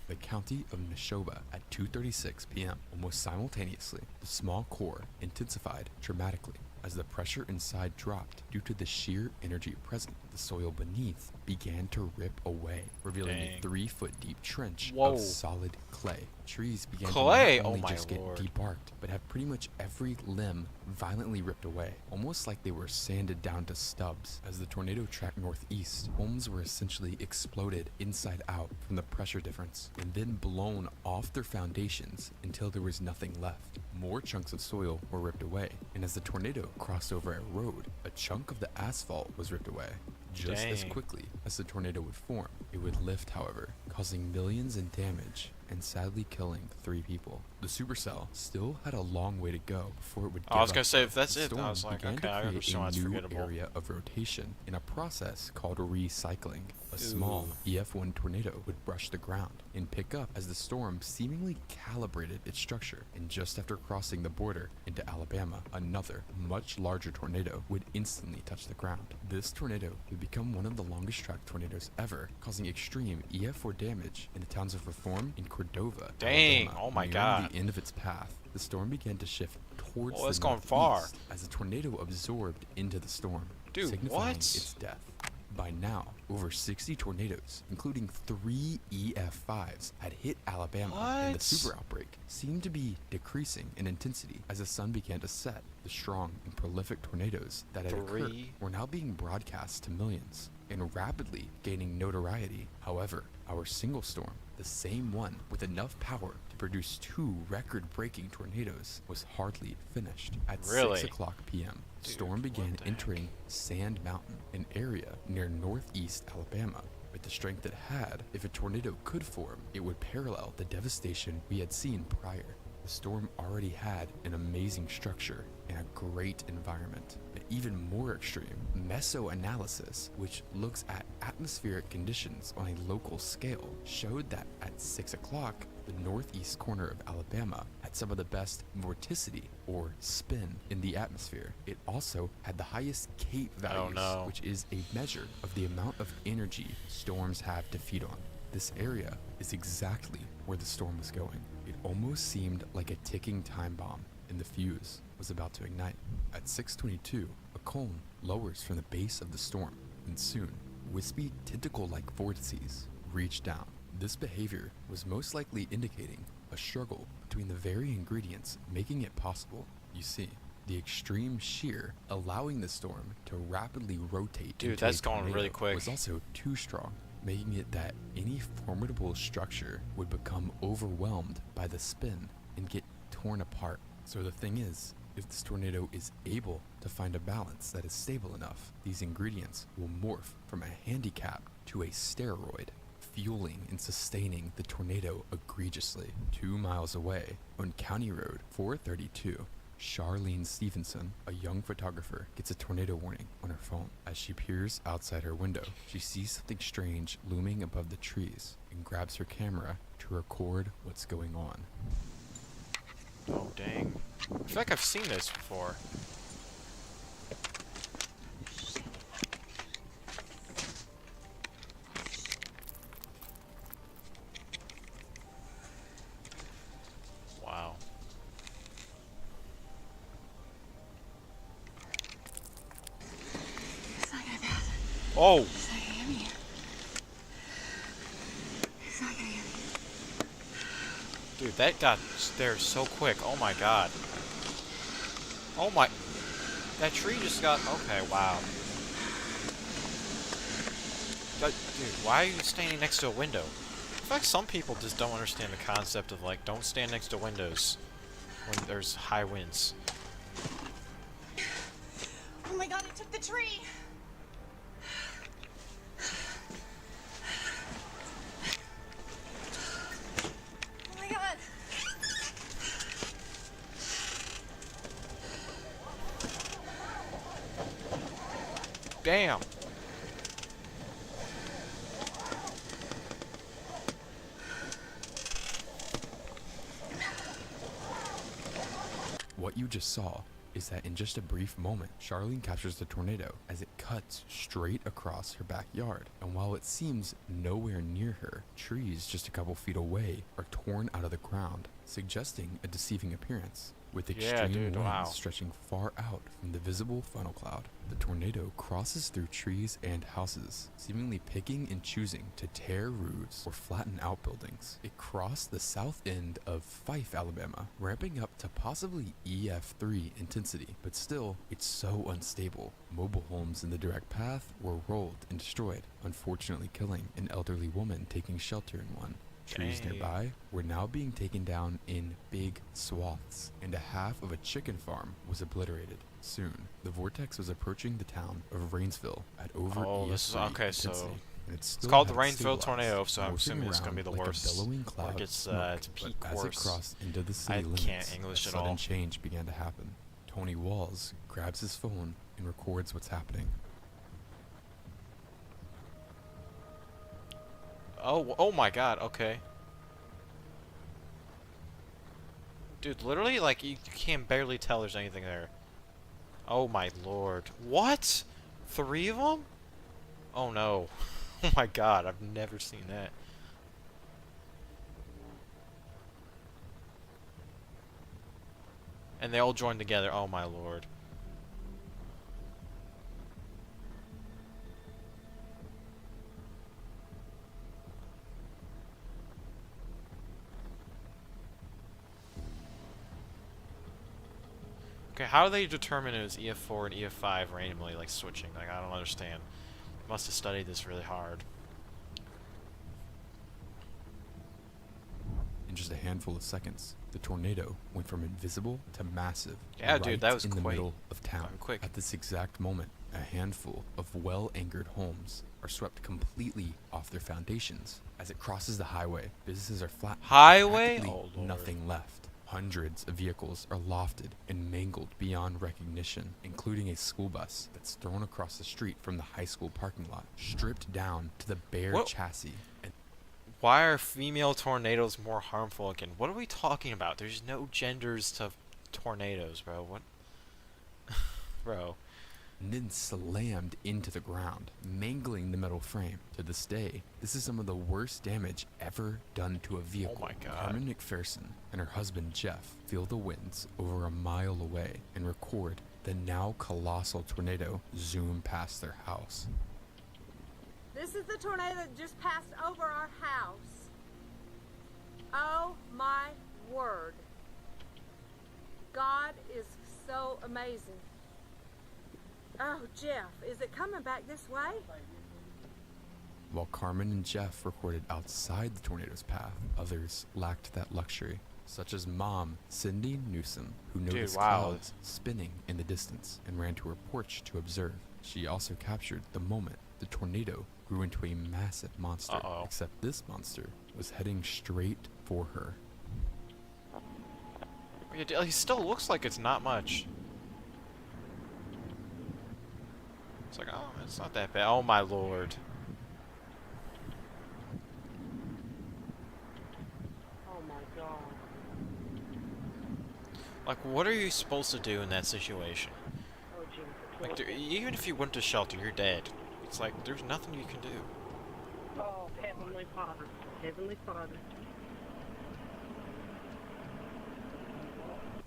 the county of Neshoba at 2:36 p.m. Almost simultaneously, the small core intensified dramatically. As the pressure inside dropped due to the sheer energy present, the soil beneath began to rip away, revealing Dang. a 3-foot deep trench Whoa. of solid clay. Trees began Clay? to not Oh only my just lord. get debarked, but have pretty much every limb violently ripped away, almost like they were sanded down to stubs. As the tornado tracked northeast, homes were essentially exploded inside out from the pressure difference, and then blown off their foundations until there was nothing left. More chunks of soil were ripped away, and as the tornado crossed over a road, a chunk of the asphalt was ripped away. Just as Dang. quickly as the tornado would form, it would lift, however, causing millions in damage and sadly killing 3 people. The supercell still had a long way to go before it would I was give gonna up. say, if that's The it, I storm was like, began okay, I to create understand why a it's new forgettable. area of rotation in a process called recycling. A small Ooh. EF1 tornado would brush the ground and pick up as the storm seemingly calibrated its structure, and just after crossing the border into Alabama, another, much larger tornado would instantly touch the ground. This tornado would become one of the longest track tornadoes ever, causing extreme EF4 damage in the towns of Reform and Cordova, Dang, Alabama. oh my Nearing God. the end of its path, the storm began to shift towards Well, it's the going far. northeast as the tornado absorbed into the storm, Dude, signifying what? its death. By now, over 60 tornadoes, including 3 EF5s, had hit Alabama, and the What? super outbreak seemed to be decreasing in intensity as the sun began to set. The strong and prolific tornadoes that had occurred 3? were now being broadcast to millions and rapidly gaining notoriety. However, our single storm, the same one with enough power to produce 2 record-breaking tornadoes, was hardly finished. At Really? 6 o'clock p.m., the Dude, storm began what the entering Sand Mountain, an area near northeast Alabama. With the strength it had, if a tornado could form, it would parallel the devastation we had seen prior. The storm already had an amazing structure and a great environment. But even more extreme, mesoanalysis, which looks at atmospheric conditions on a local scale, showed that at 6 o'clock, the northeast corner of Alabama had some of the best vorticity, or spin, in the atmosphere. It also had the highest Cape values, no. which is a measure of the amount of energy storms have to feed on. This area is exactly where the storm was going. It almost seemed like a ticking time bomb, and the fuse was about to ignite. At 6:22, a cone lowers from the base of the storm, and soon, wispy tentacle-like vortices reach down. This behavior was most likely indicating a struggle between the very ingredients making it possible. You see, the extreme shear allowing the storm to rapidly rotate Dude, into a that's going really tornado quick. was also too strong, making it that any formidable structure would become overwhelmed by the spin and get torn apart. So the thing is, If this tornado is able to find a balance that is stable enough, these ingredients will morph from a handicap to a steroid, fueling and sustaining the tornado egregiously. 2 miles away, on County Road 432, Charlene Stevenson, a young photographer, gets a tornado warning on her phone. As she peers outside her window, she sees something strange looming above the trees and grabs her camera to record what's going on. Oh, dang. I feel like I've seen this before. Wow. It's not gonna pass. Oh! It's not gonna get me. It's not gonna get me. Dude, that got there so quick. Oh my god. Oh my... That tree just got... Okay, wow. Dude, why are you standing next to a window? In fact, some people just don't understand the concept of, like, don't stand next to windows when there's high winds. Oh my god, it took the tree! Oh my god! Damn! What you just saw is that in just a brief moment, Charlene captures the tornado as it cuts straight across her backyard. And while it seems nowhere near her, trees just a couple feet away are torn out of the ground, suggesting a deceiving appearance. With extreme winds wow. stretching far out from the visible funnel cloud, the tornado crosses through trees and houses, seemingly picking and choosing to tear roofs or flatten out buildings. It crossed the south end of Fife, Alabama, ramping up to possibly EF3 intensity, but still, it's so unstable. Mobile homes in the direct path were rolled and destroyed, unfortunately killing an elderly woman taking shelter in one. Trees Dang. nearby were now being taken down in big swaths, and a half of a chicken farm was obliterated. Soon, the vortex was approaching the town of Rainsville at over Oh, this is... EF3 Okay, so... intensity, and It's still called the hadn't Rainsville stabilized, Tornado, so I'm morphing assuming it's going to be around the like a worst. billowing Or cloud it of gets smoke, its peak but as it course. crossed into the city I limits, can't English a at sudden all. change began to happen. Tony Walls grabs his phone and records what's happening. Oh my god, okay. Dude, literally, like, you can barely tell there's anything there. Oh my lord. What? 3 of them? Oh no. Oh my god, I've never seen that. And they all joined together. Oh my lord. Okay, how do they determine it was EF4 and EF5 randomly, like, switching? Like, I don't understand. Must have studied this really hard. In just a handful of seconds, the tornado went from invisible to massive. Yeah, dude, that was in the quick. middle of town. Quick. At this exact moment, a handful of well-anchored homes are swept completely off their foundations. As it crosses the highway, businesses are flat. Highway? Practically Oh, Lord. nothing left. Hundreds of vehicles are lofted and mangled beyond recognition, including a school bus that's thrown across the street from the high school parking lot, stripped down to the bare What? chassis. And Why are female tornadoes more harmful again? What are we talking about? There's no genders to tornadoes, bro. What? Bro. then slammed into the ground, mangling the metal frame. To this day, this is some of the worst damage ever done to a vehicle. Oh my God. Carmen McPherson and her husband Jeff feel the winds over a mile away and record the now colossal tornado zoom past their house. This is the tornado that just passed over our house. Oh my word. God is so amazing. Oh, Jeff, is it coming back this way? While Carmen and Jeff recorded outside the tornado's path, others lacked that luxury. such as Mom Cindy Newsom, who noticed wow. clouds spinning in the distance and ran to her porch to observe. She also captured the moment the tornado grew into a massive monster, except this monster was heading straight for her. It still looks like it's not much. It's like, oh, it's not that bad. Oh my lord. Oh my god. Like, what are you supposed to do in that situation? Oh, Jesus. Like, even if you went to shelter, you're dead. It's like, there's nothing you can do. Oh, Heavenly Father. Heavenly Father.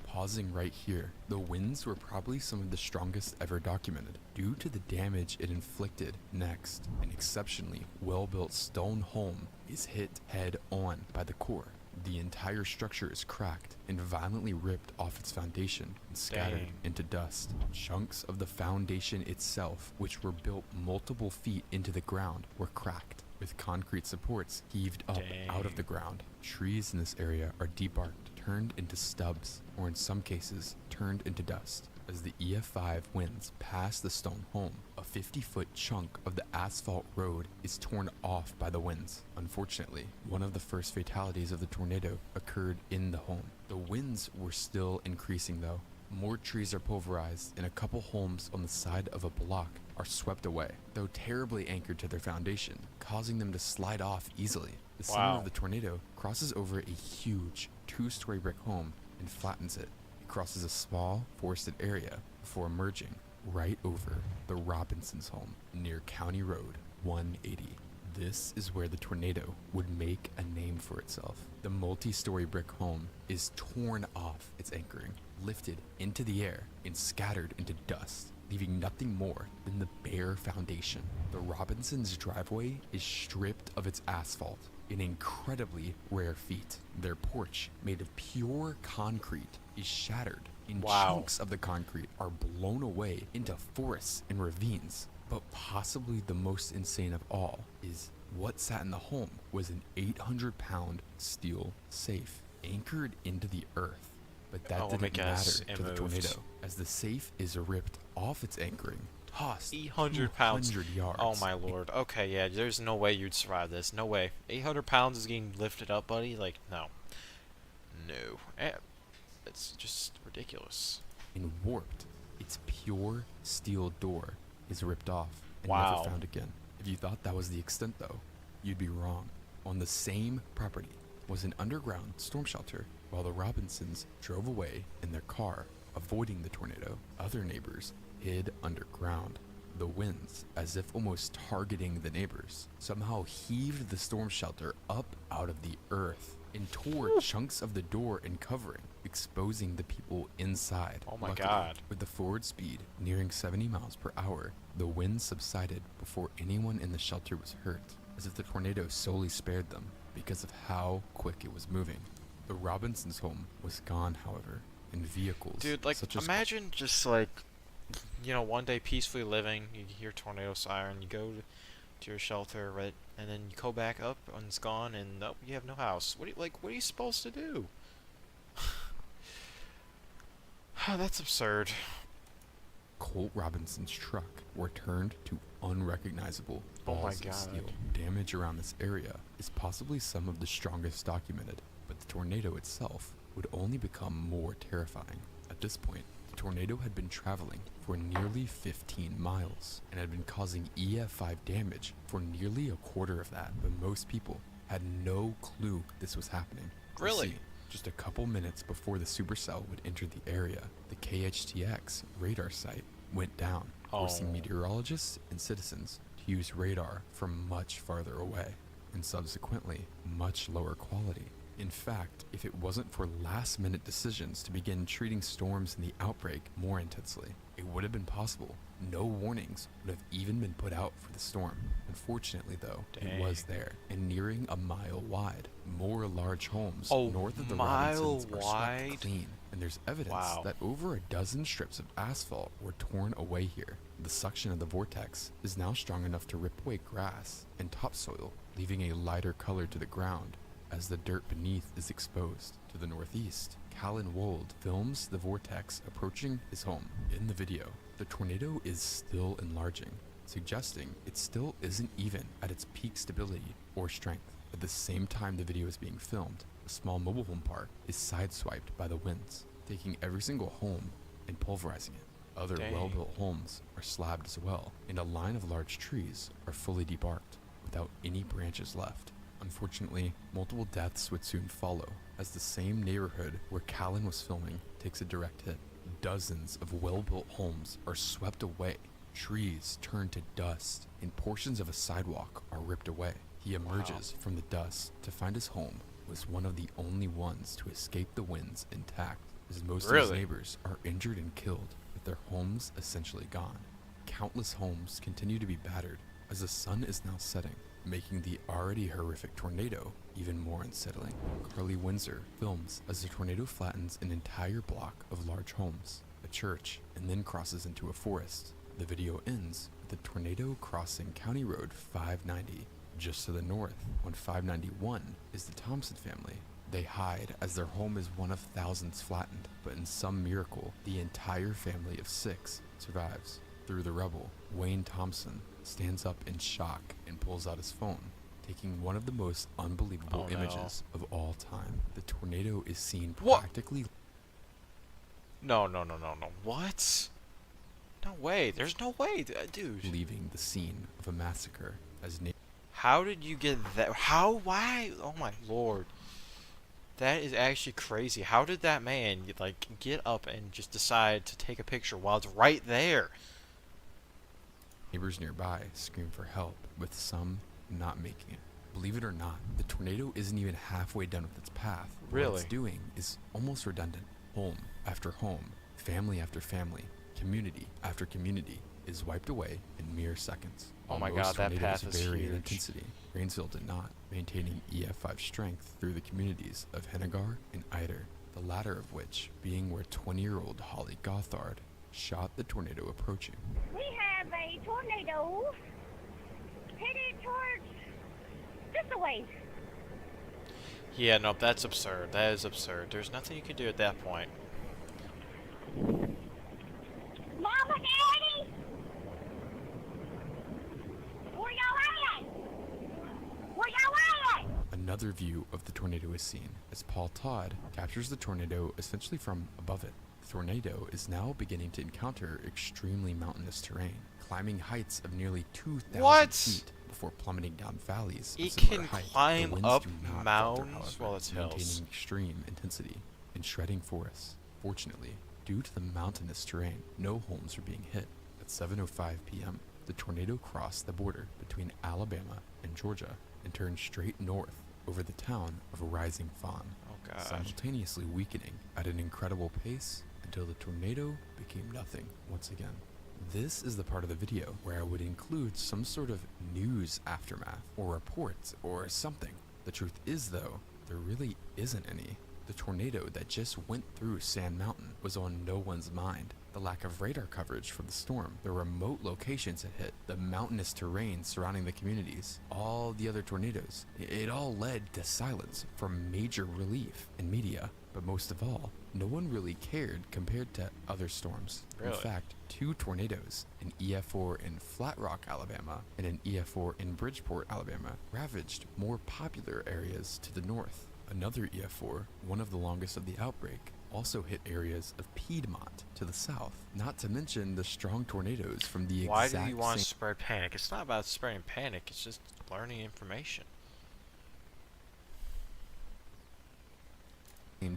Pausing right here, the winds were probably some of the strongest ever documented due to the damage it inflicted. Next, an exceptionally well-built stone home is hit head-on by the core. The entire structure is cracked and violently ripped off its foundation and scattered Dang. into dust. Chunks of the foundation itself, which were built multiple feet into the ground, were cracked, with concrete supports heaved up out of the ground. Trees in this area are debarked, turned into stubs, or in some cases, turned into dust. As the EF5 winds pass the stone home, a 50-foot chunk of the asphalt road is torn off by the winds. Unfortunately, one of the first fatalities of the tornado occurred in the home. The winds were still increasing though. More trees are pulverized, and a couple homes on the side of a block are swept away, though terribly anchored to their foundation, causing them to slide off easily. The center of the tornado crosses over a huge 2-story brick home and flattens it. It crosses a small forested area before emerging right over the Robinsons' home near County Road 180. This is where the tornado would make a name for itself. The multi-story brick home is torn off its anchoring, lifted into the air, and scattered into dust, leaving nothing more than the bare foundation. The Robinsons' driveway is stripped of its asphalt, an incredibly rare feat. Their porch, made of pure concrete, is shattered, and chunks of the concrete are blown away into forests and ravines. But possibly the most insane of all is what sat in the home was an 800-pound steel safe anchored into the earth. But that didn't matter to the tornado, as the safe is ripped off its anchoring, tossed 800 pounds. 200 yards. Oh my lord. Okay, yeah, there's no way you'd survive this. No way. 800 pounds is getting lifted up, buddy? Like, no. No. It's just ridiculous. And warped. Its pure steel door is ripped off and never found again. If you thought that was the extent though, you'd be wrong. On the same property was an underground storm shelter. While the Robinsons drove away in their car, avoiding the tornado, other neighbors hid underground. The winds, as if almost targeting the neighbors, somehow heaved the storm shelter up out of the earth and tore chunks of the door and covering, exposing the people inside. Oh my Luckily, god. with the forward speed nearing 70 miles per hour, the wind subsided before anyone in the shelter was hurt, as if the tornado solely spared them because of how quick it was moving. The Robinsons' home was gone, however, and vehicles Dude, like, such as imagine just like, you know, one day peacefully living, you hear tornado siren, you go to your shelter, right, and then you go back up and it's gone, and oh, you have no house. What are you supposed to do? That's absurd. Colt Robinson's truck were turned to unrecognizable balls of steel. Damage around this area is possibly some of the strongest documented, but the tornado itself would only become more terrifying. At this point, the tornado had been traveling for nearly 15 miles and had been causing EF5 damage for nearly a quarter of that, but most people had no clue this was happening. Really? You see, just a couple minutes before the supercell would enter the area, the KHTX radar site went down, forcing meteorologists and citizens to use radar from much farther away, and subsequently much lower quality. In fact, if it wasn't for last-minute decisions to begin treating storms in the outbreak more intensely, it would have been possible. No warnings would have even been put out for the storm. Unfortunately, though, it was there, and nearing a mile wide. More large homes north of the Robinsons are swept clean, and there's evidence that over a dozen strips of asphalt were torn away here. The suction of the vortex is now strong enough to rip away grass and topsoil, leaving a lighter color to the ground. as the dirt beneath is exposed. To the northeast, Callan Wold films the vortex approaching his home. In the video, the tornado is still enlarging, suggesting it still isn't even at its peak stability or strength. At the same time the video is being filmed, a small mobile home park is sideswiped by the winds, taking every single home and pulverizing it. Other Dang. well-built homes are slabbed as well, and a line of large trees are fully debarked, without any branches left. Unfortunately, multiple deaths would soon follow, as the same neighborhood where Callan was filming takes a direct hit. Dozens of well-built homes are swept away, trees turn to dust, and portions of a sidewalk are ripped away. He emerges from the dust to find his home was one of the only ones to escape the winds intact, as most of his neighbors are injured and killed, with their homes essentially gone. Countless homes continue to be battered as the sun is now setting, making the already horrific tornado even more unsettling. Carly Windsor films as the tornado flattens an entire block of large homes, a church, and then crosses into a forest. The video ends with the tornado crossing County Road 590. Just to the north, on 591, is the Thompson family. They hide as their home is one of thousands flattened, but in some miracle, the entire family of 6 survives. Through the rubble, Wayne Thompson stands up in shock and pulls out his phone, taking one of the most unbelievable images of all time. The tornado is seen practically... No. What? No way. There's no way, dude. Leaving the scene of a massacre as... How did you get that? How? Why? Oh my lord. That is actually crazy. How did that man, like, get up and just decide to take a picture while it's right there? Neighbors nearby scream for help, with some not making it. Believe it or not, the tornado isn't even halfway done with its path. Really? What it's doing is almost redundant. Home after home, family after family, community after community is wiped away in mere seconds. Oh my Most god, that path tornadoes is vary huge. in intensity. Rainsville did not, maintaining EF5 strength through the communities of Hennigar and Eider, the latter of which being where 20-year-old Holly Gothard shot the tornado approaching. We have a tornado headed towards this way. Yeah, no, that's absurd. That is absurd. There's nothing you can do at that point. Mama, Daddy! Where y'all at? Where y'all at? Another view of the tornado is seen as Paul Todd captures the tornado essentially from above it. The tornado is now beginning to encounter extremely mountainous terrain, climbing heights of nearly 2,000 feet before plummeting down valleys of It similar can height. The climb winds up do not falter, mountains however, while it's hills. maintaining extreme intensity and shredding forests. Fortunately, due to the mountainous terrain, no homes are being hit. At 7:05 p.m., the tornado crossed the border between Alabama and Georgia and turned straight north over the town of Rising Fawn, simultaneously weakening at an incredible pace until the tornado became nothing once again. This is the part of the video where I would include some sort of news aftermath or reports or something. The truth is, though, there really isn't any. The tornado that just went through Sand Mountain was on no one's mind. The lack of radar coverage from the storm, the remote locations it hit, the mountainous terrain surrounding the communities, all the other tornadoes, it all led to silence from major relief in media. But most of all, no one really cared compared to other storms. Really? In fact, 2 tornadoes, an EF4 in Flat Rock, Alabama, and an EF4 in Bridgeport, Alabama, ravaged more popular areas to the north. Another EF4, one of the longest of the outbreak, also hit areas of Piedmont to the south, not to mention the strong tornadoes from the Why exact do you want to same spread panic? It's not about spreading panic, it's just learning information.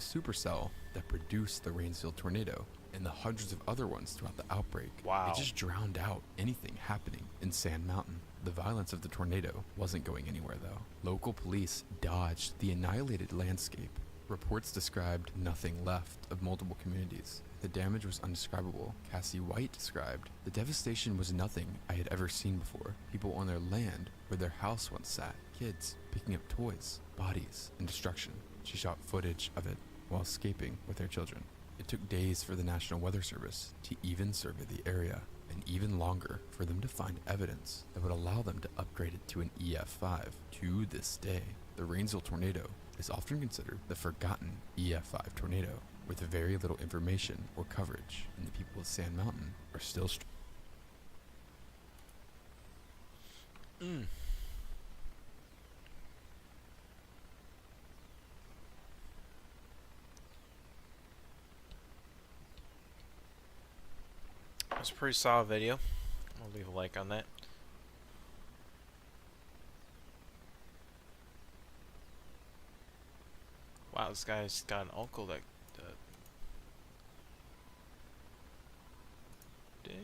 supercell that produced the Rainsville tornado and the hundreds of other ones throughout the outbreak. Wow. It just drowned out anything happening in Sand Mountain. The violence of the tornado wasn't going anywhere, though. Local police dodged the annihilated landscape. Reports described nothing left of multiple communities. The damage was undescribable. Cassie White described, "The devastation was nothing I had ever seen before. People on their land where their house once sat, kids picking up toys, bodies, and destruction." She shot footage of it while escaping with their children. It took days for the National Weather Service to even survey the area, and even longer for them to find evidence that would allow them to upgrade it to an EF5. To this day, The Rainsville tornado is often considered the forgotten EF5 tornado, with very little information or coverage, and the people of Sand Mountain are still That's a pretty solid video. I'll leave a like on that. Wow, this guy's got an uncle that. Dang.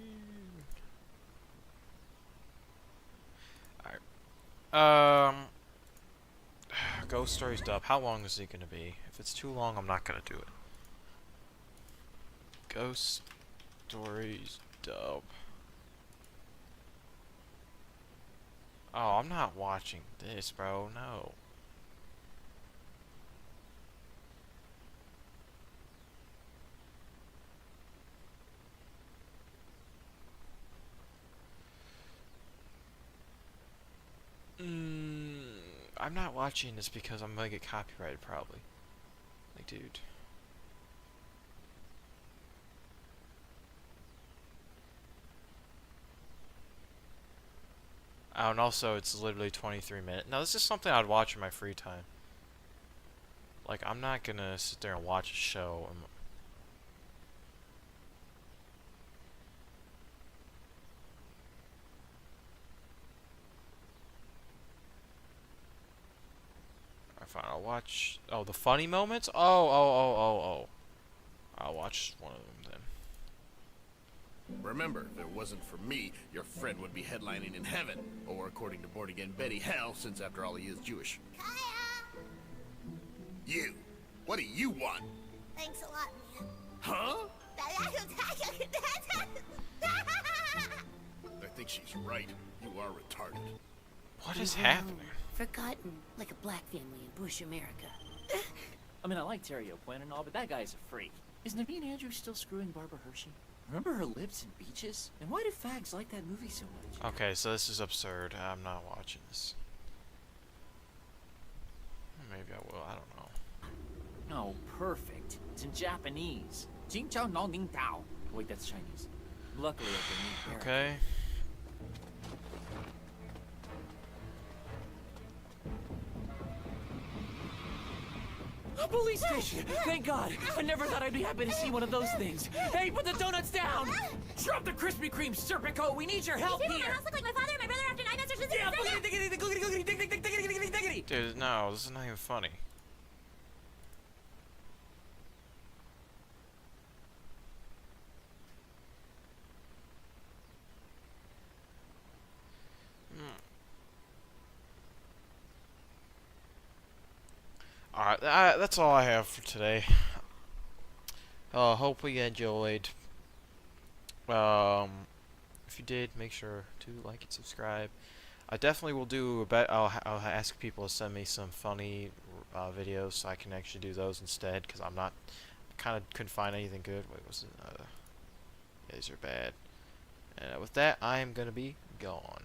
Alright. Ghost Stories dub. How long is it gonna be? If it's too long, I'm not gonna do it. Ghost Stories dub. Oh, I'm not watching this, bro. No. I'm not watching this because I'm gonna get copyrighted, probably. Like, dude. Oh, and also, it's literally 23 minutes. Now, this is something I'd watch in my free time. Like, I'm not gonna sit there and watch a show. Fine, I'll watch. Oh, the funny moments? Oh. I'll watch one of them then. Remember, if it wasn't for me, your friend would be headlining in heaven. Or according to Born Again Betty, hell, since after all he is Jewish. You! What do you want? Thanks a lot, man. Huh? I think she's right. You are retarded. What is happening? Forgotten, like a black family in Bush America. I mean, I like Terry O'Quinn and all, but that guy's a freak. Is Naveen Andrews still screwing Barbara Hershey? Remember her lips and beaches? And why do fags like that movie so much? Okay, so this is absurd. I'm not watching this. Maybe I will. I don't know. Oh, perfect. It's in Japanese. Jing Chao Nao Ning Tao. Wait, that's Chinese. Luckily, I can read Okay. A police station! Thank God! I never thought I'd be happy to see one of those things. Hey, put the donuts down! Drop the Krispy Kreme Serpico! We need your help You here! my house look like my father and my brother after 9 months or Yeah, Dude, no, this is not even funny. Alright, that's all I have for today. Hope you enjoyed. If you did, make sure to like and subscribe. I definitely will do a bet. I'll ask people to send me some funny videos so I can actually do those instead, because I kind of couldn't find anything good. Wait, was it? Yeah, these are bad. And with that, I am gonna be gone.